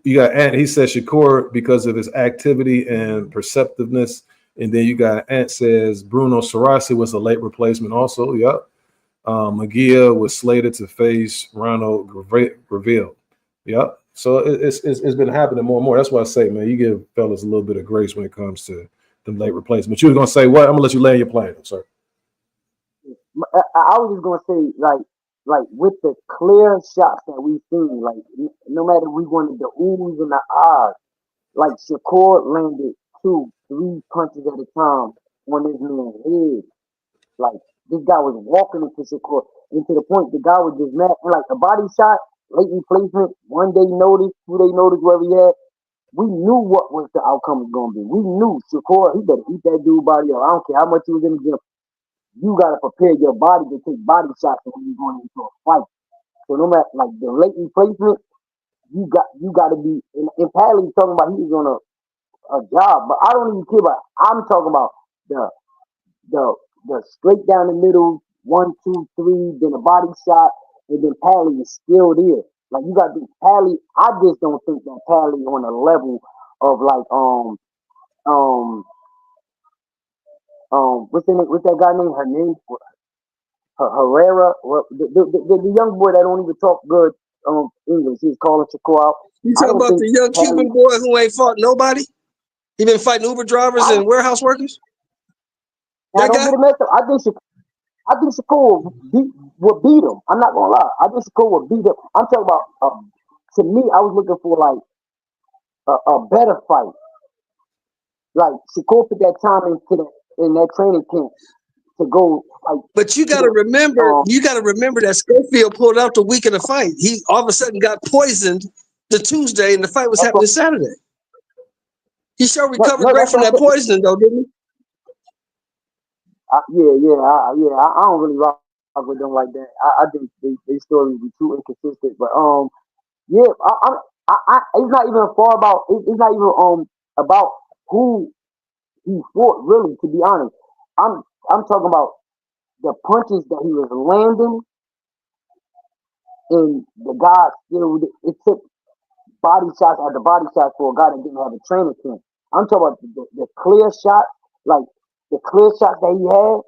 you got Ant. He says Shakur because of his activity and perceptiveness. And then you got Ant says Bruno Sarasi was a late replacement also. Yep. Magia was slated to face Ronald Graville. Yep. So it's been happening more and more. That's why I say, man, you give fellas a little bit of grace when it comes to them late replacements. You were going to say what? I'm going to let you land your plane, sir. I was just gonna say, like with the clear shots that we've seen, like no matter we wanted the oohs and the ahs, like Shakur landed 2, 3 punches at a time on this man's head. Like this guy was walking into Shakur, and to the point the guy was just mad. And like a body shot, late replacement, 1 day notice, 2 day notice, wherever he had. We knew what was the outcome was gonna be. We knew Shakur, he better eat that dude body up. I don't care how much he was in the gym. You gotta prepare your body to take body shots when you're going into a fight. So no matter like the late replacement, you gotta be. And Padley's talking about he was on a job, but I don't even care about. I'm talking about the the the straight down the middle, 1, 2, 3, then a body shot, and then Padley is still there. Like you got the Padley. I just don't think that Padley on a level of like what's that guy named? Her name Herrera. Well, the young boy that don't even talk good English. He's calling Shakur out. You I talking don't about think the young Padley. Cuban boy who ain't fought nobody? He been fighting Uber drivers and warehouse workers? I That don't guy? get it messed up. I think Shakur would beat him. I'm not gonna lie. I think Shakur would beat him. I'm talking about. To me, I was looking for like a better fight. Like Shakur put that time in that training camp to go like. But you to gotta the, remember that Schofield pulled out the week of the fight. He all of a sudden got poisoned the Tuesday and the fight was happening Saturday. He sure recovered great that's from what that poisoning though, didn't he? I don't really rock with them like that. I think they story be too inconsistent. But yeah, it's not even far about. It's not even about who he fought. Really, to be honest, I'm talking about the punches that he was landing, and the guy still. It took body shots after body shots for a guy that didn't have a training camp. I'm talking about the clear shot, like the clear shots that he had.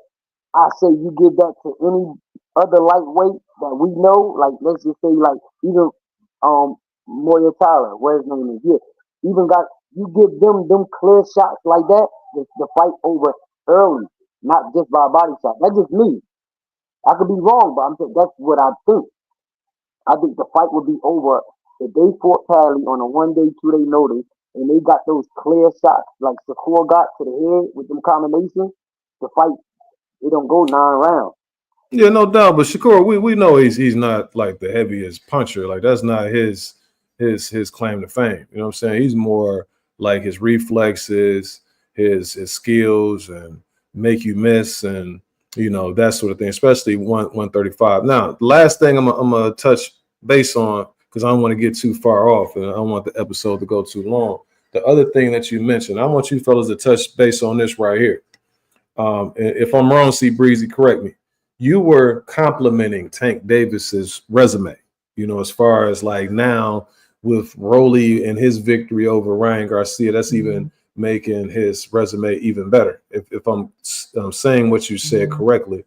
I say you give that to any other lightweight that we know, like let's just say like even Moya Tyler, where his name is, yeah. Even got you give them clear shots like that, the fight over early, not just by a body shot. That's just me. I could be wrong, but I'm saying that's what I think. I think the fight would be over if they fought Padley on a 1 day, 2 day notice, and they got those clear shots like Shakur got to the head with them combinations. The fight it don't go 9 rounds. Yeah, no doubt. But Shakur, we know he's not like the heaviest puncher. Like that's not his his claim to fame. You know what I'm saying? He's more like his reflexes, his skills, and make you miss, and that sort of thing. Especially 135. Now, the last thing I'm gonna touch base on, because I don't want to get too far off, and I don't want the episode to go too long. The other thing that you mentioned, I want you fellas to touch base on this right here. If I'm wrong, C Breezy, correct me. You were complimenting Tank Davis's resume, as far as like now with Rolly and his victory over Ryan Garcia, that's even making his resume even better. If I'm saying what you said correctly,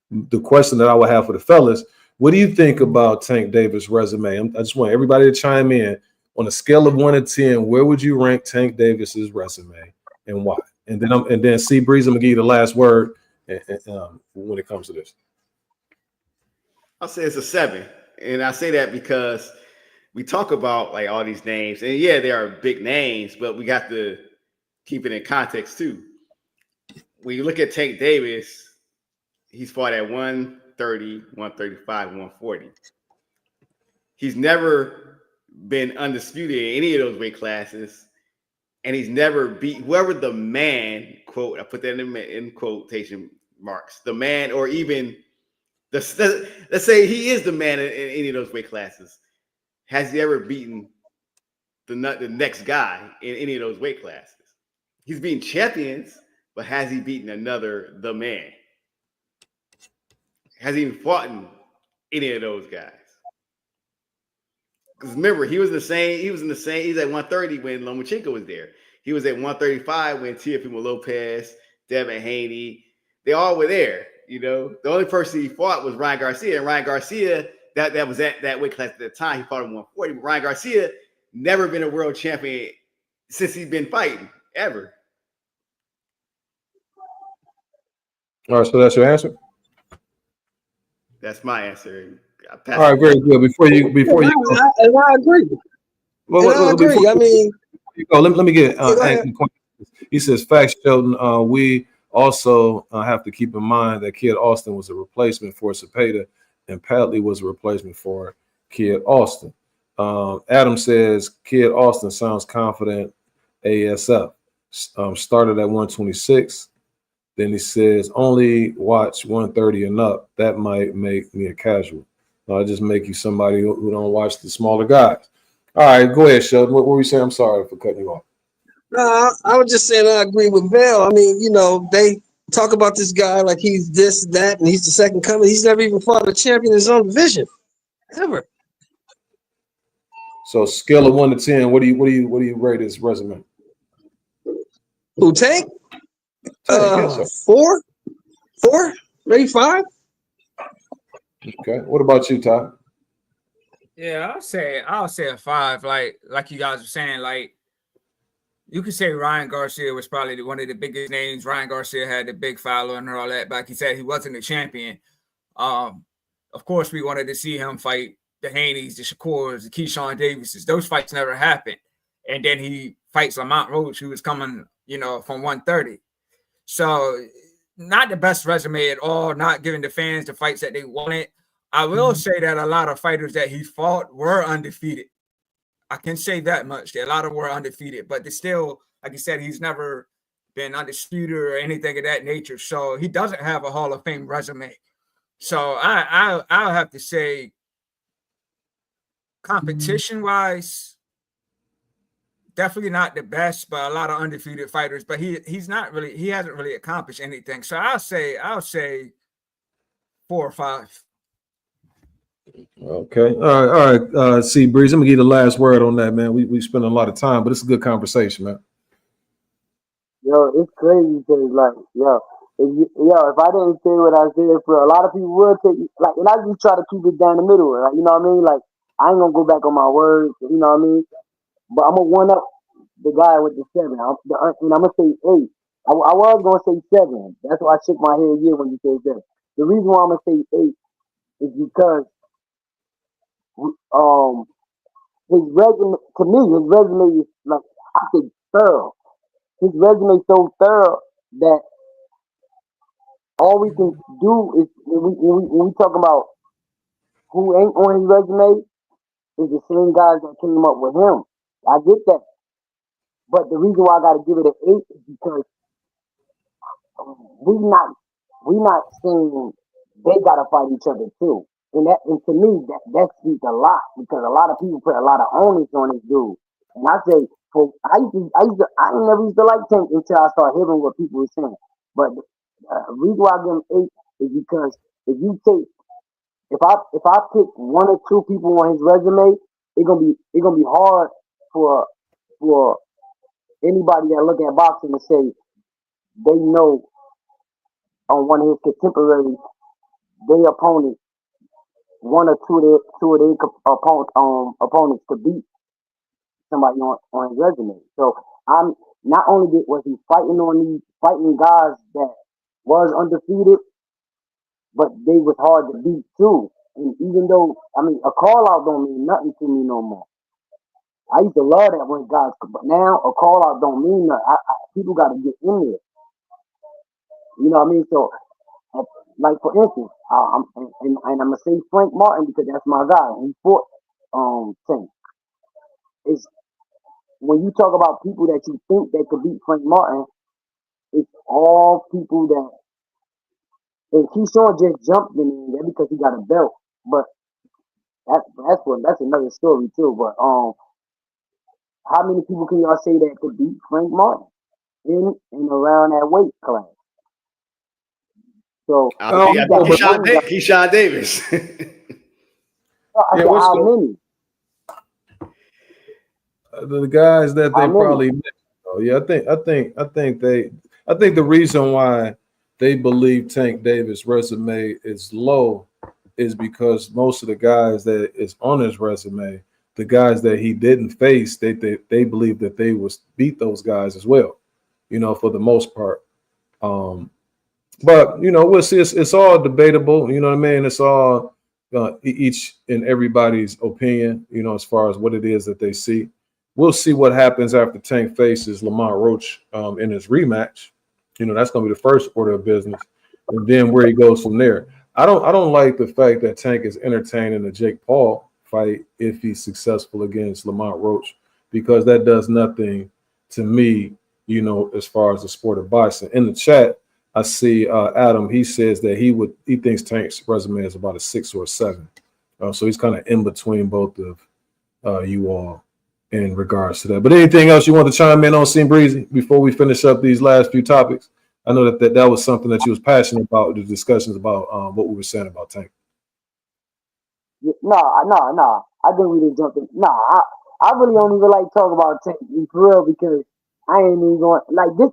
the question that I would have for the fellas, what do you think about Tank Davis' resume? I just want everybody to chime in. On a scale of 1 to 10, where would you rank Tank Davis's resume and why? And then C Breeze, I'm gonna give you the last word when it comes to this. I'll say it's a 7, and I say that because we talk about like all these names, and yeah, they are big names, but we got to keep it in context too. When you look at Tank Davis, he's fought at 130, 135, 140. He's never been undisputed in any of those weight classes, and he's never beat whoever the man, quote, I put that in quotation marks, the man, or even let's say he is the man in any of those weight classes. Has he ever beaten the next guy in any of those weight classes? He's beaten champions, but has he beaten the man? Has he even fought in any of those guys? Because remember, he was at 130 when Lomachenko was there. He was at 135 when Teofimo Lopez, Devin Haney, they all were there. The only person he fought was Ryan Garcia. And Ryan Garcia, that was at that weight class at the time, he fought in 140. But Ryan Garcia never been a world champion since he's been fighting, ever. All right, so that's your answer? That's my answer. All right, very good. Before you go, I agree. Well, I agree. I mean, let me get he says, facts, Sheldon. We also have to keep in mind that Kid Austin was a replacement for Cepeda, and Padley was a replacement for Kid Austin. Adam says Kid Austin sounds confident. ASF started at 126. Then he says only watch 130 and up. That might make me a casual. I just make you somebody who don't watch the smaller guys. All right, go ahead, Sheldon. What were you saying? I'm sorry for cutting you off. No, I was just saying I agree with Val. I mean, they talk about this guy like he's this, that, and he's the second coming. He's never even fought a champion in his own division, ever. So, scale of 1 to 10, what do you rate his resume? Who, Tank? Yes, 4, maybe 5. Okay. What about you, Ty? Yeah, I'll say a 5. Like you guys were saying, like you could say Ryan Garcia was probably one of the biggest names. Ryan Garcia had the big following and all that, but like he said, he wasn't a champion. Of course, we wanted to see him fight the Haneys, the Shakurs, the Keyshawn Davises. Those fights never happened. And then he fights Lamont Roach, who was coming, from 130. So not the best resume at all, not giving the fans the fights that they wanted. I will say that a lot of fighters that he fought were undefeated. I can say that much. A lot of them were undefeated, but they still, like you said, he's never been undisputed or anything of that nature. So he doesn't have a Hall of Fame resume. So I'll have to say, competition-wise, definitely not the best, but a lot of undefeated fighters. But he hasn't really accomplished anything. So I'll say 4 or 5. Okay. All right. C Breeze, I'm gonna give you the last word on that, man. We spent a lot of time, but it's a good conversation, man. Yo, it's crazy because, like, if I didn't say what I said, for a lot of people would take, like, and I just try to keep it down the middle, like, you know what I mean? Like, I ain't gonna go back on my words, you know what I mean? But I'm gonna one up the guy with the 7, and I'm gonna say 8. I was gonna say 7. That's why I shook my head yeah when you said that. The reason why I'm gonna say 8 is because his resume, to me, his resume is like, I think, thorough. His resume is so thorough that all we can do is when we talk about who ain't on his resume, is the same guys that came up with him. I get that. But the reason why I gotta give it an 8 is because we not we not saying they gotta fight each other too. And to me that speaks a lot because a lot of people put a lot of onus on this dude. And I say I never used to like Tank until I started hearing what people were saying. But the reason why I give him 8 is because if you take if I pick one or two people on his resume, it's gonna be hard for for anybody that look at boxing to say they know on one of his contemporaries, their opponent, one or two of their opponents to beat somebody on his resume. So I'm not only was he fighting guys that was undefeated, but they was hard to beat too. And even though a call out don't mean nothing to me no more. I used to love that when guys, but now a call out don't mean nothing. People got to get in there. You know what I mean? So, like for instance, I'm gonna say Frank Martin because that's my guy. He fought Tank. It's when you talk about people that you think that could beat Frank Martin, it's all people that. And Keyshawn just jumped in there because he got a belt, but that's another story too. But how many people can y'all say that could beat Frank Martin in and around that weight class? So Keyshawn Davis. How many? The guys that they probably missed. Oh yeah, I think the reason why they believe Tank Davis' resume is low is because most of the guys that is on his resume, the guys that he didn't face, they believe that they would beat those guys as well, for the most part. But we'll see. It's all debatable. You know what I mean? It's all each and everybody's opinion. As far as what it is that they see. We'll see what happens after Tank faces Lamont Roach in his rematch. That's going to be the first order of business, and then where he goes from there. I don't like the fact that Tank is entertaining a Jake Paul fight if he's successful against Lamont Roach, because that does nothing to me, as far as the sport of boxing. In the chat, I see Adam. He says that he thinks Tank's resume is about a 6 or a 7. So he's kind of in between both of you all in regards to that. But anything else you want to chime in on, Seam Breezy, before we finish up these last few topics? I know that was something that you was passionate about, the discussions about what we were saying about Tank. No. I think we didn't jump in. I really don't even like talk about Tank for real because I ain't even going like this.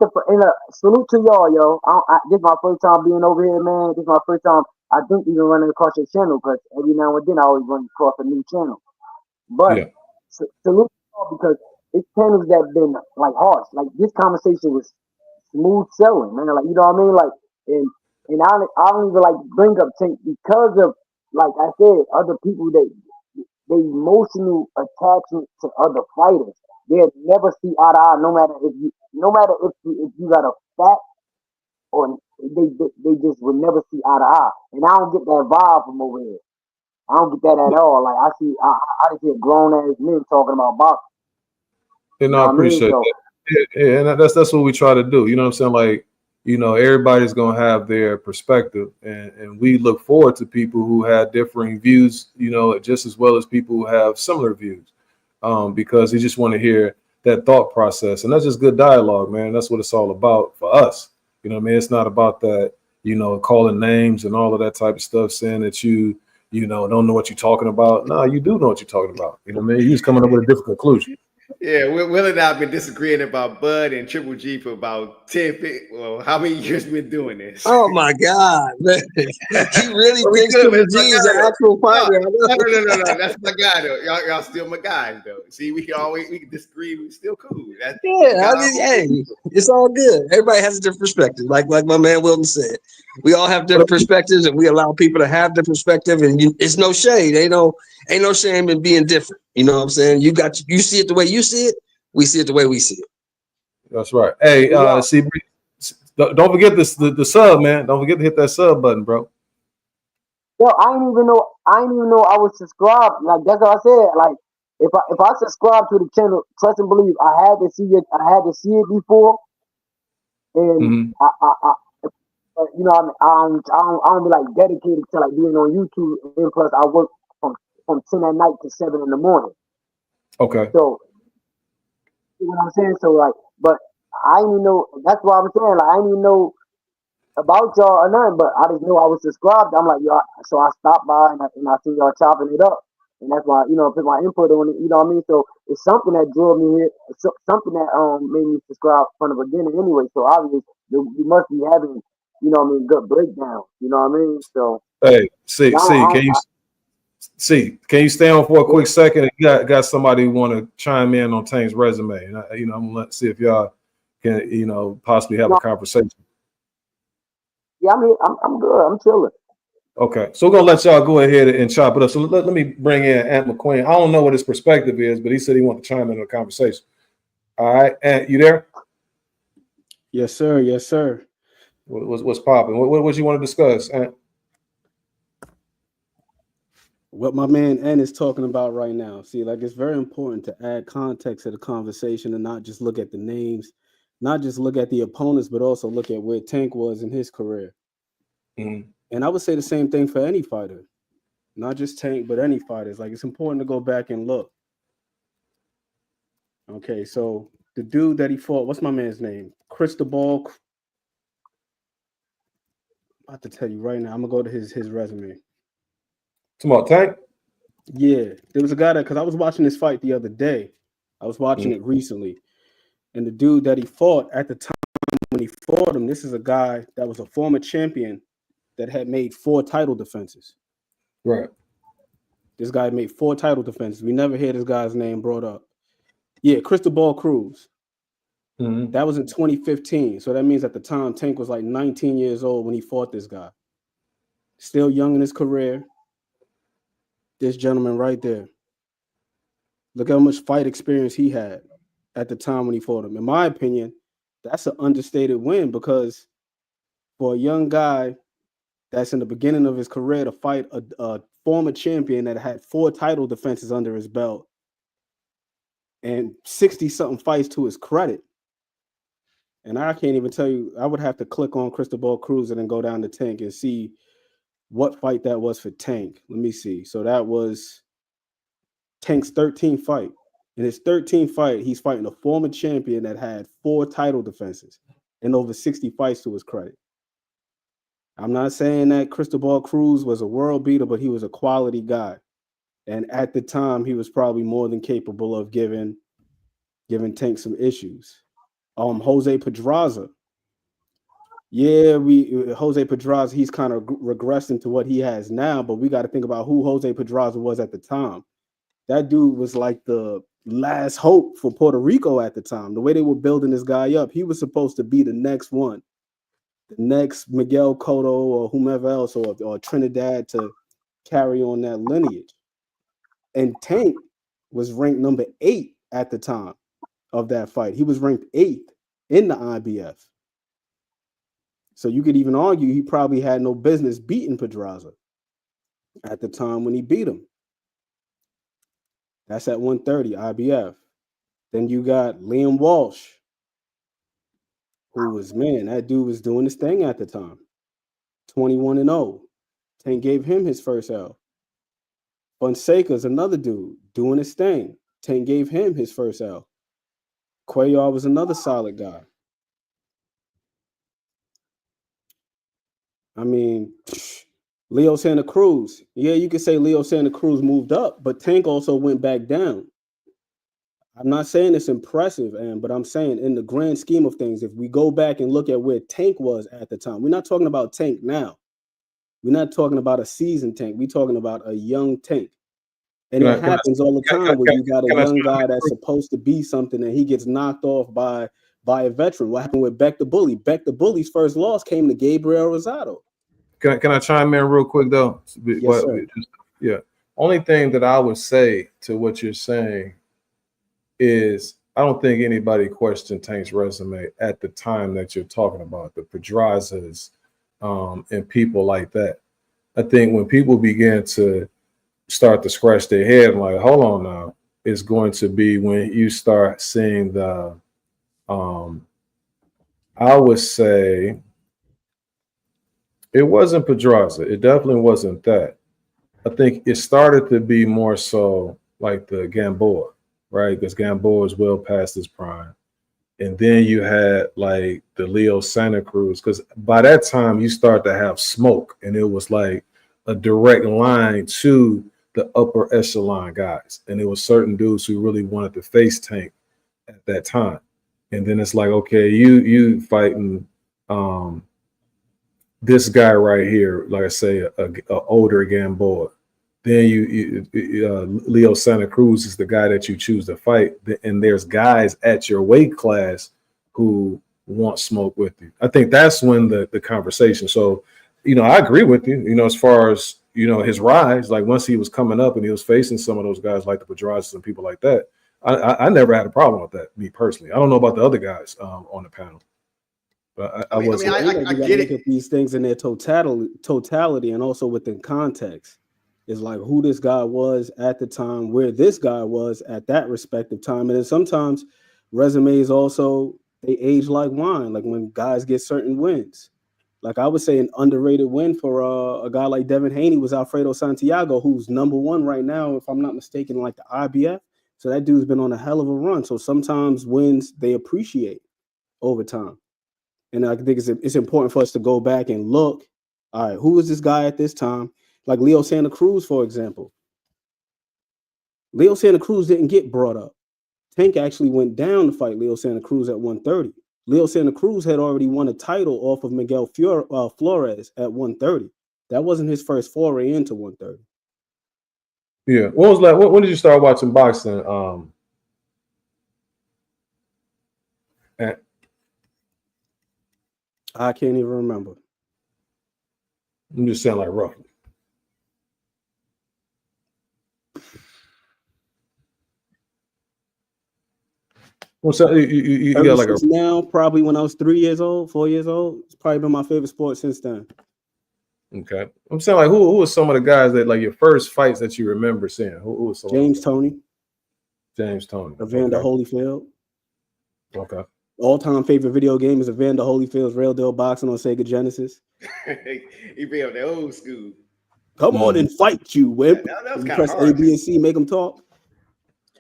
Salute to y'all, yo. This is my first time being over here, man. This is my first time I think even running across your channel because every now and then I always run across a new channel. But yeah. Salute to y'all because it's channels that been like harsh. Like this conversation was smooth sailing, man. Like you know what I mean? Like and I don't even like bring up Tank because of like I said, other people they emotional attachment to other fighters. They'll never see eye to eye, no matter if you got a fact or they just will never see eye to eye. And I don't get that vibe from over here. I don't get that at all. Like I just hear grown ass men talking about boxing. And I appreciate that. Yeah, and that's what we try to do. You know what I'm saying? Like, everybody's gonna have their perspective, and we look forward to people who have differing views, just as well as people who have similar views. Because you just want to hear that thought process. And that's just good dialogue, man. That's what it's all about for us. You know what I mean? It's not about that, calling names and all of that type of stuff, saying that you don't know what you're talking about. No, you do know what you're talking about. You know what I mean? You're just coming up with a different conclusion. Yeah, Will and I have been disagreeing about Bud and Triple G for about 10, well, how many years we been doing this? Oh my God, man. He really thinks Triple G is an actual fighter. No, that's my guy though. Y'all still my guys though. See, we can disagree, we still cool. Hey, it's all good. Everybody has a different perspective. Like my man Wilton said. We all have different perspectives and we allow people to have the perspective, and it's no shade. Ain't no shame in being different. You know what I'm saying? You see it the way you see it, we see it the way we see it. That's right. Hey, see, don't forget the sub, man. Don't forget to hit that sub button, bro. Yo, I didn't even know. I didn't even know I was subscribed. Like that's what I said. Like if I subscribe to the channel, trust and believe, I had to see it. I had to see it before, and Mhm. you know, I don't be like dedicated to like being on YouTube. And plus, I work from 10 at night to 7 in the morning. Okay. So you know what I'm saying. So like, but I didn't even know. That's why I'm saying like I didn't even know about y'all or nothing, but I just knew I was subscribed. I'm like, y'all, so I stopped by and I see y'all chopping it up. And that's why, put my input on it, you know what I mean? So it's something that drew me here, something that made me subscribe from the beginning anyway. So obviously you must be having, good breakdown, you know what I mean? So Hey, I see, don't, I, can you stay on for a yeah, quick second? You got somebody who want to chime in on Tank's resume, and I'm gonna see if y'all can, possibly have a no, conversation. yeah, I'm here, I'm good, I'm chilling. Okay, so we're gonna let y'all go ahead and chop it up. So let me bring in Ant McQueen. I don't know what his perspective is, but he said he wanted to chime in on the conversation. All right, Ant, you there? Yes, sir. Yes, sir. What's popping? What you want to discuss, Ant? What my man N is talking about right now. See, like it's very important to add context to the conversation and not just look at the names, not just look at the opponents, but also look at where Tank was in his career. Mm-hmm. And I would say the same thing for any fighter, not just Tank, but any fighters. Like it's important to go back and look. Okay, so the dude that he fought, what's my man's name? Cristobal. I'm about to tell you right now. I'm gonna go to his resume. Come on, Tank. Yeah, there was a guy that because I was watching this fight the other day. I was watching Mm-hmm. it recently, and the dude that he fought at the time when he fought him, this is a guy that was a former champion that had made 4 title defenses. Right. This guy made 4 title defenses. We never hear this guy's name brought up. Yeah, Cristobal Cruz. Mm-hmm. That was in 2015. So that means at the time Tank was like 19 years old when he fought this guy. Still young in his career. This gentleman right there. Look how much fight experience he had at the time when he fought him. In my opinion, that's an understated win because for a young guy that's in the beginning of his career to fight a former champion that had 4 title defenses under his belt and 60-something fights to his credit. And I can't even tell you, I would have to click on Cristobal Cruz and then go down to Tank and see what fight that was for Tank. Let me see. So that was Tank's 13th fight. In his 13th fight, he's fighting a former champion that had 4 title defenses and over 60 fights to his credit. I'm not saying that Cristobal Cruz was a world beater, but he was a quality guy. And at the time, he was probably more than capable of giving Tank some issues. Jose Pedraza. Yeah, Jose Pedraza, he's kind of regressing to what he has now, but we got to think about who Jose Pedraza was at the time. That dude was like the last hope for Puerto Rico at the time. The way they were building this guy up, he was supposed to be the next one, the next Miguel Cotto or whomever else, or Trinidad to carry on that lineage. And Tank was ranked number 8 at the time of that fight. He was ranked 8th in the IBF. So you could even argue he probably had no business beating Pedraza at the time when he beat him. That's at 130 IBF. Then you got Liam Walsh, who was, man, that dude was doing his thing at the time. 21-0. Tank gave him his first L. Fonseca's another dude doing his thing. Tank gave him his first L. Cuellar was another solid guy. I mean, Leo Santa Cruz. Yeah, you could say Leo Santa Cruz moved up, but Tank also went back down. I'm not saying it's impressive, but I'm saying in the grand scheme of things, if we go back and look at where Tank was at the time, we're not talking about Tank now. We're not talking about a seasoned Tank. We're talking about a young Tank. And it happens all the time where you got a young guy that's supposed to be something and he gets knocked off by a veteran. What happened with Beck the Bully? Beck the Bully's first loss came to Gabriel Rosado. Can I chime in real quick though? Yes, sir. Yeah. Only thing that I would say to what you're saying is I don't think anybody questioned Tank's resume at the time that you're talking about, the Pedrazas and people like that. I think when people begin to start to scratch their head, like, hold on now, it's going to be when you start seeing the, I would say, it wasn't Pedraza. It definitely wasn't that. I think it started to be more so like the Gamboa, right? Because Gamboa is well past his prime. And then you had like the Leo Santa Cruz, because by that time you start to have smoke, and it was like a direct line to the upper echelon guys. And it was certain dudes who really wanted to face Tank at that time. And then it's like, okay, you fighting this guy right here, like I say, a older Gamboa. Then Leo Santa Cruz is the guy that you choose to fight, and there's guys at your weight class who want smoke with you. I think that's when the conversation. So, I agree with you. As far as his rise, like once he was coming up and he was facing some of those guys like the Pedrazas and people like that, I never had a problem with that, me personally. I don't know about the other guys on the panel. But I get it. Look at these things in their totality and also within context. Is like who this guy was at the time, where this guy was at that respective time. And then sometimes resumes also, they age like wine, like when guys get certain wins. Like I would say an underrated win for a guy like Devin Haney was Alfredo Santiago, who's #1 right now, if I'm not mistaken, like the IBF. So that dude's been on a hell of a run. So sometimes wins, they appreciate over time. And I think it's important for us to go back and look, all right, who was this guy at this time? Like Leo Santa Cruz, for example. Leo Santa Cruz didn't get brought up. Tank actually went down to fight Leo Santa Cruz at 130. Leo Santa Cruz had already won a title off of Miguel Flores at 130. That wasn't his first foray into 130. Yeah. When did you start watching boxing? I can't even remember. I'm just saying, like, roughly. Well, so you got like now, probably when I was 3 years old, 4 years old. It's probably been my favorite sport since then. Okay. I'm saying, like, who was some of the guys that, like, your first fights that you remember seeing? Who was some James Toney. James Toney. Evander Holyfield. Okay. All-time favorite video game is Evander Holyfield's Real Deal Boxing on Sega Genesis. He be on the old school. Come on and fight, you wimp. That was press hard. A, B, and C, make them talk.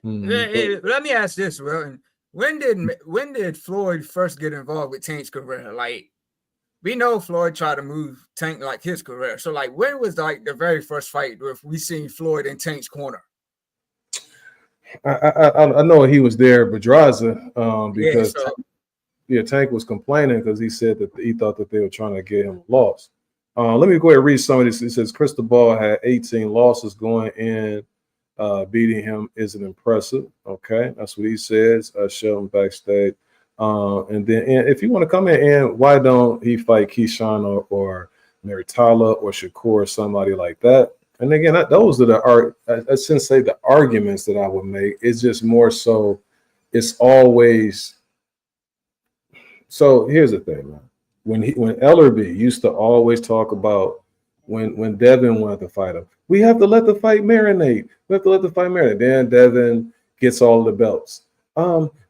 Let me ask this, Will. When did Floyd first get involved with Tank's career? Like, we know Floyd tried to move Tank like his career. So, like, when was like the very first fight where we seen Floyd in Tank's corner? I know he was there, Pedraza, because Tank was complaining because he said that he thought that they were trying to get him a loss. Let me go ahead and read some of this. It says Cristobal had 18 losses going in. Beating him isn't impressive. Okay, that's what he says. Sheldon backstage. And then if you want to come in, why don't he fight Keyshawn or Maritala or Shakur or somebody like that? And again, those are I shouldn't say the arguments that I would make. It's just more so. It's always. So here's the thing, man. When Ellerby used to always talk about when Devin wanted to fight him, we have to let the fight marinate. We have to let the fight marinate. Then Devin gets all the belts.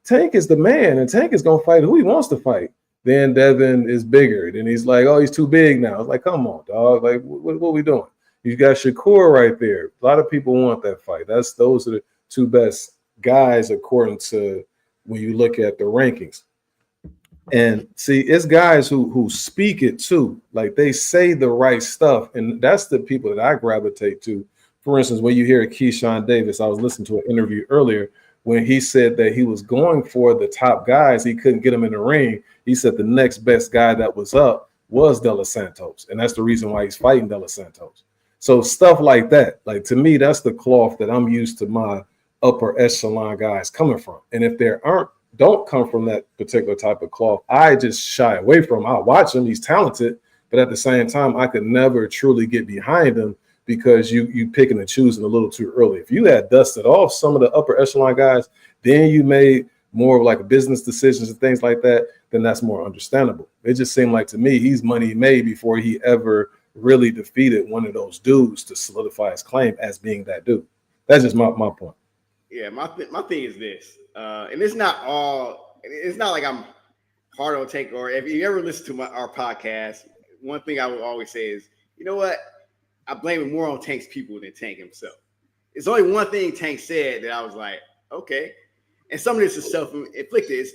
Tank is the man, and Tank is gonna fight who he wants to fight. Then Devin is bigger. Then he's like, oh, he's too big now. It's like, come on, dog. Like, what are we doing? You got Shakur right there. A lot of people want that fight. Those are the two best guys according to when you look at the rankings. And see, it's guys who speak it too. Like they say the right stuff. And that's the people that I gravitate to. For instance, when you hear Keyshawn Davis, I was listening to an interview earlier when he said that he was going for the top guys. He couldn't get them in the ring. He said the next best guy that was up was De Los Santos. And that's the reason why he's fighting De Los Santos. So stuff like that, like to me, that's the cloth that I'm used to my upper echelon guys coming from. And if there don't come from that particular type of cloth, I just shy away from him. I watch him. He's talented. But at the same time, I could never truly get behind him because you picking and choosing a little too early. If you had dusted off some of the upper echelon guys, then you made more of like business decisions and things like that, then that's more understandable. It just seemed like to me, he's money made before he ever really defeated one of those dudes to solidify his claim as being that dude. That's just my point. Yeah, my thing is this, and it's not like I'm hard on Tank, or if you ever listen to our podcast, one thing I will always say is, you know what? I blame it more on Tank's people than Tank himself. It's only one thing Tank said that I was like, okay. And some of this is self-inflicted.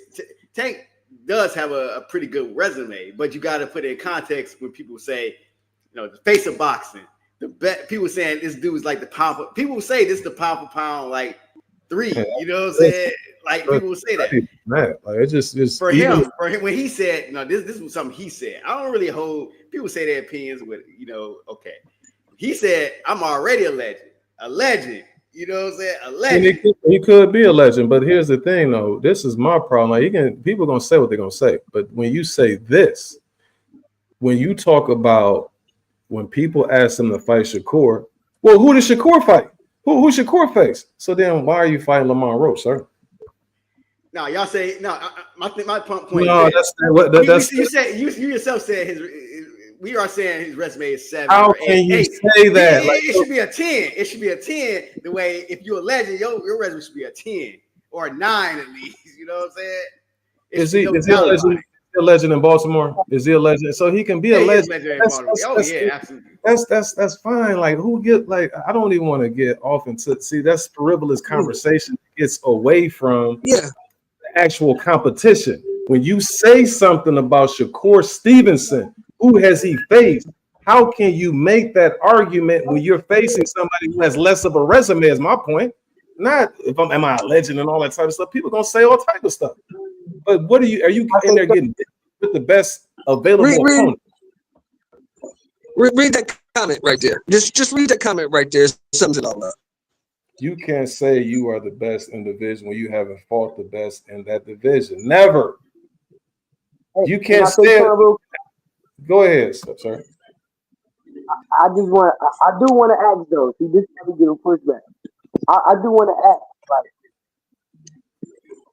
Tank does have a pretty good resume, but you got to put it in context when people say, the face of boxing. People saying this dude is like the pound. People say this is the pound for pound, like 3. You know what I'm saying? Like people will say that. Man, like it's just for him when he said, this was something he said. I don't really hold people say their opinions with, okay. He said, I'm already a legend. A legend. You know what I'm saying? A legend. He could be a legend, but here's the thing, though. This is my problem. Like people are gonna say what they're gonna say, but when you say this, when you talk about when people ask him to fight Shakur, well, who did Shakur fight? Who Shakur face? So then, why are you fighting Lamont Roach, sir? No, y'all say no. My point. No, that's you yourself said we are saying his resume is 7. How can you say that? It should be a 10. It should be a 10. The way if you're a legend, your resume should be a 10 or a 9 at least. You know what I'm saying? Is he a legend in Baltimore? Is he a legend? So he can be a legend. Absolutely. That's fine. Like I don't even want to get off into that's frivolous conversation. It's away from the actual competition. When you say something about Shakur Stevenson, who has he faced? How can you make that argument when you're facing somebody who has less of a resume? Is my point. Not if am I a legend and all that type of stuff. People gonna say all type of stuff. But are you in there getting with the best available opponent? Read that comment right there. Just read that comment right there. It sums it all up. You can't say you are the best in the division when you haven't fought the best in that division. Never. You can't say it. Go ahead, sir. I do want to ask though. See, this is how we get a pushback. I do want to ask, like,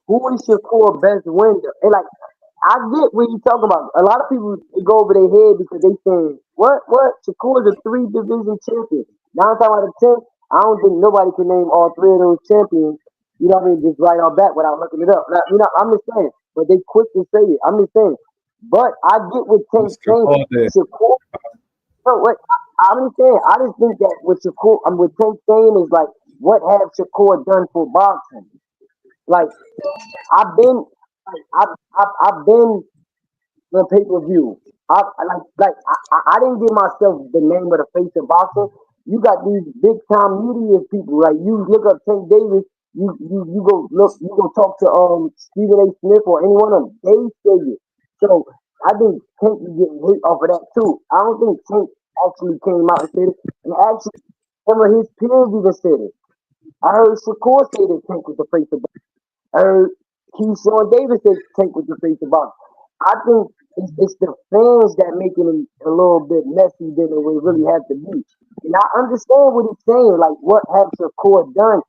who is Shakur best winner? And like, I get what you talking about. A lot of people go over their head because they saying, what? Shakur is a 3 division champion. Now I'm talking about a 10. I don't think nobody can name all 3 of those champions. You know what I mean? Just right off bat without looking it up. Now, I'm just saying, but they quick to say it. I'm just saying. But I get what Tank's saying. Shakur. No, wait. I'm just saying. I just think that what Tank's saying is like, what have Shakur done for boxing? Like, I've been on pay-per-view. I didn't give myself the name of the face of boxing. You got these big time media people, right? You look up Tank Davis, you go talk to Stephen A. Smith or any one of them. They say it. So I think Tank is getting hit off of that too. I don't think Tank actually came out and said it. And actually, some of his peers even said it. I heard Shakur say that Tank was the face of boxing. I heard Keyshawn Davis say Tank was the face of boxing. I think it's the fans that make it a little bit messy than it would really have to be. And I understand what he's saying, like what has Shakur done?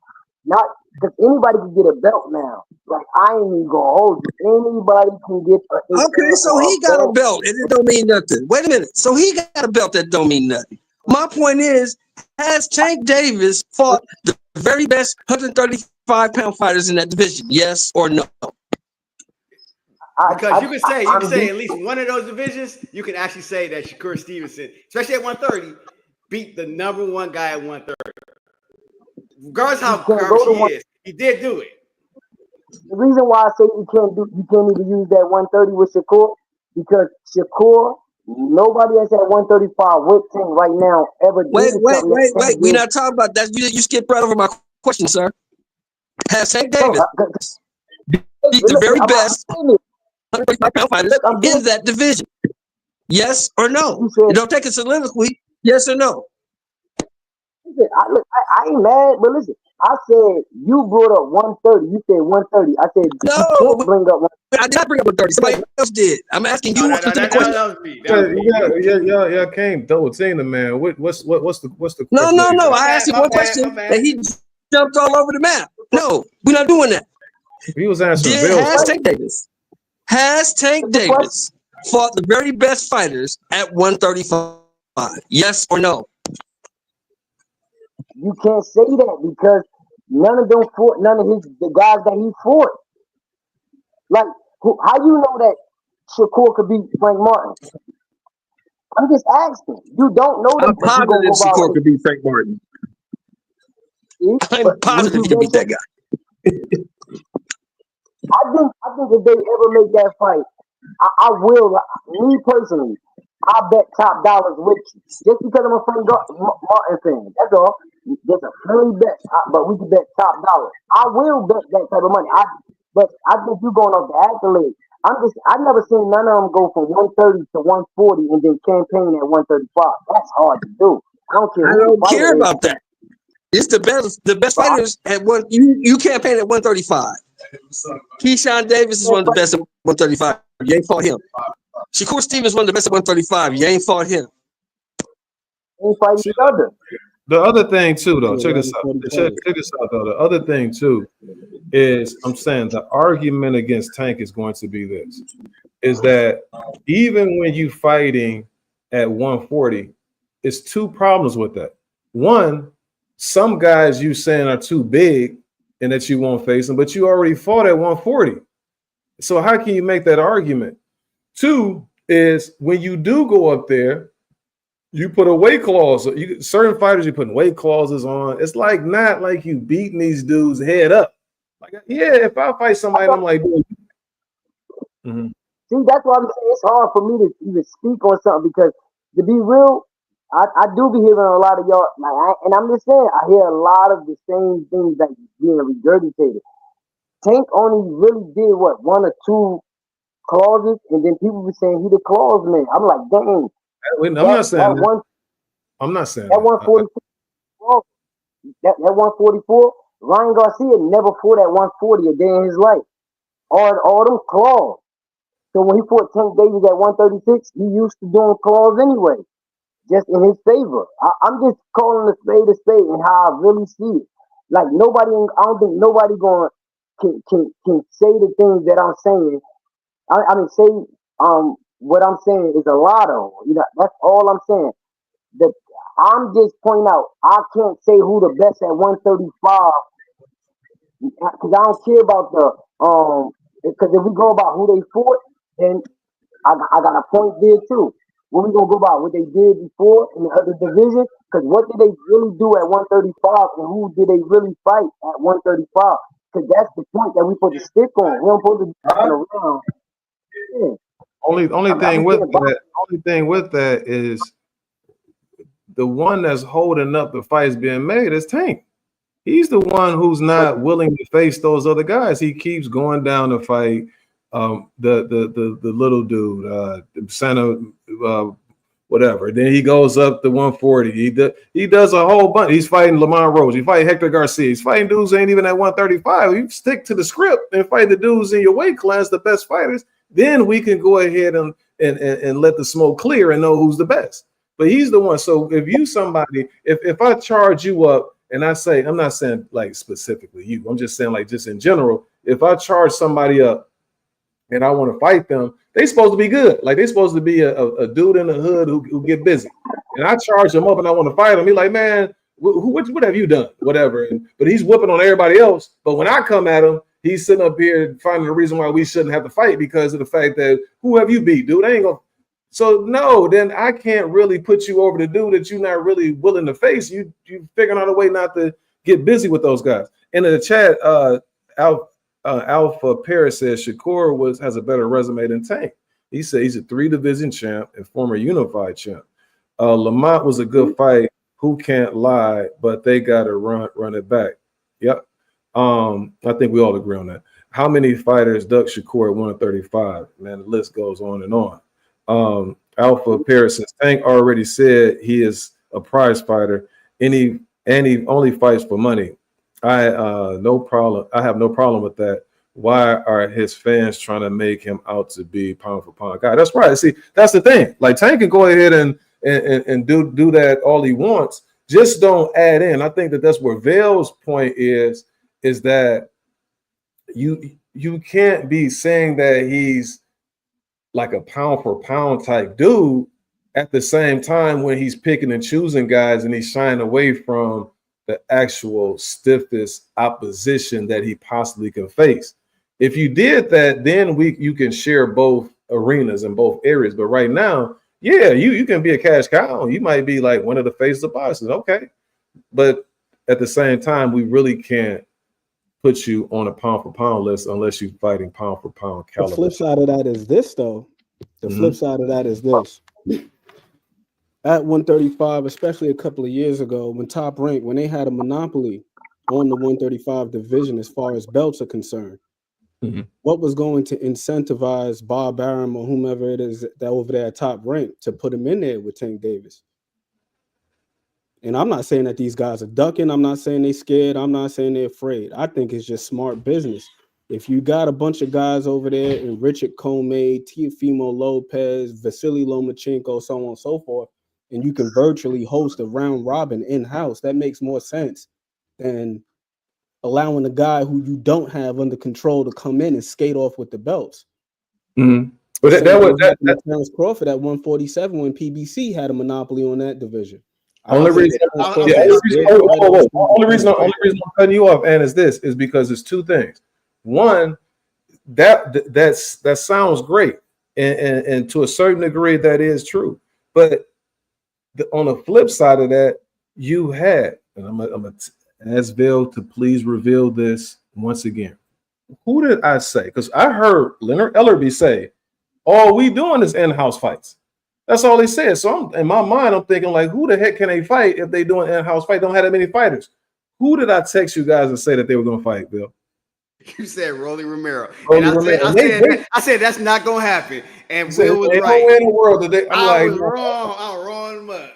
Not because anybody can get a belt now. Like I ain't even gonna hold you. Anybody can get okay, so he got a belt and it don't mean nothing. Wait a minute. So he got a belt that don't mean nothing. My point is, has Tank Davis fought the very best 135-pound fighters in that division? Yes or no? Because you can say at least one of those divisions, you can actually say that Shakur Stevenson, especially at 130, beat the number 1 guy at 130. Regardless how garbage he is, he did do it. The reason why I say you can't even use that 130 with Shakur, because Shakur, nobody that's at 135 with Tank right now ever did. Wait. We're not talking about that. You skipped right over my question, sir. Has Tank Davis beat the very best 135-pound fighters in that division? Yes or no? Don't take a soliloquy. Yes or no? Listen, I ain't mad, but listen, I said you brought up 130. You said 130. I said no. Bring up 130. I did not bring up 130. Somebody else did. I'm asking you. Y'all came double team the man. What's the question? No. I asked him one question and he jumped all over the map. No, we're not doing that. He was answering. Has Tank Davis fought the very best fighters at 135? Yes or no? You can't say that because none of them fought. None of the guys that he fought. Like, how you know that Shakur could beat Frank Martin? I'm just asking. You don't know that, I'm but you gonna positive go by Shakur what could beat Frank Martin. you see? I'm But would positive you he could bet beat that that? guy. I think if they ever make that fight, I will. Me personally, I bet top dollars with you just because I'm a Frank Martin fan. That's all. Just a friendly bet, but we can bet top dollar. I will bet that type of money. But I think you going off the accolade. I never seen none of them go from 130 to 140 and then campaign at 135. That's hard to do. I don't care I who the don't care fighter is. about that. It's the best But fighters at one. You campaign at 135. Keyshawn Davis is one of the best at 135. You ain't fought him. Shakur Stevens is one of the best at 135. You ain't fought him. ain't fight each other. The other thing too, though, check Yeah, this out. 145. Check this out, though. The other thing too is I'm saying the argument against Tank is going to be this: is that even when you fighting at 140, it's two problems with that. One, some guys you saying are too big and that you won't face them, but you already fought at 140. So how can you make that argument? Two is when you do go up there, you put a weight clause. Certain fighters, you putting weight clauses on. It's like not like you beating these dudes head up. Like, yeah, if I fight somebody, I'm like, mm-hmm. See, that's why I'm saying it's hard for me to even speak on something because to be real, I do be hearing a lot of y'all, and I'm just saying, I hear a lot of the same things that being regurgitated. Tank only really did what, one or two clauses, and then people be saying he the clause man. I'm like, dang, I'm not saying that. one, I'm not saying that that. 144, that 144, Ryan Garcia never fought at 140 a day in his life. All them claws. So when he fought Tank Davis at 136, he used to doing claws anyway, just in his favor. I'm just calling a spade and how I really see it. Like nobody, I don't think nobody going can say the things that I'm saying. I mean, say what I'm saying is a lotto. You know, that's all I'm saying. That I'm just pointing out. I can't say who the best at 135 because I don't care about the because if we go about who they fought, then I got a point there too. When we gonna go about what they did before in the other division? Because what did they really do at 135, and who did they really fight at 135? Because that's the point that we supposed to stick on. We don't supposed to be going around. Yeah. Only thing with that is the one that's holding up the fights being made is Tank. He's the one who's not willing to face those other guys. He keeps going down to fight the little dude, Santa, whatever. Then he goes up to 140. He does a whole bunch. He's fighting Lamont Rose. He's fighting Hector Garcia. He's fighting dudes who ain't even at 135. You stick to the script and fight the dudes in your weight class, the best fighters. Then we can go ahead and let the smoke clear and know who's the best. But he's the one. So if you somebody, if I charge you up and I say, I'm not saying like specifically you, I'm just saying like just in general, if I charge somebody up and I want to fight them, they supposed to be good. Like they supposed to be a dude in the hood who get busy. And I charge him up and I want to fight him. He like, man, what have you done? Whatever. But he's whooping on everybody else. But when I come at him, he's sitting up here finding the reason why we shouldn't have to fight because of the fact that who have you beat, dude? I ain't gonna. So no, then I can't really put you over the dude that you're not really willing to face. You figuring out a way not to get busy with those guys. And in the chat, Alpha Paris says Shakur has a better resume than Tank. He said he's a 3-division champ and former unified champ. Lamont was a good fight. Who can't lie? But they got to run it back. Yep. I think we all agree on that. How many fighters duck Shakur at 135? Man, the list goes on and on. Alpha Paris says Tank already said he is a prize fighter and he only fights for money. I have no problem with that. Why are his fans trying to make him out to be pound for pound guy? That's right. See, that's the thing. Like Tank can go ahead and do that all he wants. Just don't add in. I think that's where Vale's point is that you can't be saying that he's like a pound for pound type dude at the same time, when he's picking and choosing guys and he's shying away from the actual stiffest opposition that he possibly can face. If you did that, then you can share both arenas in both areas. But right now, yeah, you can be a cash cow. You might be like one of the faces of boxing. Okay. But at the same time, we really can't put you on a pound for pound list unless you're fighting pound for pound caliber. The flip side of that is this, though. The flip side of that is this. At 135, especially a couple of years ago, when Top Rank, when they had a monopoly on the 135 division as far as belts are concerned, what was going to incentivize Bob Arum or whomever it is that over there at Top Rank to put him in there with Tank Davis? And I'm not saying that these guys are ducking. I'm not saying they're scared. I'm not saying they're afraid. I think it's just smart business. If you got a bunch of guys over there and Richard Comey, Teofimo Lopez, Vasily Lomachenko, so on and so forth, and you can virtually host a round robin in-house, that makes more sense than allowing a guy who you don't have under control to come in and skate off with the belts. But that Terrence Crawford at 147 when PBC had a monopoly on that division. Only reason I'm cutting you off, and is because it's two things. One, that sounds great, and to a certain degree that is true. But on the flip side of that, you had, and I'm gonna ask Bill to please reveal this once again. Who did I say? Because I heard Leonard Ellerby say, "All we doing is in-house fights." That's all he said. So in my mind, I'm thinking like, who the heck can they fight if they doing in-house fight? Don't have that many fighters. Who did I text you guys and say that they were going to fight, Bill? You said Rolly Romero. I said that's not going to happen. And Will was right. right. No in the world that they, I was wrong. I was wrong.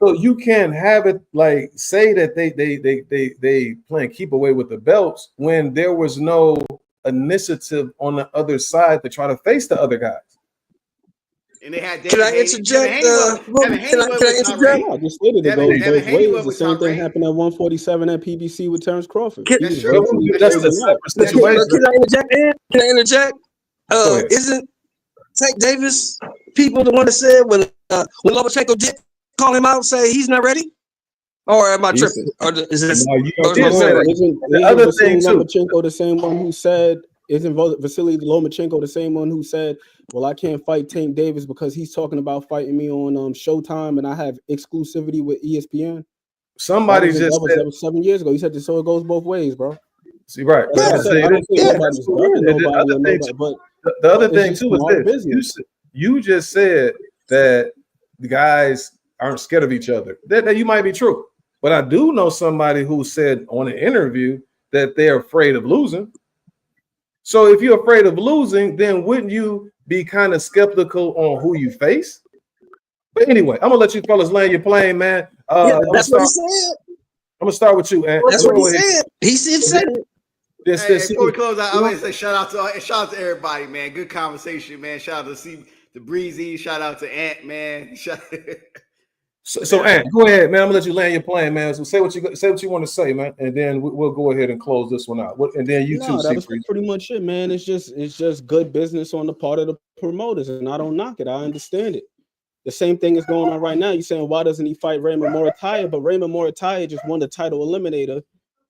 So you can't have it like say that they playing keep away with the belts when there was no initiative on the other side to try to face the other guys. And they had. Can I interject? Can I interject? I just stated it goes both ways. The same thing happened at 147 at PBC with Terrence Crawford. That's a separate situation. Can I interject? Can I interject? Isn't Tank Davis people the one that said when Lomachenko did call him out and say he's not ready? Or am I tripping? Or is this the other thing too? Lomachenko the same one who said. Isn't Vasily Lomachenko the same one who said, well, I can't fight Tank Davis because he's talking about fighting me on Showtime and I have exclusivity with ESPN? Somebody that was 7 years ago. He said, so it goes both ways, bro. See, right. The other thing too is this. You just said that the guys aren't scared of each other. That you might be true. But I do know somebody who said on an interview that they're afraid of losing. So if you're afraid of losing, then wouldn't you be kind of skeptical on who you face? But anyway, I'm gonna let you fellas land your plane, man. That's what he said. I'm gonna start with you, Ant. That's what he said. He said it. Before we close out, I'm gonna say shout out to everybody, man. Good conversation, man. Shout out to the Breezy. Shout out to Ant, man. So Ant, go ahead, man. I'm gonna let you land your plane, man. So say what you want to say, man, and then we'll go ahead and close this one out. And then you too. That was pretty much it, man. It's just good business on the part of the promoters, and I don't knock it. I understand it. The same thing is going on right now. You're saying why doesn't he fight Raymond Morataya? But Raymond Morataya just won the title eliminator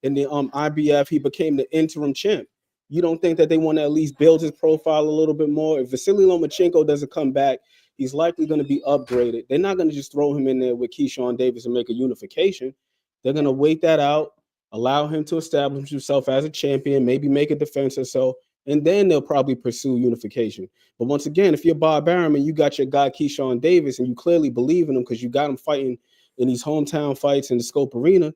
in the IBF. He became the interim champ. You don't think that they want to at least build his profile a little bit more? If Vasily Lomachenko doesn't come back, he's likely going to be upgraded. They're not going to just throw him in there with Keyshawn Davis and make a unification. They're going to wait that out, allow him to establish himself as a champion, maybe make a defense or so, and then they'll probably pursue unification. But once again, if you're Bob Arum and you got your guy Keyshawn Davis and you clearly believe in him because you got him fighting in these hometown fights in the Scope Arena,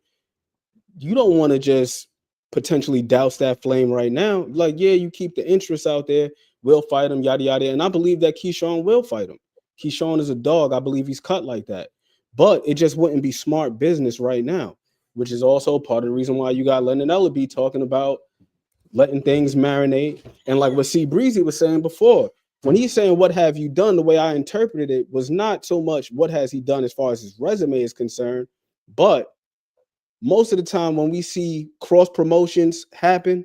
you don't want to just potentially douse that flame right now. Like, yeah, you keep the interest out there. We'll fight him, yada, yada. And I believe that Keyshawn will fight him. Keyshawn is a dog. I believe he's cut like that. But it just wouldn't be smart business right now, which is also part of the reason why you got Leonard Ellerby talking about letting things marinate. And like what C. Breezy was saying before, when he's saying, what have you done? The way I interpreted it was not so much what has he done as far as his resume is concerned, but most of the time when we see cross promotions happen,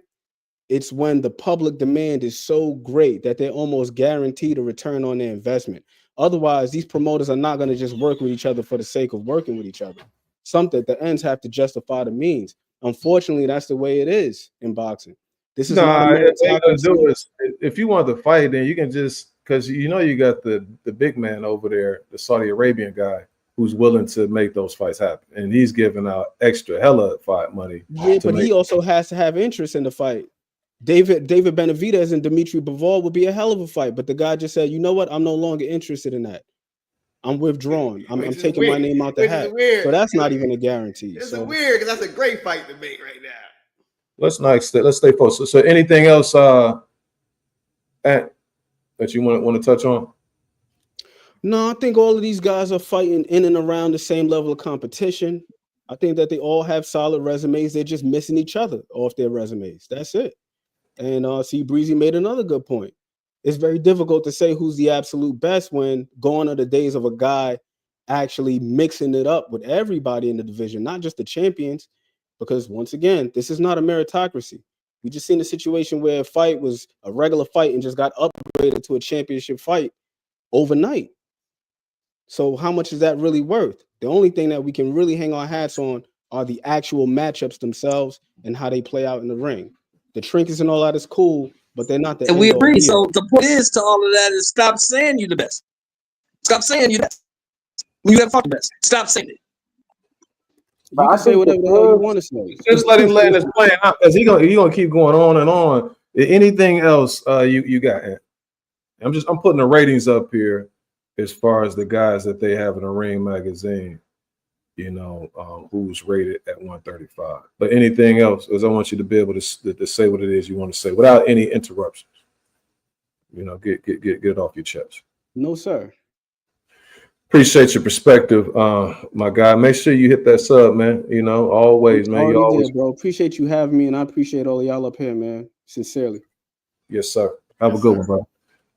it's when the public demand is so great that they're almost guaranteed a return on their investment. Otherwise, these promoters are not going to just work with each other for the sake of working with each other. Something the ends have to justify the means. Unfortunately, that's the way it is in boxing. This is not a it ain't gonna do meritocracy. is if you want to fight, then you can just because you know you got the big man over there, the Saudi Arabian guy, who's willing to make those fights happen, and he's giving out extra hella fight money. Yeah, to but make he also has to have interest in the fight. David Benavidez and Dimitri Bivol would be a hell of a fight, but the guy just said, you know what? I'm no longer interested in that. I'm withdrawn. I'm taking my name out the hat. So that's not even a guarantee. It's So weird because that's a great fight to make right now. let's stay focused. So anything else that you want to touch on? no, I think all of these guys are fighting in and around the same level of competition. I think that they all have solid resumes. They're just missing each other off their resumes. That's it. And see, Breezy made another good point. It's very difficult to say who's the absolute best when gone are the days of a guy actually mixing it up with everybody in the division, not just the champions. Because once again, this is not a meritocracy. We just seen a situation where a fight was a regular fight and just got upgraded to a championship fight overnight. So how much is that really worth? The only thing that we can really hang our hats on are the actual matchups themselves and how they play out in the ring. The trinkets and all that is cool, but they're not the And we end all agree. be So all. the point is to all of that is stop saying you're the best. Stop saying you're the best. When you have fought the best. Stop saying it. You But can I say think whatever the hell you want to say. Just let him land his plane out because he gonna keep going on and on. Anything else you got? Ant? I'm putting the ratings up here as far as the guys that they have in the Ring magazine. You know, who's rated at 135. But anything else, as I want you to be able to say what it is you want to say without any interruptions. You know, get it off your chest. No, sir. Appreciate your perspective, my guy. Make sure you hit that sub, man. You know, always, man. You Already always, there, bro. Appreciate you having me, and I appreciate all of y'all up here, man. Sincerely. yes, sir. Have a good one, bro.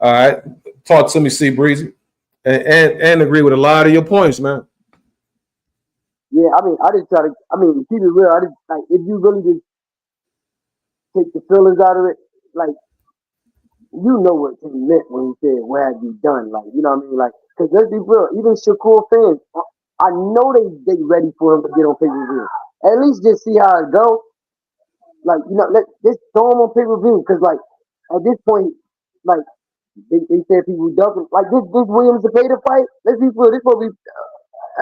All right, talk to me, C Breezy, and agree with a lot of your points, man. yeah, I mean, I just try to. I mean, keep it real. I just like if you really just take the feelings out of it, like you know what he meant when he said, "What have you done?" Like, you know what I mean? Like, because let's be real, even Shakur fans, I know they ready for him to get on pay per view. At least just see how it go. Like, you know, let's throw him on pay per view because, like, at this point, like they said people dumping. Like this Williams to pay the fight. Let's be real. This will be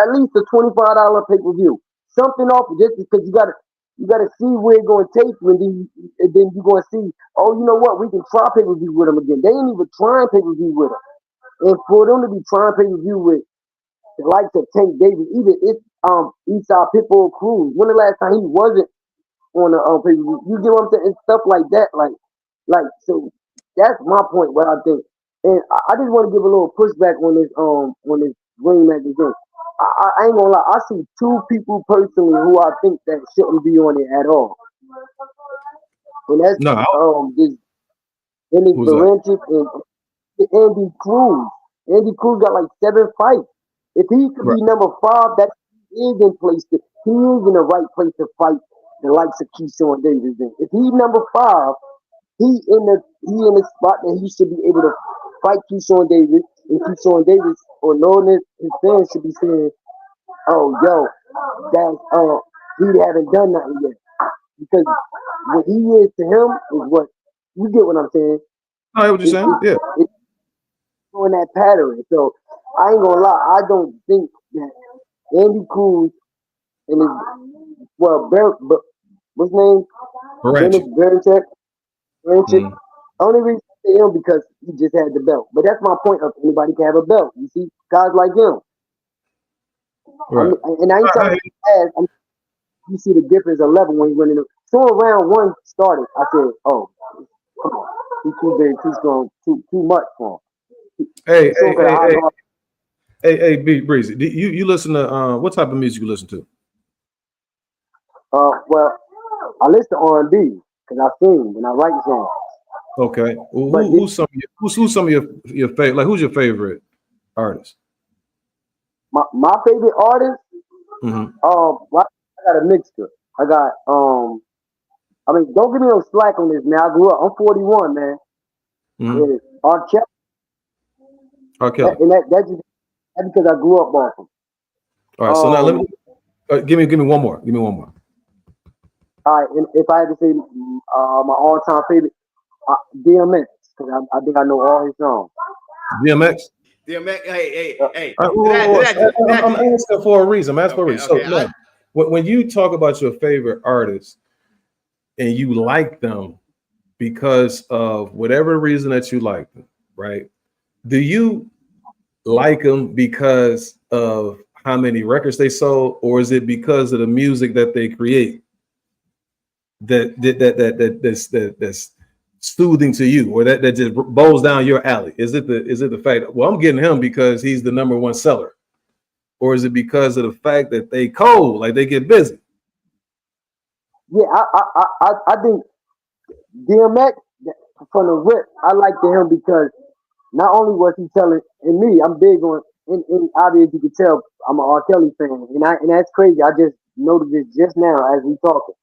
at least a $25 pay per view. Something off just because you gotta see where it's gonna take you, and then you're gonna see, oh, you know what, we can try pay per view with them again. They ain't even trying pay per view with them, and for them to be trying pay per view with the likes of Tank Davis, even if Esau Pitbull Cruz, when the last time he wasn't on the pay per view, you get what I'm saying, and stuff like that, like so. That's my point. What I think, and I just want to give a little pushback on this Ring magazine. I ain't gonna lie. I see two people personally who I think that shouldn't be on it at all, and that's No, this Dennis who's that? Baranchik and Andy Cruz. Andy Cruz got like 7 fights. If he could Right. be number 5, that he is in place to. He is in the right place to fight the likes of Keyshawn Davis. If he's number 5, he in the spot that he should be able to fight Keyshawn Davis, and Keyshawn Davis or knowing it, his fans should be saying, "Oh, yo, that's he haven't done nothing yet," because what he is to him is what you get. What I'm saying? I hear what you're saying. Yeah. It's on that pattern. So I ain't gonna lie. I don't think that Andy Cruz and his what's his name? Dennis Baranchik. Baranchik. Only reason I say him because he just had the belt. But that's my point of anybody can have a belt. You see, guys like him. Right. And I ain't trying to be fast. You see the difference of level when he went in. So round 1 started, I said, "Oh, come on, he's too big, too strong, too much for him." Hey, Breezy. You listen to what type of music you listen to? Well, I listen to R&B because I sing and I write songs. Okay. Well, But who's some of your favorite? Like, who's your favorite artist? my favorite artist, well, I got a mixture. I got I mean, don't give me no slack on this, man. I grew up. I'm 41, man. Yeah, R. Kelly. Kelly. That's because I grew up off him. All right, so now let me give me one more. Give me one more. All right, and if I had to say my all-time favorite, DMX, because I think I know all his songs. DMX. Hey. I'm asking for a reason. I'm asking for a reason. Okay, So when you talk about your favorite artists and you like them because of whatever reason that you like them, right? Do you like them because of how many records they sold, or is it because of the music that they create that's soothing to you, or that just bows down your alley? Is it the fact, well, I'm getting him because he's the #1 seller, or is it because of the fact that they cold, like they get busy? Yeah, I think DMX from the rip, I liked him because not only was he telling, and me, I'm big on, and obviously you can tell I'm an R. Kelly fan, and that's crazy. I just noticed this just now as we talking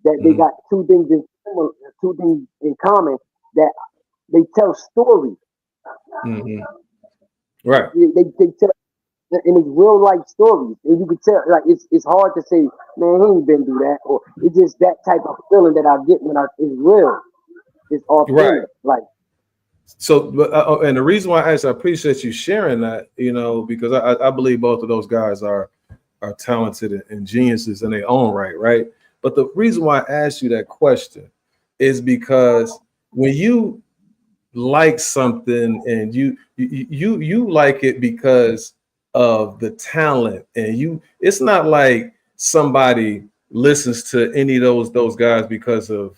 that they got two things in common, that they tell stories. Right. They tell, and it's real life stories, and you can tell, like it's hard to say, man, he ain't been through that, or it's just that type of feeling that I get when it's real, it's authentic, right. like. So, and the reason why I appreciate you sharing that, because I believe both of those guys are talented and geniuses in their own right? But the reason why I asked you that question is because when you like something and you like it because of the talent, and it's not like somebody listens to any of those guys because of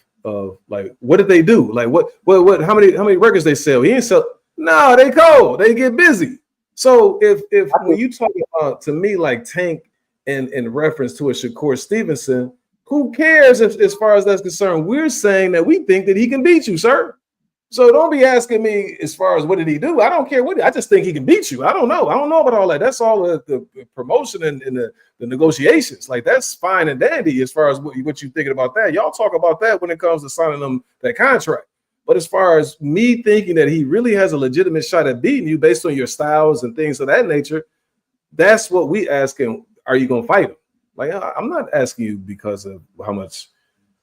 like, what did they do? Like what how many records they sell? He ain't sell. No, they cold. They get busy. So if when you talk about, to me, like Tank in reference to a Shakur Stevenson, who cares as far as that's concerned? We're saying that we think that he can beat you, sir. So don't be asking me as far as what did he do. I don't care what. I just think he can beat you. I don't know about all that. That's all the promotion and the negotiations. Like, that's fine and dandy as far as what you thinking about that. Y'all talk about that when it comes to signing them that contract. But as far as me thinking that he really has a legitimate shot at beating you based on your styles and things of that nature, that's what we asking. Are you gonna fight him? Like, I'm not asking you because of how much,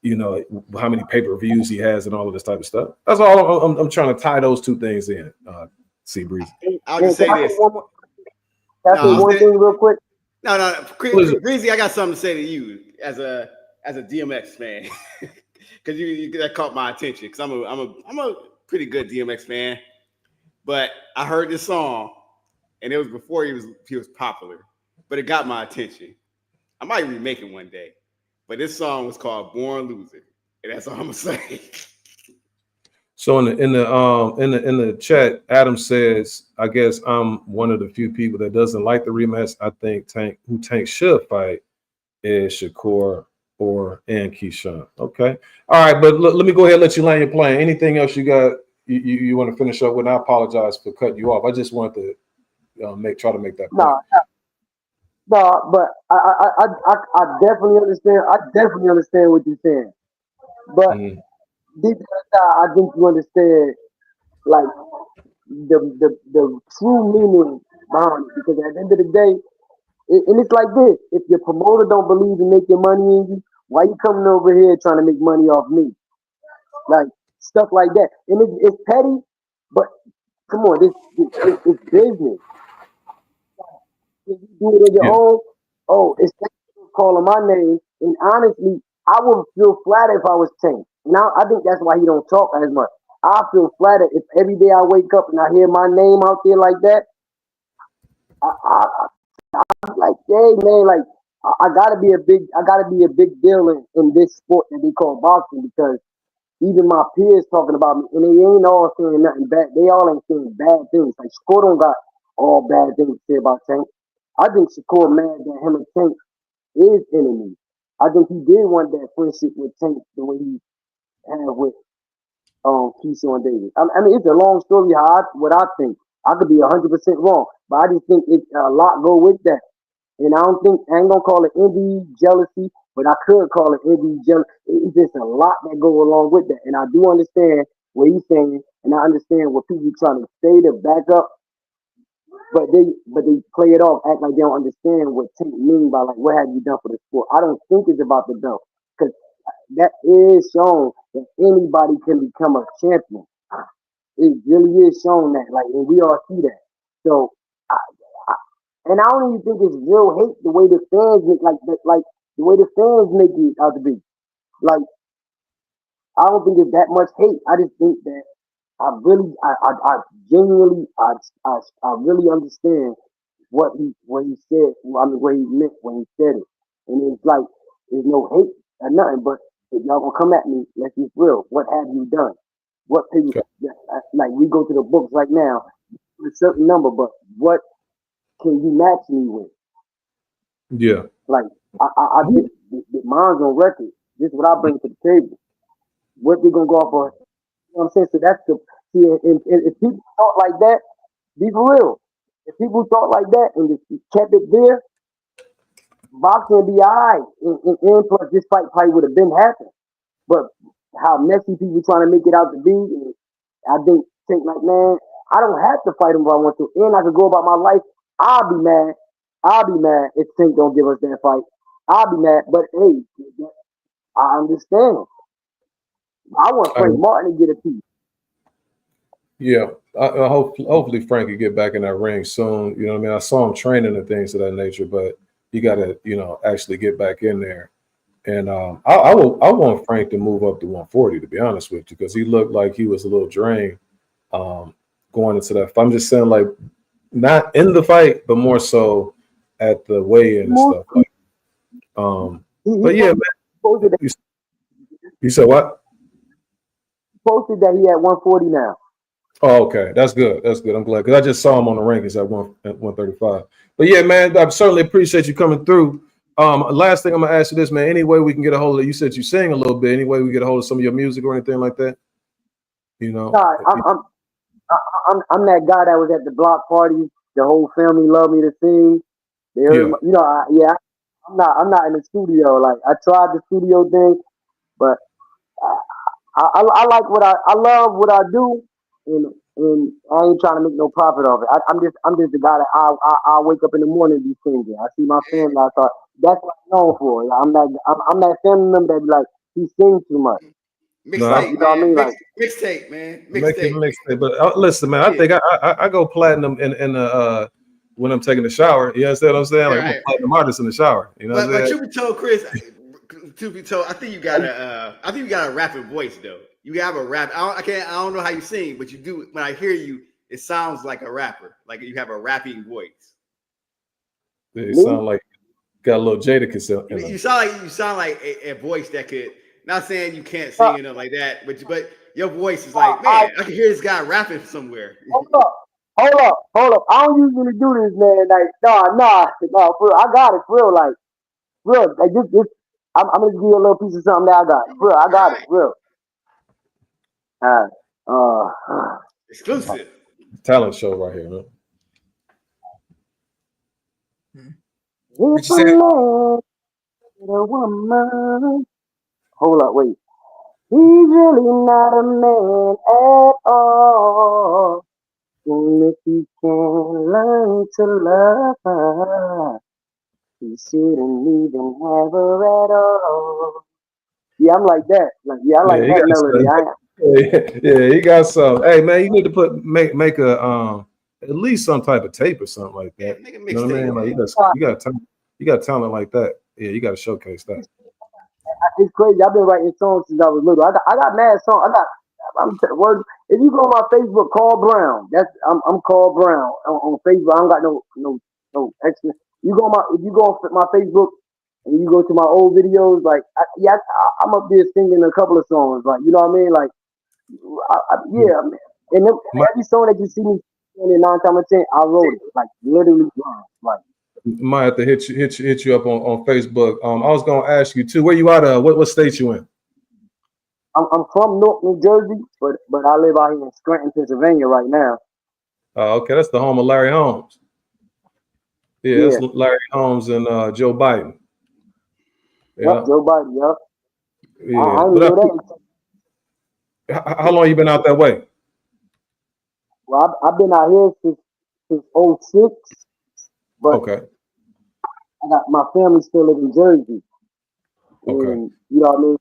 how many pay-per-views he has and all of this type of stuff. That's all. I'm trying to tie those two things in. C Breeze. I'll just say this. Can I say one thing real quick? No. Breezy, I got something to say to you as a DMX fan, because you that caught my attention. Because I'm a pretty good DMX fan, but I heard this song, and it was before he was popular, but it got my attention. I might remake it one day. But this song was called "Born Loser," and that's all I'm gonna say. So in the chat, Adam says, I guess I'm one of the few people that doesn't like the rematch. I think Tank should fight is Shakur and Keyshawn. Okay, all right, but let me go ahead and let you land your plane. Anything else you got? You want to finish up with? And I apologize for cutting you off. I just wanted to try to make that point. No, but I definitely understand. I definitely understand what you're saying. But deep inside, I think you understand, like, the true meaning behind it. Because at the end of the day, and it's like this: if your promoter don't believe in making money in you, why you coming over here trying to make money off me? Like, stuff like that. And it's petty, but come on, it's business. If you do it on your own, it's calling my name. And honestly, I would feel flattered if I was Tank. Now, I think that's why he don't talk as much. I feel flattered if every day I wake up and I hear my name out there like that. I'm like, hey man, like I gotta be a big deal in this sport that they call boxing, because even my peers talking about me, and they ain't all saying nothing bad. They all ain't saying bad things. Like, Shakur don't got all bad things to say about Tank. I think Shakur mad that him and Tank is enemies. I think he did want that friendship with Tank the way he had with Keyshawn Davis. I mean, it's a long story what I think. I could be 100% wrong, but I just think it's a lot go with that. And I ain't gonna call it envy, jealousy, but I could call it envy, jealousy. It's just a lot that go along with that. And I do understand what he's saying, and I understand what people trying to say to back up but they play it off, act like they don't understand what Tank mean by like what have you done for the sport. I don't think it's about the belt because that is shown that anybody can become a champion. It really is shown that, like, and we all see that. So, I, I, and I don't even think it's real hate the way the fans make like the way the fans make it out to be. Like, I don't think it's that much hate. I just think that I genuinely, I really understand what he said. I mean, what he meant when he said it. And it's like there's no hate or nothing. But if y'all gonna come at me, let's be real. What have you done? What people Okay. like? We go to the books right now, a certain number, but what can you match me with? Yeah. Like I think mine's on record. This is what I bring to the table. What they gonna go off for? You know what I'm saying? So that's the see. And if people thought like that, be for real. If people thought like that and just kept it there, boxing would be alright. And plus, this fight probably would have been happening. But how messy people trying to make it out to be, and I think like, man, I don't have to fight him if I want to, and I can go about my life. I'll be mad. I'll be mad if Tank don't give us that fight. I'll be mad. But hey, I understand. I want I, Frank Martin to get a piece. yeah. I hope hopefully Frank can get back in that ring soon. You know what I mean? I saw him training and things of that nature, but you got to, actually get back in there. And I want Frank to move up to 140, to be honest with you, because he looked like he was a little drained going into that. I'm just saying, like, not in the fight, but more so at the weigh-in and stuff. Like, but yeah, man. You said what? Posted that he at 140 now. Oh, okay. That's good. That's good. I'm glad because I just saw him on the rankings at 135. But yeah, man, I certainly appreciate you coming through. Last thing I'm gonna ask you this, man. Any way we can get a hold of you? Said you sing a little bit. Any way we get a hold of some of your music or anything like that? Nah, I'm that guy that was at the block party. The whole family loved me to sing. They heard, I'm not in the studio. Like I tried the studio thing, but I like I love what I do, and I ain't trying to make no profit off it. I'm just the guy that I wake up in the morning and be singing. I see my family. I thought that's what I'm known for. Like, I'm that family member that be like he sings too much. Mixtape, you know what I mean? Like mixtape, man. Mixtape. But listen, man, I think I go platinum in the when I'm taking the shower. You understand what I'm saying? Like I'm a platinum artist in the shower. You know what I'm saying? But truth be told, Chris, I think you got a rapping voice though. You have a rap. I don't know how you sing, but you do. When I hear you, it sounds like a rapper. Like you have a rapping voice. It sound like got a little Jadakiss in it. You sound like a voice that could. Not saying you can't sing or nothing like that, but your voice is like, man, I can hear this guy rapping somewhere. Hold up. I don't usually do this, man. Like, nah, for real, I got it, for real, like, real. Like this, I'm gonna give you a little piece of something that I got. For real, I got it, real. Exclusive. Talent show right here, man. If a man with a woman. Hold up, wait. He's really not a man at all. And if he can learn to love her, he shouldn't even have her at all. Yeah, I'm like that. Like, I like that melody. Yeah, he got some. Hey, man, you need to make a at least some type of tape or something like that. Yeah, you know what I mean? Like you got talent like that. Yeah, you got to showcase that. It's crazy. I've been writing songs since I was little. I got mad songs. If you go on my Facebook, Carl Brown. I'm Carl Brown on Facebook. I don't got no extra. If you go on my Facebook and you go to my old videos, like I'm up there singing a couple of songs. Like you know what I mean? Like man. And every song that you see me singing 9 times out of 10, I wrote it. Like literally, like. Might have to hit you up on Facebook. I was gonna ask you too. Where you out of? What state you in? I'm from Newark, New Jersey, but I live out here in Scranton, Pennsylvania right now. Okay, that's the home of Larry Holmes. Yeah, that's Larry Holmes and Joe Biden. Yeah. Yep, Joe Biden. Yep. Yeah. I know that. How long you been out that way? Well, I've been out here since since '06, but Okay. I got my family still live in Jersey, Okay. and you know what I mean.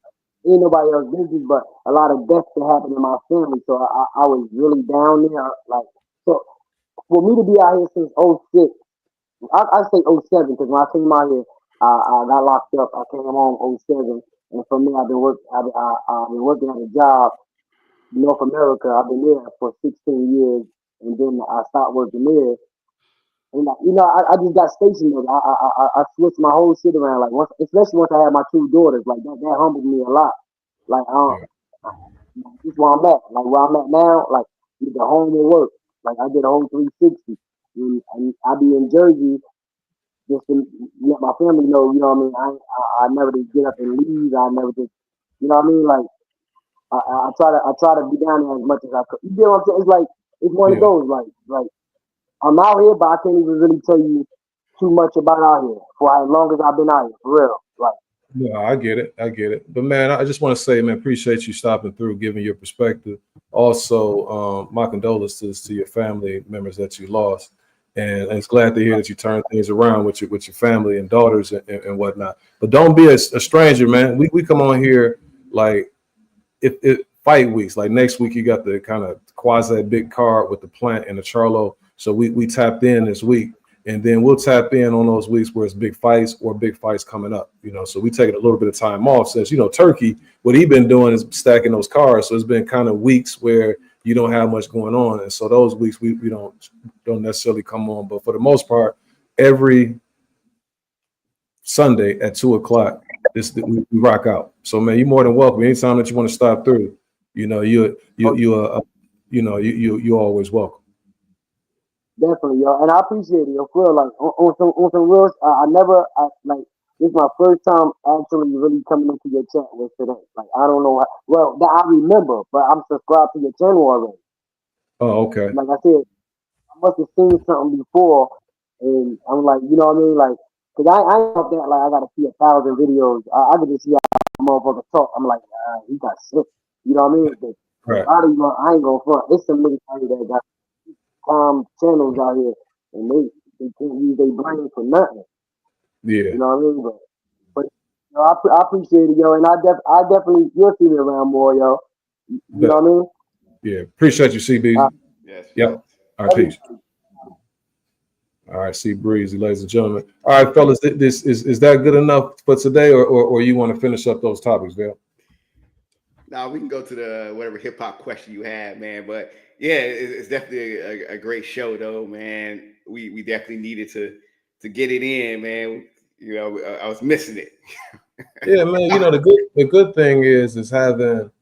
Ain't nobody else business, but a lot of deaths that happened in my family, so I was really down there. Like, so for me to be out here since '06, I say '07 because when I came out here, I got locked up. I came home '07, and from there I've been working at a job in North America. I've been there for 16 years, and then I stopped working there. And like, I just got stationed there. I switched my whole shit around. Like once, especially once I had my two daughters, like that humbled me a lot. Like Yeah. this is where I'm at. Like where I'm at now, like either home or work. Like I did a whole 360. And I be in Jersey just to let my family know. You know what I mean? I never just get up and leave. I never just, you know what I mean? Like I try to be down there as much as I could. You get what I'm saying? It's like it's one of Yeah. those like I'm out here, but I can't even really tell you too much about out here for as long as I've been out here, for real. Like, Yeah, I get it. I get it. But man, I just want to say, man, appreciate you stopping through, giving your perspective. Also, my condolences to your family members that you lost. And it's glad to hear that you turned things around with your family and daughters and whatnot. But don't be a stranger, man. We come on here like if fight weeks, like next week you got the kind of quasi big card with the plant and the Charlo. So we tapped in this week, and then we'll tap in on those weeks where it's big fights or big fights coming up. So we taking a little bit of time off since Turkey. What he been doing is stacking those cards. So it's been kind of weeks where you don't have much going on, and so those weeks we don't necessarily come on. But for the most part, every Sunday at 2:00, we rock out. So man, you're more than welcome. Anytime that you want to stop through, you always welcome. definitely, yo. And I appreciate it, yo. For real, like on some real, like this is my first time actually really coming into your chat with today. Like I don't know, well that I remember, but I'm subscribed to your channel already. Oh, okay. Like I said, I must have seen something before, and I'm like, you know what I mean, like. Cause I ain't up that like I gotta see 1,000 videos. I could just see how motherfuckers talk. I'm like, he got sick. You know what I mean? Right. I ain't gonna front. There's some niggas out here that got channels out here, and they can't use their brain for nothing. Yeah. You know what I mean? But I appreciate it, yo, and I definitely you'll see me around more, yo. You know what I mean? Yeah. Appreciate you, CB. Yes. Yep. All right, peace. All right, C Breezy, ladies and gentlemen. All right, fellas, this is that good enough for today, or you want to finish up those topics, Vale? Now we can go to the whatever hip hop question you had, man. But yeah, it's definitely a great show, though, man. We definitely needed to get it in, man. I was missing it. Yeah, man. The good thing is having,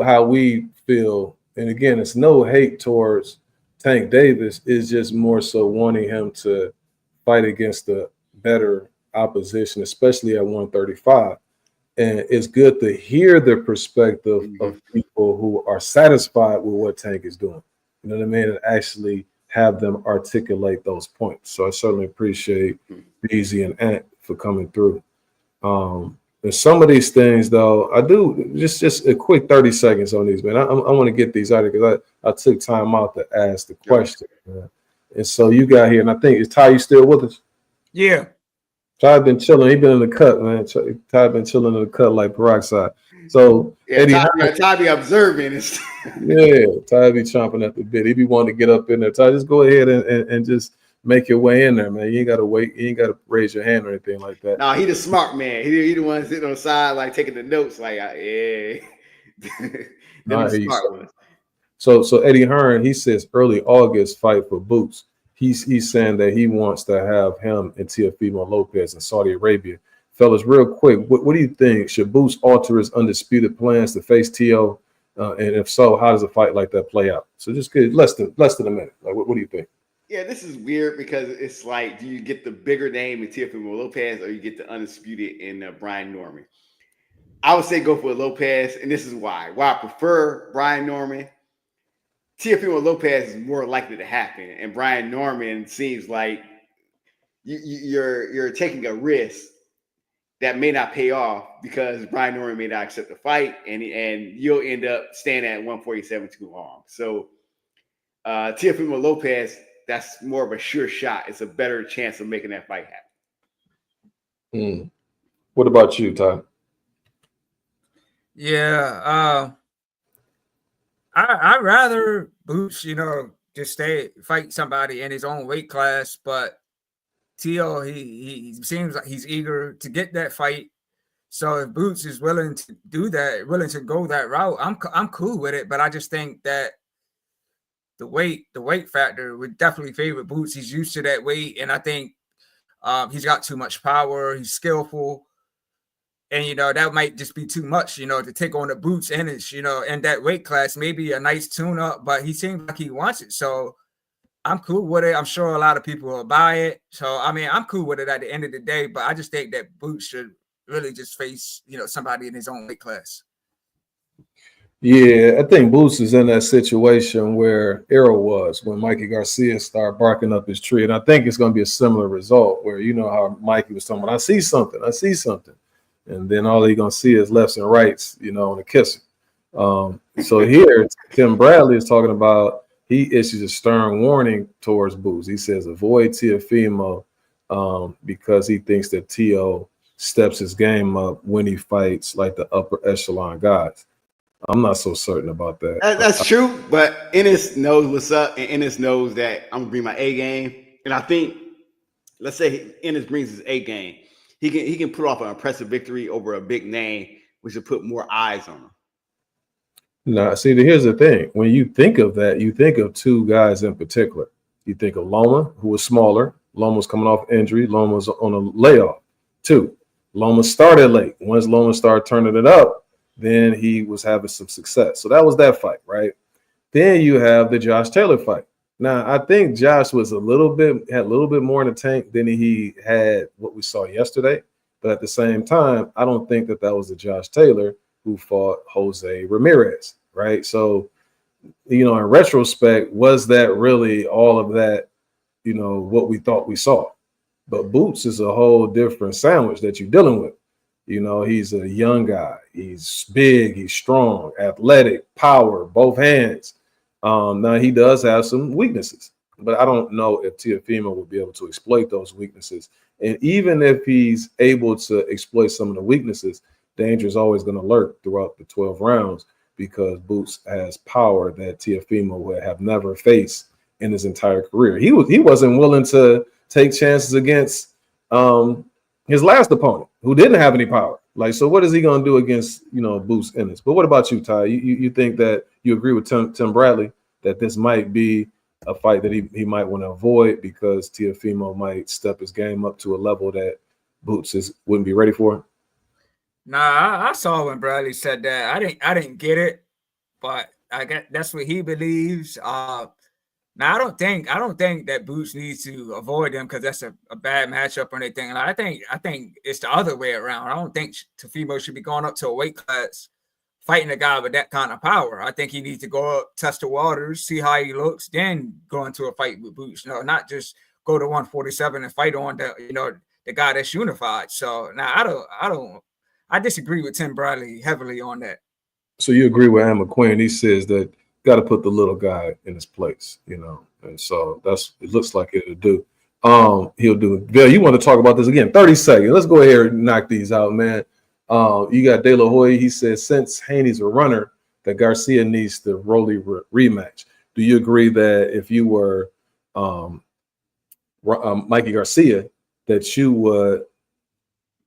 how we feel, and again, it's no hate towards Tank Davis. It's just more so wanting him to fight against the better opposition, especially at 135. And it's good to hear the perspective of people who are satisfied with what Tank is doing. You know what I mean? And actually have them articulate those points. So I certainly appreciate Beezy and Ant for coming through. And some of these things, though, I do just a quick 30 seconds on these, man. I want to get these out because I took time out to ask the question. Man. And so you got here, and I think, is Ty, you still with us? Yeah. Ty been chilling. He been in the cut, man. Ty been chilling in the cut like peroxide. So yeah, Ty be observing. Yeah, Ty be chomping at the bit. He be wanting to get up in there. Ty, just go ahead and just make your way in there, man. You ain't got to wait. You ain't got to raise your hand or anything like that. No, he the smart man. He the one sitting on the side, like taking the notes, like, yeah. Smart ones. So Eddie Hearn, he says early August fight for Boots. He's saying that he wants to have him and Teofimo Lopez in Saudi Arabia. Fellas, real quick, what do you think? Should Boots alter his undisputed plans to face Teo? And if so, how does a fight like that play out? So just get less than a minute. Like, what do you think? Yeah, this is weird because it's like, do you get the bigger name in Teofimo Lopez or you get the undisputed in Brian Norman? I would say go for Lopez, and this is why. Why I prefer Brian Norman. Teofimo Lopez is more likely to happen, and Brian Norman seems like you're taking a risk that may not pay off because Brian Norman may not accept the fight, and you'll end up staying at 147 too long. So Teofimo Lopez that's more of a sure shot. It's a better chance of making that fight happen. What about you, Ty? Yeah, I'd rather Boots, just fight somebody in his own weight class. But T.O., he seems like he's eager to get that fight. So if Boots is willing to do that, willing to go that route, I'm cool with it. But I just think that the weight factor would definitely favor Boots. He's used to that weight, and I think he's got too much power. He's skillful. And, that might just be too much, to take on the Boots in his, in that weight class. Maybe a nice tune-up, but he seems like he wants it. So I'm cool with it. I'm sure a lot of people will buy it. So, I mean, I'm cool with it at the end of the day, but I just think that Boots should really just face, somebody in his own weight class. Yeah, I think Boots is in that situation where Errol was when Mikey Garcia started barking up his tree. And I think it's going to be a similar result where, how Mikey was talking about, I see something. And then all he's going to see is lefts and rights, and a kisser. So here, Tim Bradley is talking about, he issues a stern warning towards Boots. He says, avoid Teofimo because he thinks that T.O. steps his game up when he fights like the upper echelon guys. I'm not so certain about that. That's true, but Ennis knows what's up, and Ennis knows that I'm going to bring my A game. And I think, let's say Ennis brings his A game. He can put off an impressive victory over a big name, which will put more eyes on him. Now, see, here's the thing. When you think of that, you think of two guys in particular. You think of Loma, who was smaller. Loma was coming off injury. Loma was on a layoff. 2, Loma started late. Once Loma started turning it up, then he was having some success. So that was that fight, right? Then you have the Josh Taylor fight. Now, I think Josh was had a little bit more in the tank than he had what we saw yesterday. But at the same time, I don't think that was the Josh Taylor who fought Jose Ramirez, right? So, in retrospect, was that really all of that, what we thought we saw? But Boots is a whole different sandwich that you're dealing with. He's a young guy. He's big. He's strong, athletic, power, both hands. Now, he does have some weaknesses, but I don't know if Teofimo will be able to exploit those weaknesses. And even if he's able to exploit some of the weaknesses, danger is always going to lurk throughout the 12 rounds because Boots has power that Teofimo would have never faced in his entire career. He wasn't willing to take chances against his last opponent who didn't have any power. So what is he going to do against, Boots Ennis? But what about you, Ty? You think that you agree with Tim Bradley that this might be a fight that he might want to avoid because Teofimo might step his game up to a level that Boots wouldn't be ready for? Nah, I saw when Bradley said that. I didn't get it, but I get that's what he believes. Now I don't think that Boots needs to avoid him because that's a bad matchup or anything. And I think it's the other way around. I don't think Teofimo should be going up to a weight class fighting a guy with that kind of power. I think he needs to go up, test the waters, see how he looks, then go into a fight with Boots. Not just go to 147 and fight on the guy that's unified. So now I disagree with Tim Bradley heavily on that. So you agree with Am McQueen? He says that got to put the little guy in his place, and so it looks like it'll do. He'll do it. Bill, you want to talk about this again? 30 seconds. Let's go ahead and knock these out, man. You got De La Hoya. He says since Haney's a runner, that Garcia needs the Rolly rematch. Do you agree that if you were Mikey Garcia, that you would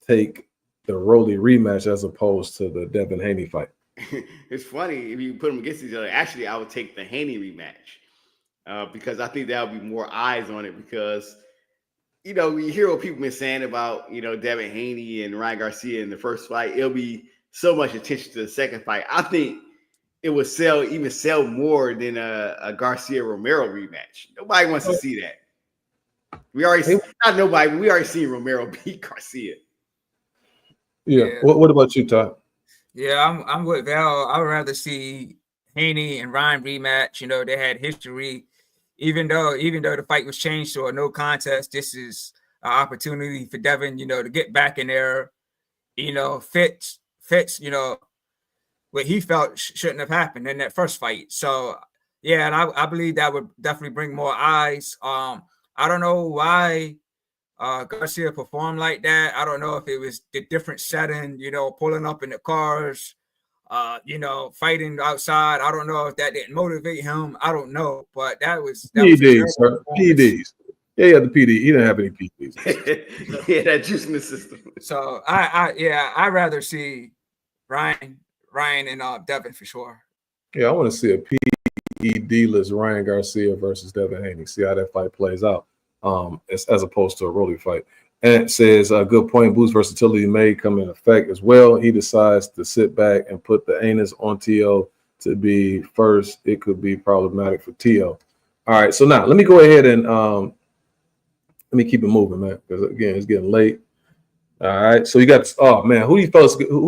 take the Rolly rematch as opposed to the Devin Haney fight? It's funny if you put them against each other. Actually, I would take the Haney rematch because I think that would be more eyes on it. Because you hear what people been saying about Devin Haney and Ryan Garcia in the first fight. It'll be so much attention to the second fight. I think it would sell more than a Garcia Romero rematch. Nobody wants to see that. We already seen Romero beat Garcia. Yeah. What about you, Todd? Yeah, I'm with Val. I would rather see Haney and Ryan rematch. They had history. Even though the fight was changed to a no contest, this is an opportunity for Devin, to get back in there. Fits, what he felt shouldn't have happened in that first fight. So Yeah, and I believe that would definitely bring more eyes. I don't know why Garcia performed like that. I don't know if it was the different setting, pulling up in the cars, fighting outside. I don't know if that didn't motivate him. I don't know, but that was a PEDs, sir. performance. PEDs. Yeah, the PD. He didn't have any PEDs. Yeah, that juice in the system. So I'd rather see Ryan and Devin for sure. Yeah, I want to see a PED-less Ryan Garcia versus Devin Haney. See how that fight plays out. As opposed to a Rolly fight. And it says, good point, Boost versatility may come in effect as well. He decides to sit back and put the anus on T.O. to be first. It could be problematic for T.O. All right, so now let me go ahead and let me keep it moving, man, because again, it's getting late. All right, so you got, oh man, who do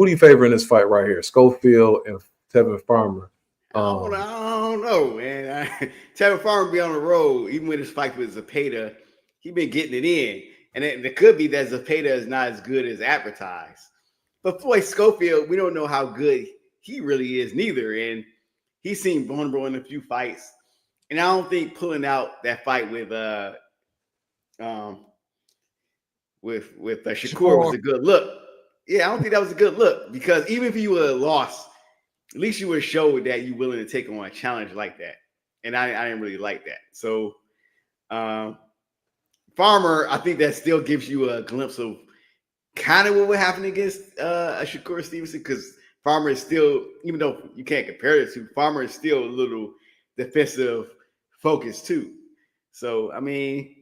you favor in this fight right here? Schofield and Tevin Farmer. I don't know, man. Tevin Farmer be on the road, even with his fight with Zepeda, he been getting it in. And it could be that Zepeda is not as good as advertised. But Floyd Schofield, we don't know how good he really is neither. And he seemed vulnerable in a few fights. And I don't think pulling out that fight with Shakur was a good look. Yeah, I don't think that was a good look, because even if you would have lost, at least you would have showed that you're willing to take on a challenge like that. And I didn't really like that. So Farmer, I think that still gives you a glimpse of kind of what would happen against a Shakur Stevenson, because Farmer is still, even though you can't compare it to, Farmer is still a little defensive focused too. So, I mean,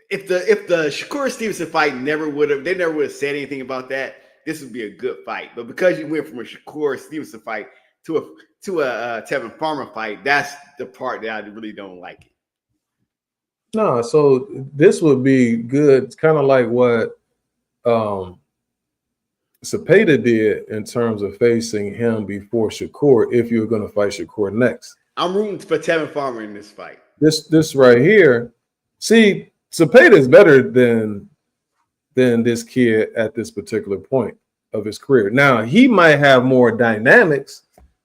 if the Shakur Stevenson fight never would have said anything about that, this would be a good fight. But because you went from a Shakur Stevenson fight to a Tevin Farmer fight, that's the part that I really don't like it. No, so this would be good. It's kind of like what Zepeda did in terms of facing him before Shakur, if you were going to fight Shakur next. I'm rooting for Tevin Farmer in this fight. This right here, see, Zepeda is better than this kid at this particular point of his career. Now, he might have more dynamics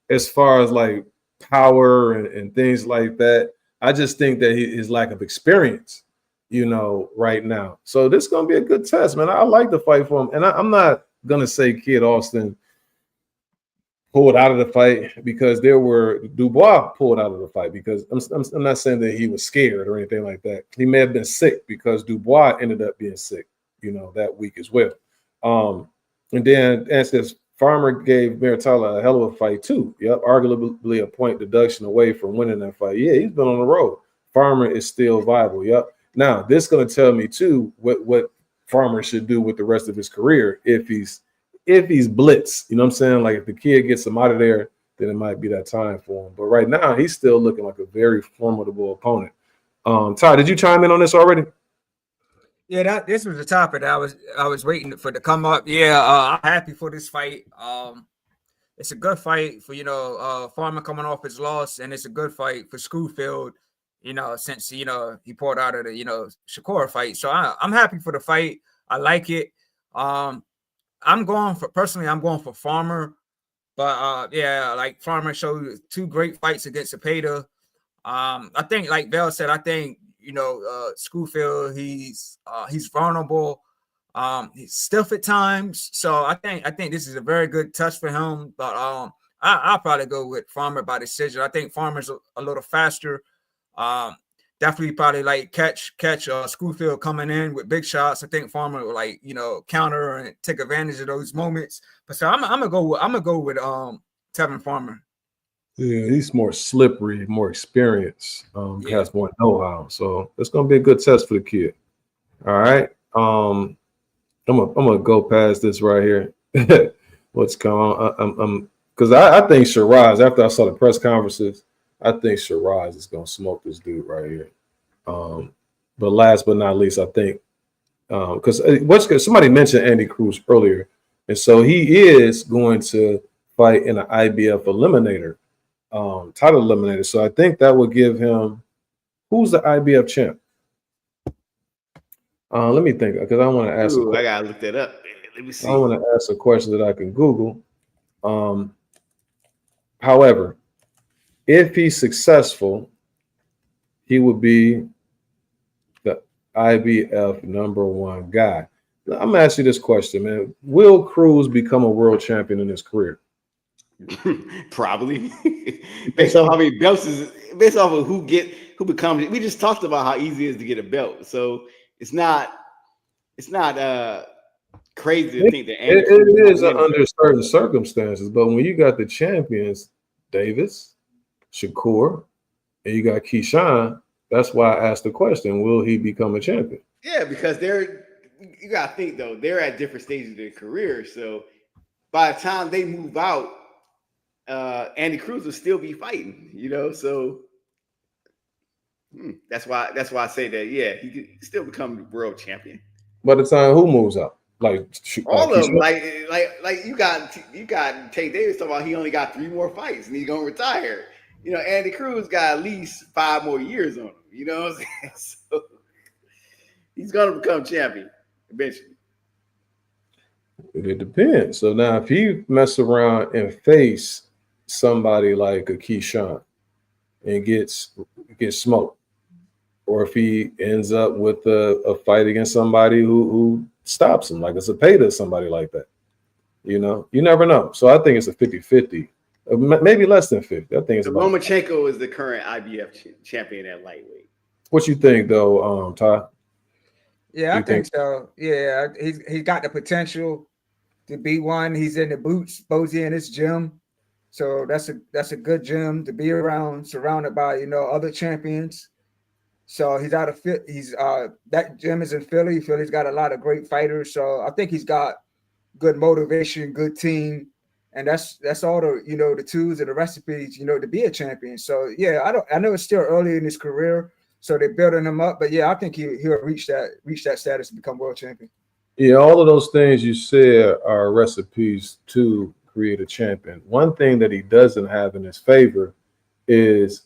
as far as like power and things like that. I just think that his lack of experience, right now. So this is going to be a good test, man. I like the fight for him. And I'm not going to say Kid Austin pulled out of the fight, because Dubois pulled out of the fight, because I'm not saying that he was scared or anything like that. He may have been sick, because Dubois ended up being sick, that week as well. And then, as this Farmer gave Maritala a hell of a fight too. Yep, arguably a point deduction away from winning that fight. Yeah, he's been on the road. Farmer is still viable. Yep. Now, this is going to tell me too what Farmer should do with the rest of his career if he's blitzed. You know what I'm saying? Like if the kid gets him out of there, then it might be that time for him. But right now, he's still looking like a very formidable opponent. Ty, did you chime in on this already? Yeah, this was the topic that I was waiting for to come up. Yeah, I'm happy for this fight. It's a good fight for Farmer coming off his loss, and it's a good fight for Schofield. Since he pulled out of the Shakur fight, so I'm happy for the fight. I like it. I'm going for Farmer, but like Farmer showed two great fights against Zepeda. I think, like Bell said, I think. Schofield, he's vulnerable. He's stiff at times. So I think this is a very good test for him. But I'll probably go with Farmer by decision. I think Farmer's a little faster. Definitely probably like catch Schofield coming in with big shots. I think Farmer will counter and take advantage of those moments. But so I'm gonna go with Tevin Farmer. Yeah, he's more slippery, more experience, has more know-how. So it's gonna be a good test for the kid. All right. I'm gonna go past this right here. What's going on? Because I think Shiraz, after I saw the press conferences, I think Shiraz is gonna smoke this dude right here. But last but not least, I think because somebody mentioned Andy Cruz earlier, and so he is going to fight in an IBF eliminator. Title eliminator. So I think that would give him, who's the IBF champ? Let me think, because I want to ask. I gotta look that up. Let me see. I want to ask a question that I can Google. However, if he's successful, he would be the IBF #1 guy. I'm gonna ask you this question, man. Will Cruz become a world champion in his career? Probably. Based off how many belts based off of who becomes. We just talked about how easy it is to get a belt, so it's not crazy to think that Andy Cruz It won't is win. under certain circumstances, but when you got the champions, Davis, Shakur, and you got Keyshawn, that's why I asked the question: will he become a champion? Yeah, because you gotta think though, they're at different stages of their career. So by the time they move out, Andy Cruz will still be fighting, so that's why I say that, yeah, he could still become world champion. By the time who moves out? Like All of them, Keyshawn? like you got Tate Davis talking about he only got 3 more fights and he's gonna retire. Andy Cruz got at least 5 more years on him. You know what I'm saying? So he's gonna become champion eventually. It depends. So now, if he mess around and face somebody like a Keyshawn and gets smoked, or if he ends up with a fight against somebody who stops him, like a Zepeda, somebody like that, you never know. So I think it's a 50-50, maybe less than 50. I think it's about. Lomachenko is the current IBF champion at lightweight. What you think, though, Ty? Yeah, I think so. Yeah, he's got the potential to be one. He's in the boots, Bozy in his gym, so that's a good gym to be around, surrounded by other champions. So he's out of fit. That gym is in Philly. Philly's got a lot of great fighters, so I think he's got good motivation, good team, and that's all the the tools and the recipes to be a champion. So yeah, I know it's still early in his career. So they're building him up, but yeah, I think he'll reach that status and become world champion. Yeah, all of those things you said are recipes to create a champion. One thing that he doesn't have in his favor is,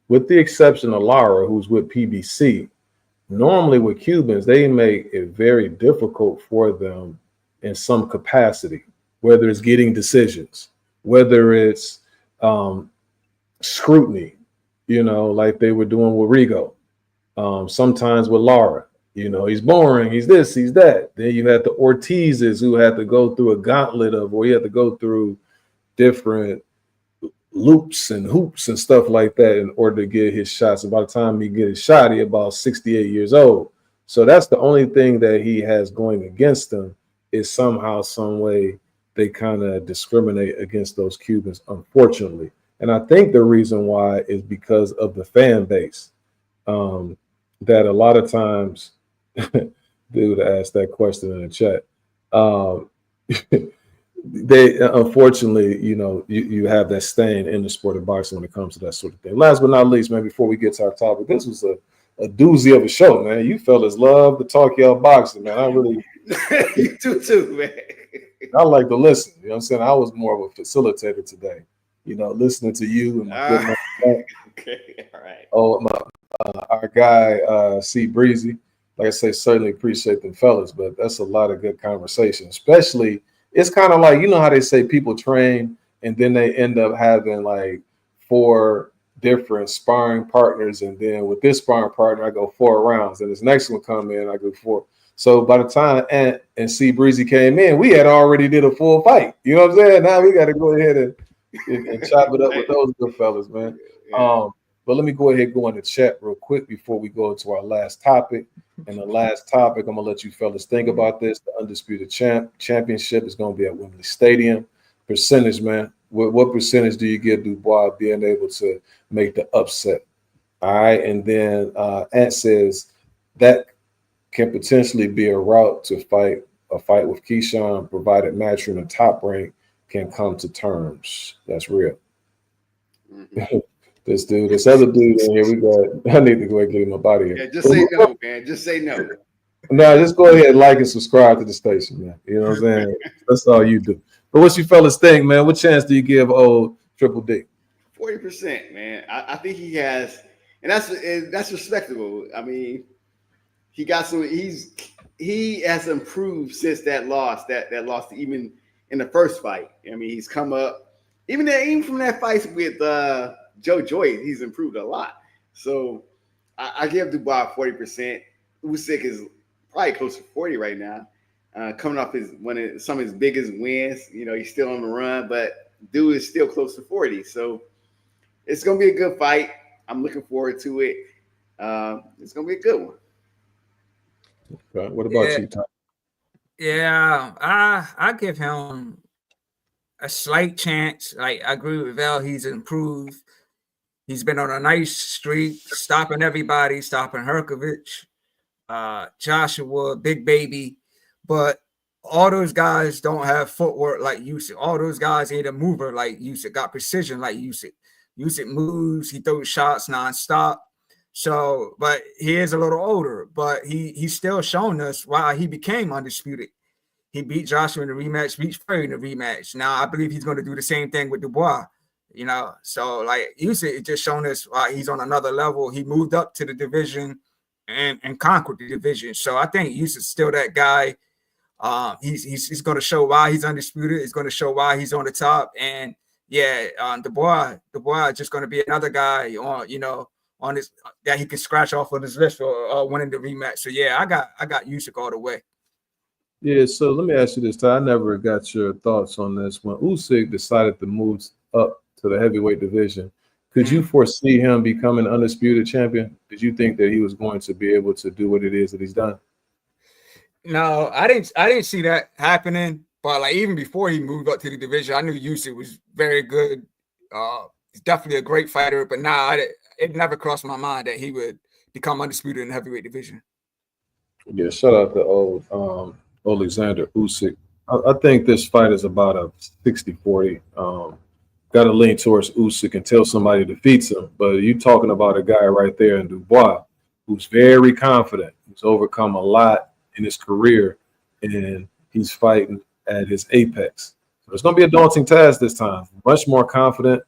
with the exception of Lara, who's with PBC, normally with Cubans, they make it very difficult for them in some capacity, whether it's getting decisions, whether it's scrutiny, like they were doing with Rigo. Sometimes with Lara, he's boring, he's this, he's that. Then you had the Ortizes who had to go through a gauntlet or you had to go through different loops and hoops and stuff like that in order to get his shots. And by the time he get his shot, he about 68 years old. So that's the only thing that he has going against him, is somehow, some way, they kind of discriminate against those Cubans, unfortunately. And I think the reason why is because of the fan base. That a lot of times, dude asked that question in the chat. They unfortunately, you have that stain in the sport of boxing when it comes to that sort of thing. Last but not least, man, before we get to our topic, this was a doozy of a show, man. You fellas love to talk y'all boxing, man. I really you do too, man. I like to listen. You know what I'm saying? I was more of a facilitator today. Listening to you and my good man. Okay, all right. Oh, our guy C Breezy. Like I say, certainly appreciate them fellas, but that's a lot of good conversation. Especially, it's kind of like, how they say people train and then they end up having like 4 different sparring partners, and then with this sparring partner I go 4 rounds, and this next one come in, I go 4. So by the time Ant and C Breezy came in, we had already did a full fight. You know what I'm saying? Now we got to go ahead and chop it up with those good fellas, man. But let me go ahead and go in the chat real quick before we go to our last topic. And the last topic, I'm gonna let you fellas think about this. The Undisputed Championship is gonna be at Wembley Stadium. Percentage, man. What percentage do you give Dubois being able to make the upset? All right, and then Ant says that can potentially be a route to fight with Keyshawn, provided Matchroom and Top Rank can come to terms. That's real. Mm-hmm. This other dude in here, I need to go ahead and get him up out of here. Yeah, just say no, man. Just say no. No, just go ahead and like and subscribe to the station, man. You know what I'm saying? That's all you do. But what you fellas think, man? What chance do you give old Triple D? 40%, man. I think he has, and that's respectable. I mean, he got some. He has improved since that loss. That loss, even in the first fight. I mean, he's come up. Even from that fight with Joe Joyce, he's improved a lot. So I give Dubois 40%. Usyk is probably close to 40 right now. Coming off some of his biggest wins. He's still on the run, but dude is still close to 40. So it's gonna be a good fight. I'm looking forward to it. It's gonna be a good one. Okay. What about you, Tom? Yeah, I give him a slight chance. Like, I agree with Val. He's improved. He's been on a nice streak, stopping everybody, stopping Herkovich, Joshua, Big Baby. But all those guys don't have footwork like Usyk. All those guys ain't a mover like Usyk, got precision like Usyk. Usyk moves, he throws shots nonstop. So, but he is a little older, but he's still shown us why he became undisputed. He beat Joshua in the rematch, beat Fury in the rematch. Now I believe he's going to do the same thing with Dubois. So like Usyk, it just shown us why he's on another level. He moved up to the division and conquered the division. So I think Usyk's still that guy. He's going to show why he's undisputed. He's going to show why he's on the top. And yeah, Dubois is just going to be another guy on his that he can scratch off on his list for winning the rematch. So yeah, I got Usyk all the way. Yeah, so let me ask you this, Ty. I never got your thoughts on this. When Usyk decided to move up to the heavyweight division, could you foresee him becoming undisputed champion? Did you think that he was going to be able to do what it is that he's done? No, I didn't see that happening. But like even before he moved up to the division, I knew Usyk was very good. He's definitely a great fighter. But it never crossed my mind that he would become undisputed in the heavyweight division. Yeah, shout out to old Alexander Usyk. I think this fight is about a 60-40. Got to lean towards Usyk until somebody defeats him. But you talking about a guy right there in Dubois who's very confident, who's overcome a lot in his career, and he's fighting at his apex. So it's going to be a daunting task this time. Much more confident,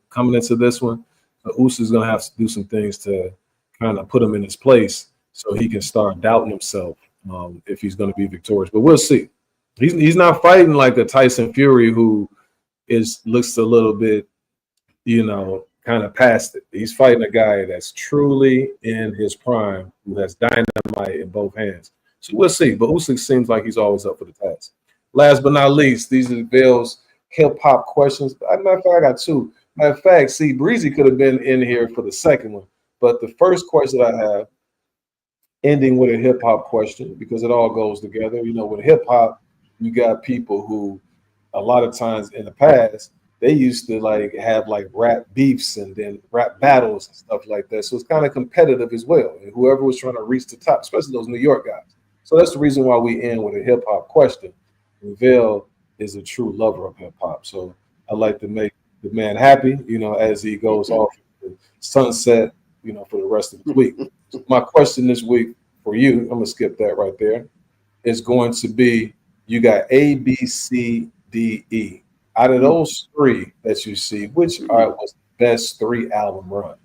coming into this one. So Usyk's going to have to do some things to kind of put him in his place so he can start doubting himself if he's going to be victorious. But we'll see. He's not fighting like a Tyson Fury who looks a little bit, kind of past it. He's fighting a guy that's truly in his prime, who has dynamite in both hands. So we'll see. But Usyk seems like he's always up for the task. Last but not least, these are Bill's hip-hop questions. Matter of fact, I got two. Matter of fact, see, Breezy could have been in here for the second one. But the first question I have, ending with a hip-hop question, because it all goes together. With hip-hop, you got people who a lot of times in the past, they used to have rap beefs and then rap battles and stuff like that. So it's kind of competitive as well. And whoever was trying to reach the top, especially those New York guys. So that's the reason why we end with a hip hop question. Vale is a true lover of hip hop. So I like to make the man happy, as he goes off the sunset, for the rest of the week. So my question this week for you, I'm going to skip that right there, is going to be, you got A, B, C, D, E. Out of those three that you see, which was the best 3-album run?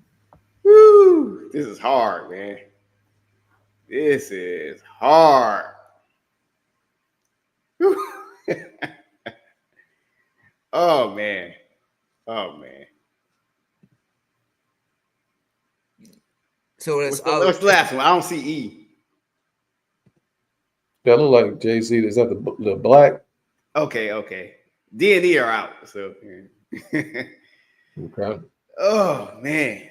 Woo! This is hard, man. This is hard. Oh man. So what's the last one? I don't see E. That look like Jay-Z. Is that the black? Okay. D and E are out. So okay. Oh man.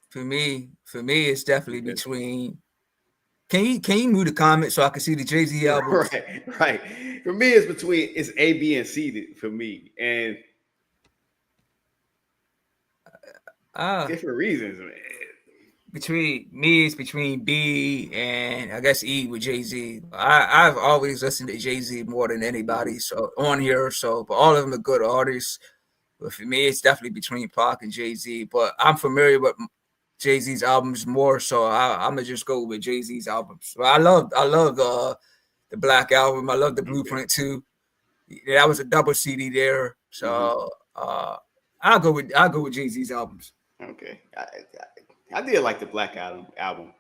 For me, it's definitely between. Can you move the comment so I can see the Jay-Z albums? Right. For me, it's A, B, and C for me, and different reasons, man. Between me, it's between B and I guess E with Jay-Z. I've always listened to Jay-Z more than anybody, so on here. So, but all of them are good artists. But for me, it's definitely between Pac and Jay-Z. But I'm familiar with Jay-Z's albums more, so I'm gonna just go with Jay-Z's albums. But I love the Black Album. I love the Blueprint too. Yeah, that was a double CD there. So I'll go with Jay-Z's albums. Okay, I did like the Black album.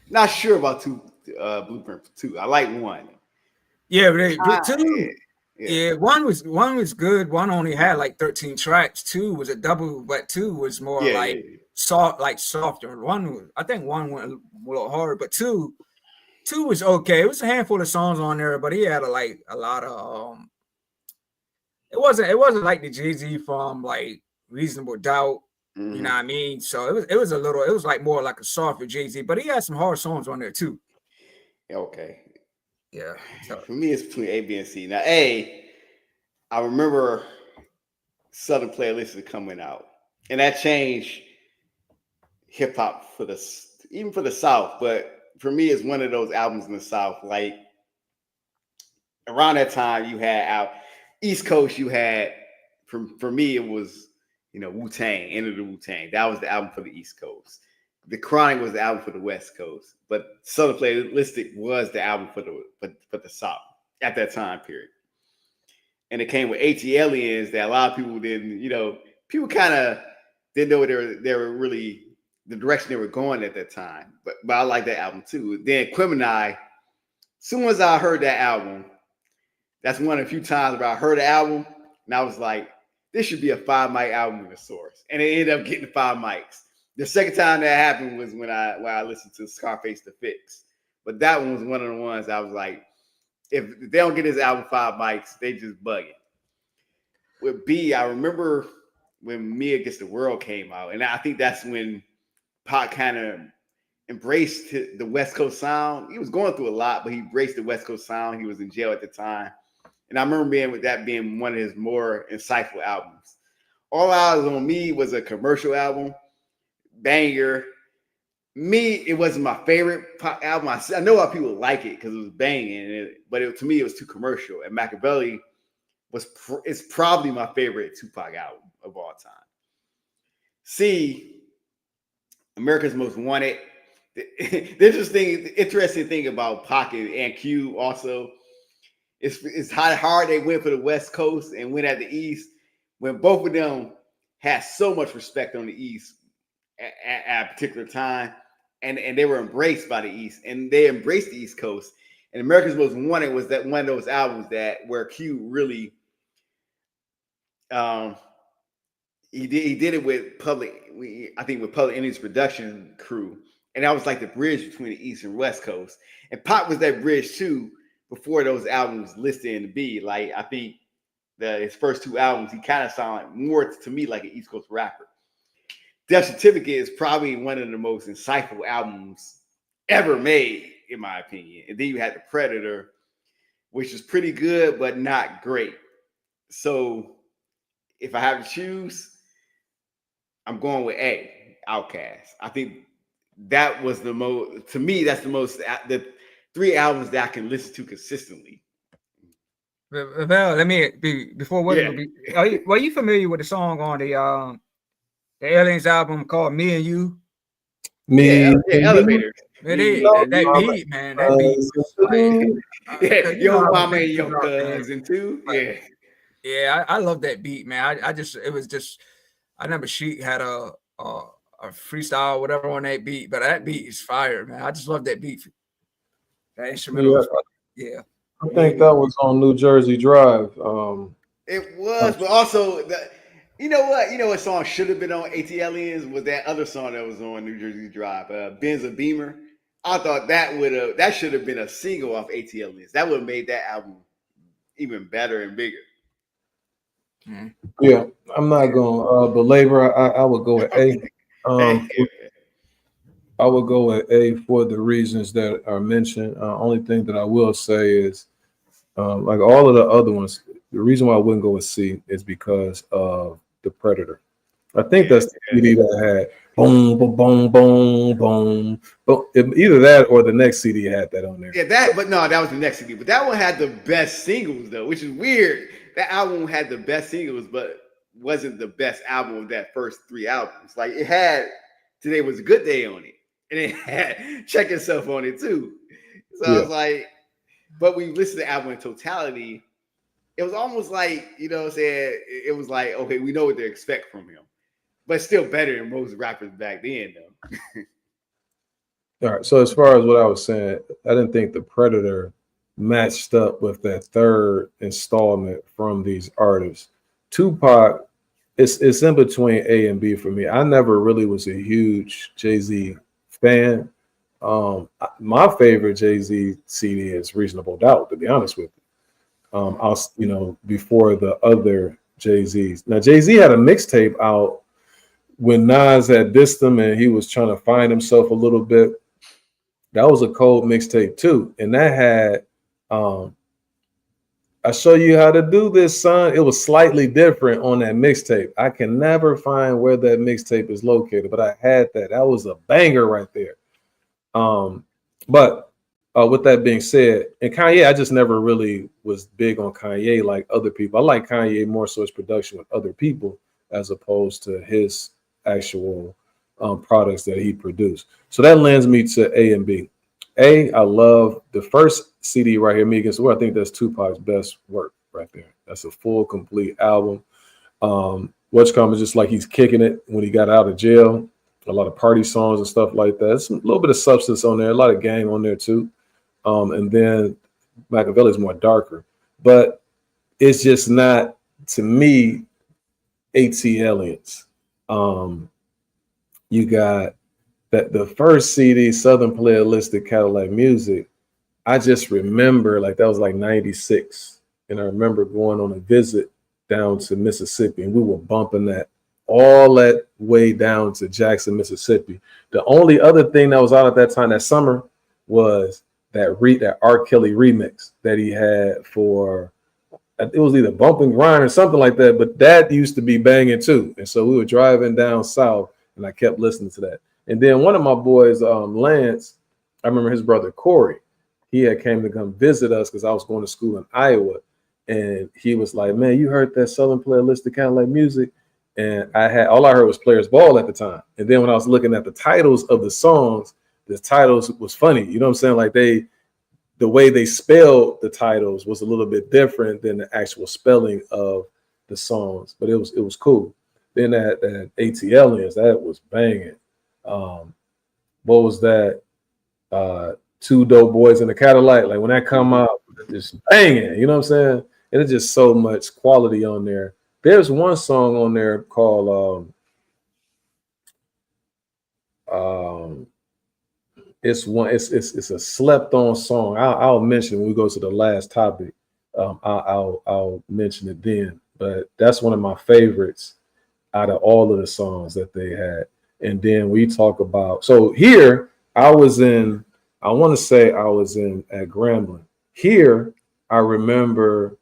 Not sure about Blueprint 2. I like 1. Yeah, but two. Yeah. One was good. One only had like 13 tracks. Two was a double, but two was more like softer. I think one went a little hard, but two was okay. It was a handful of songs on there, but he had a lot of it wasn't like the Jay-Z from like Reasonable Doubt. Mm-hmm. You know what I mean? So it was like more like a softer Jay-Z, but he had some hard songs on there too. Okay. Yeah. So for me, it's between A, B, and C. Now, A, I remember Southern Playlists coming out, and that changed hip hop even for the South. But for me, it's one of those albums in the South. Like around that time, you had out East Coast. You had for me, it was Wu-Tang, End of the Wu-Tang. That was the album for the East Coast. The Chronic was the album for the West Coast, but Southern Playlistic was the album for the South at that time period. And it came with AT that a lot of people didn't, people kind of didn't know they were really the direction they were going at that time. But I like that album too. Then Quimini, as soon as I heard that album, that's one of the few times where I heard the album and I was like, this should be a 5-mic album in the source. And it ended up getting 5 mics. The second time that happened was when I listened to Scarface The Fix. But that one was one of the ones I was like, if they don't get this album 5 mics, they just bugging. With B, I remember when Me Against the World came out, and I think that's when Pac kind of embraced the West Coast sound. He was going through a lot, but he embraced the West Coast sound. He was in jail at the time. And I remember being one of his more insightful albums. All Eyes on Me was a commercial album, banger. Me, it wasn't my favorite pop album. I know why people like it because it was banging, but to me, it was too commercial. And Machiavelli is probably my favorite Tupac album of all time. C, America's Most Wanted. The interesting thing about Pac and Q also is how hard they went for the West Coast and went at the East when both of them had so much respect on the East at a particular time. And they were embraced by the East, and they embraced the East Coast. And America's Most Wanted was that one of those albums where Q really, he did it with Public Enemy's production crew, and that was like the bridge between the East and West Coast. And Pop was that bridge too before those albums listed in the B. Like I think his first 2 albums, he kind of sounded more to me like an East Coast rapper. Death Certificate is probably one of the most insightful albums ever made, in my opinion. And then you had The Predator, which is pretty good, but not great. So if I have to choose, I'm going with A, Outkast. I think that was the most, to me, that's the 3 albums that I can listen to consistently. Well, let me before what were you familiar with the song on the Aliens album called Me and You? Elevators. That beat, man. That beat. Your mama and your cousin too. Yeah, I love that beat, man. I remember Sheik had a freestyle or whatever on that beat, but that beat is fire, man. I just love that beat. That instrumental. Yeah. I think that was on New Jersey Drive. It was, but also you know what song should have been on AT Aliens was that other song that was on New Jersey Drive, Benz a Beamer. I thought that should have been a single off AT Aliens. That would have made that album even better and bigger. Yeah, I'm not going to belabor. I would go with A. I would go with A for the reasons that are mentioned. Only thing that I will say is, like all of the other ones, the reason why I wouldn't go with C is because of The Predator. I think that's the CD that had boom, boom, boom, boom, boom. But either that or the next CD had that on there. Yeah, that was the next CD. But that one had the best singles though, which is weird. That album had the best singles, but wasn't the best album of that first 3 albums. Like it had Today Was a Good Day on it, and it had Check Yourself on it too. So I was like, but when you listen to the album in totality, it was almost like, you know what I'm saying? It was like, okay, we know what to expect from him, but still better than most rappers back then, though. All right. So as far as what I was saying, I didn't think The Predator matched up with that third installment from these artists. Tupac, it's in between A and B for me. I never really was a huge Jay-Z fan. My favorite Jay-Z CD is Reasonable Doubt, to be honest with you. Before the other Jay-Z's. Now, Jay-Z had a mixtape out when Nas had dissed him and he was trying to find himself a little bit. That was a cold mixtape too. And that had I show you how to do this, son. It was slightly different on that mixtape. I can never find where that mixtape is located, but I had that. That was a banger right there. But with that being said, and Kanye, I just never really was big on Kanye like other people. I like Kanye more so his production with other people as opposed to his actual products that he produced. So that lends me to A and B. A, I love the first CD right here, Me Against the World. I think that's Tupac's best work right there. That's a full, complete album. What's coming just like he's kicking it when he got out of jail. A lot of party songs and stuff like that. It's a little bit of substance on there, a lot of gang on there too. And then Machiavelli's more darker. But it's just not, to me, ATLians. You got that the first CD, Southern Playalistic Cadillac Music, I just remember like that was like 96. And I remember going on a visit down to Mississippi and we were bumping that all that way down to Jackson, Mississippi. The only other thing that was out at that time that summer was that R. Kelly remix that he had for, it was either Bump and Grind or something like that, but that used to be banging too. And so we were driving down south and I kept listening to that. And then one of my boys, Lance, I remember his brother Corey, he had came to come visit us because I was going to school in Iowa. And he was like, man, you heard that Southern Playalistic Cadillac Music? And all I heard was Players Ball at the time. And then when I was looking at the titles of the songs, the titles was funny. You know what I'm saying? Like the way they spelled the titles was a little bit different than the actual spelling of the songs, but it was cool. Then that ATLians, that was banging. What was that? Two Dope Boys in the Cadillac. Like when that come out, just banging. You know what I'm saying? And it's just so much quality on there. There's one song on there called it's a slept on song. I'll mention when we go to the last topic. I'll mention it then. But that's one of my favorites out of all of the songs that they had. And then we talk about, so here I want to say I was at Grambling. Here I remember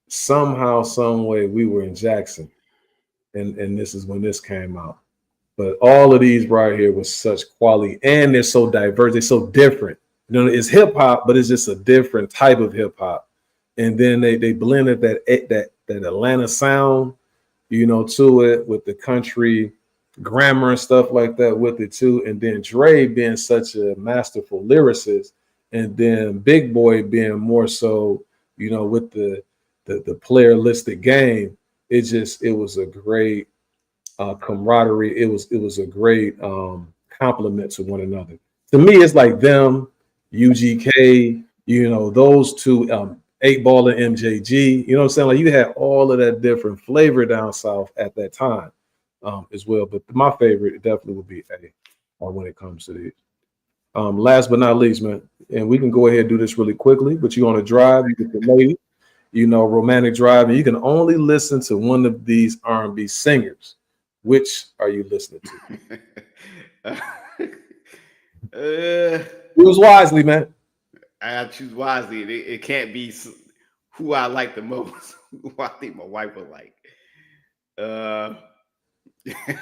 somehow, some way we were in Jackson. And this is when this came out. But all of these right here was such quality, and they're so diverse. They're so different. You know, it's hip hop, but it's just a different type of hip hop. And then they blended that Atlanta sound, you know, to it with the country grammar and stuff like that with it too. And then Dre being such a masterful lyricist, and then Big Boy being more so, you know, with the playeristic game. It was a great camaraderie. It was a great compliment to one another. To me, it's like them, UGK, you know, those two, 8 Ball and MJG. You know what I'm saying? Like you had all of that different flavor down south at that time as well. But my favorite definitely would be A when it comes to these. Last but not least, man, and we can go ahead and do this really quickly, but you on a drive, you get the lady, you know, romantic drive, and you can only listen to one of these R&B singers. Which are you listening to? Choose wisely, man. I choose wisely. It can't be who I like the most, who I think my wife would like. I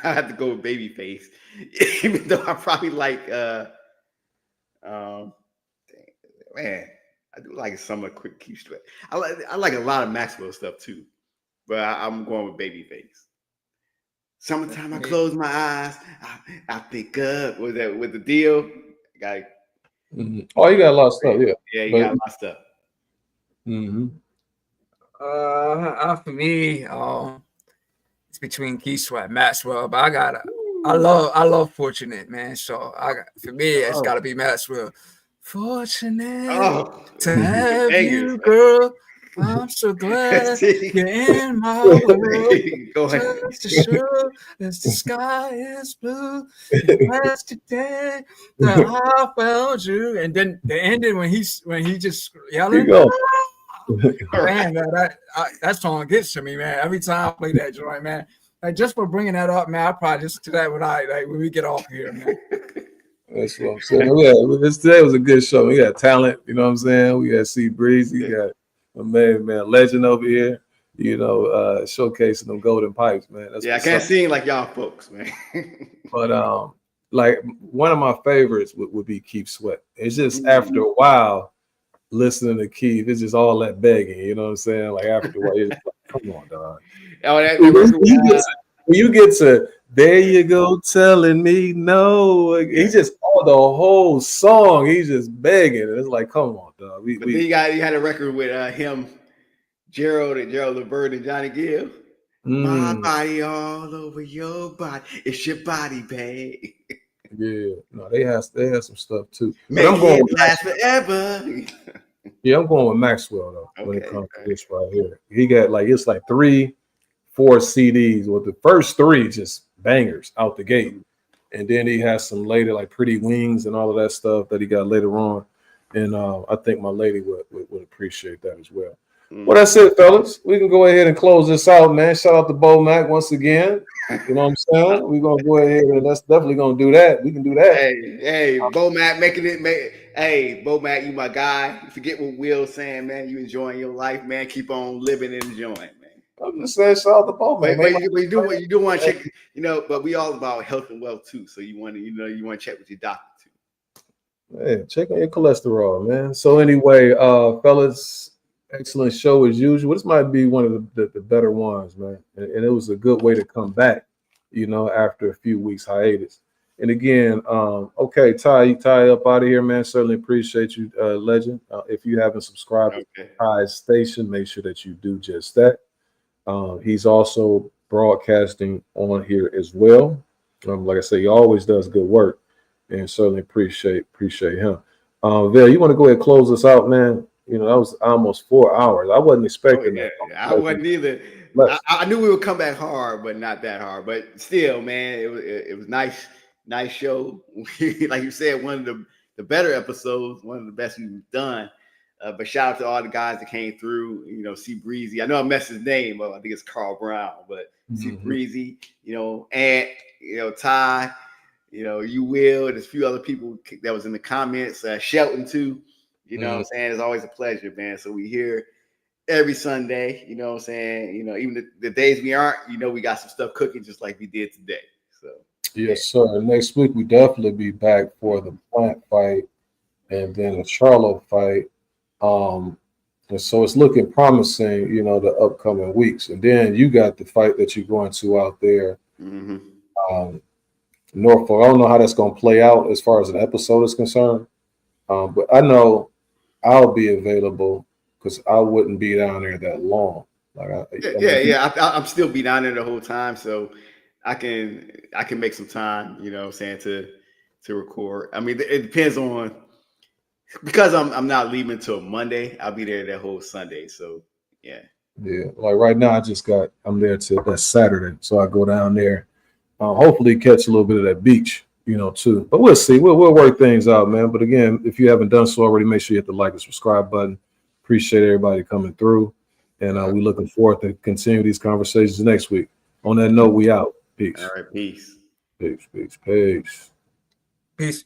have to go with Babyface, even though I probably like. Man, I do like some of Quick Keith Sweat. I like a lot of Maxwell stuff too, but I'm going with Babyface. Summertime, I close my eyes. I think up with the deal. Guy. Mm-hmm. Oh, you got a lot of stuff, yeah. Yeah, you got a lot of stuff. Mm-hmm. For me, it's between Keith Sweat and Maxwell, but I love Fortunate, man. So for me, it's got to be Maxwell. Fortunate to have you, bangers. girl. I'm so glad you're in my world. Go ahead. Just as sure as the sky is blue, and that's today that I found you. And then the ending when he just yelling. You go. Man, that song gets to me, man. Every time I play that joint, man. Like just for bringing that up, man. I probably listen to that when we get off here, man. That's what I'm saying. Yeah, today was a good show. We got talent, you know what I'm saying? We got C Breeze, we got a man, legend over here, you know, showcasing them golden pipes, man. That's I can't sing like y'all folks, man. But like one of my favorites would be Keith Sweat. It's just after a while, listening to Keith, it's just all that begging, you know what I'm saying? Like after a while, it's like, come on, dog. When you get to there you go telling me no, he just the whole song, he's just begging. And it's like, come on, dog. Then you had a record with him, Gerald Levert and Johnny Gill. My body all over your body. It's your body, babe. Yeah, no, they have some stuff too. Make but I'm going it last forever. Yeah, I'm going with Maxwell though. When it comes to this right here, he got it's like 3-4 CDs. With the first 3 just bangers out the gate, and then he has some later like Pretty Wings and all of that stuff that he got later on. And I think my lady would appreciate that as well. Well, that's it, fellas. We can go ahead and close this out, man. Shout out to Bo Mac once again. You know what I'm saying? We're gonna go ahead and that's definitely gonna do that. We can do that. Hey, Bo Mac hey, Bo Mac, you my guy. Forget what Will's saying, man. You enjoying your life, man. Keep on living and enjoying, man. I'm just saying, shout out to Bo Mac. But you do want to check, but we all about health and wealth too. So you want to check with your doctor too. Hey, check on your cholesterol, man. So anyway, fellas. Excellent show as usual. This might be one of the better ones, man. And it was a good way to come back, after a few weeks hiatus. And again, okay, Ty up out of here, man. Certainly appreciate you, legend. If you haven't subscribed to Ty's station, make sure that you do just that. He's also broadcasting on here as well. Like I say, he always does good work, and certainly appreciate him. Val, you want to go ahead and close us out, man? That was almost 4 hours. I wasn't expecting that. I wasn't either. I knew we would come back hard, but not that hard. But still, man, it was nice show. Like you said, one of the better episodes, one of the best we've done. But shout out to all the guys that came through. C Breezy. I know I messed his name up. I think it's Carl Brown, but C Breezy. And Ty. You will. There's a few other people that was in the comments. Shelton too. You know what I'm saying? It's always a pleasure, man. So we here every Sunday, you know what I'm saying? Even the days we aren't, we got some stuff cooking just like we did today. So yes, sir. Next week we definitely be back for the Plant fight and then the Charlo fight. And so it's looking promising, the upcoming weeks. And then you got the fight that you're going to out there. Norfolk. I don't know how that's gonna play out as far as an episode is concerned. But I know I'll be available because I wouldn't be down there that long. I'm still be down there the whole time, so I can make some time. To record. I mean, it depends on because I'm not leaving until Monday. I'll be there that whole Sunday. So yeah. Like right now, I'm there till that Saturday, so I go down there. Hopefully, catch a little bit of that beach. Too. But we'll see. We'll work things out, man. But again, if you haven't done so already, make sure you hit the like and subscribe button. Appreciate everybody coming through. And we're looking forward to continue these conversations next week. On that note, we out. Peace. All right. Peace. Peace.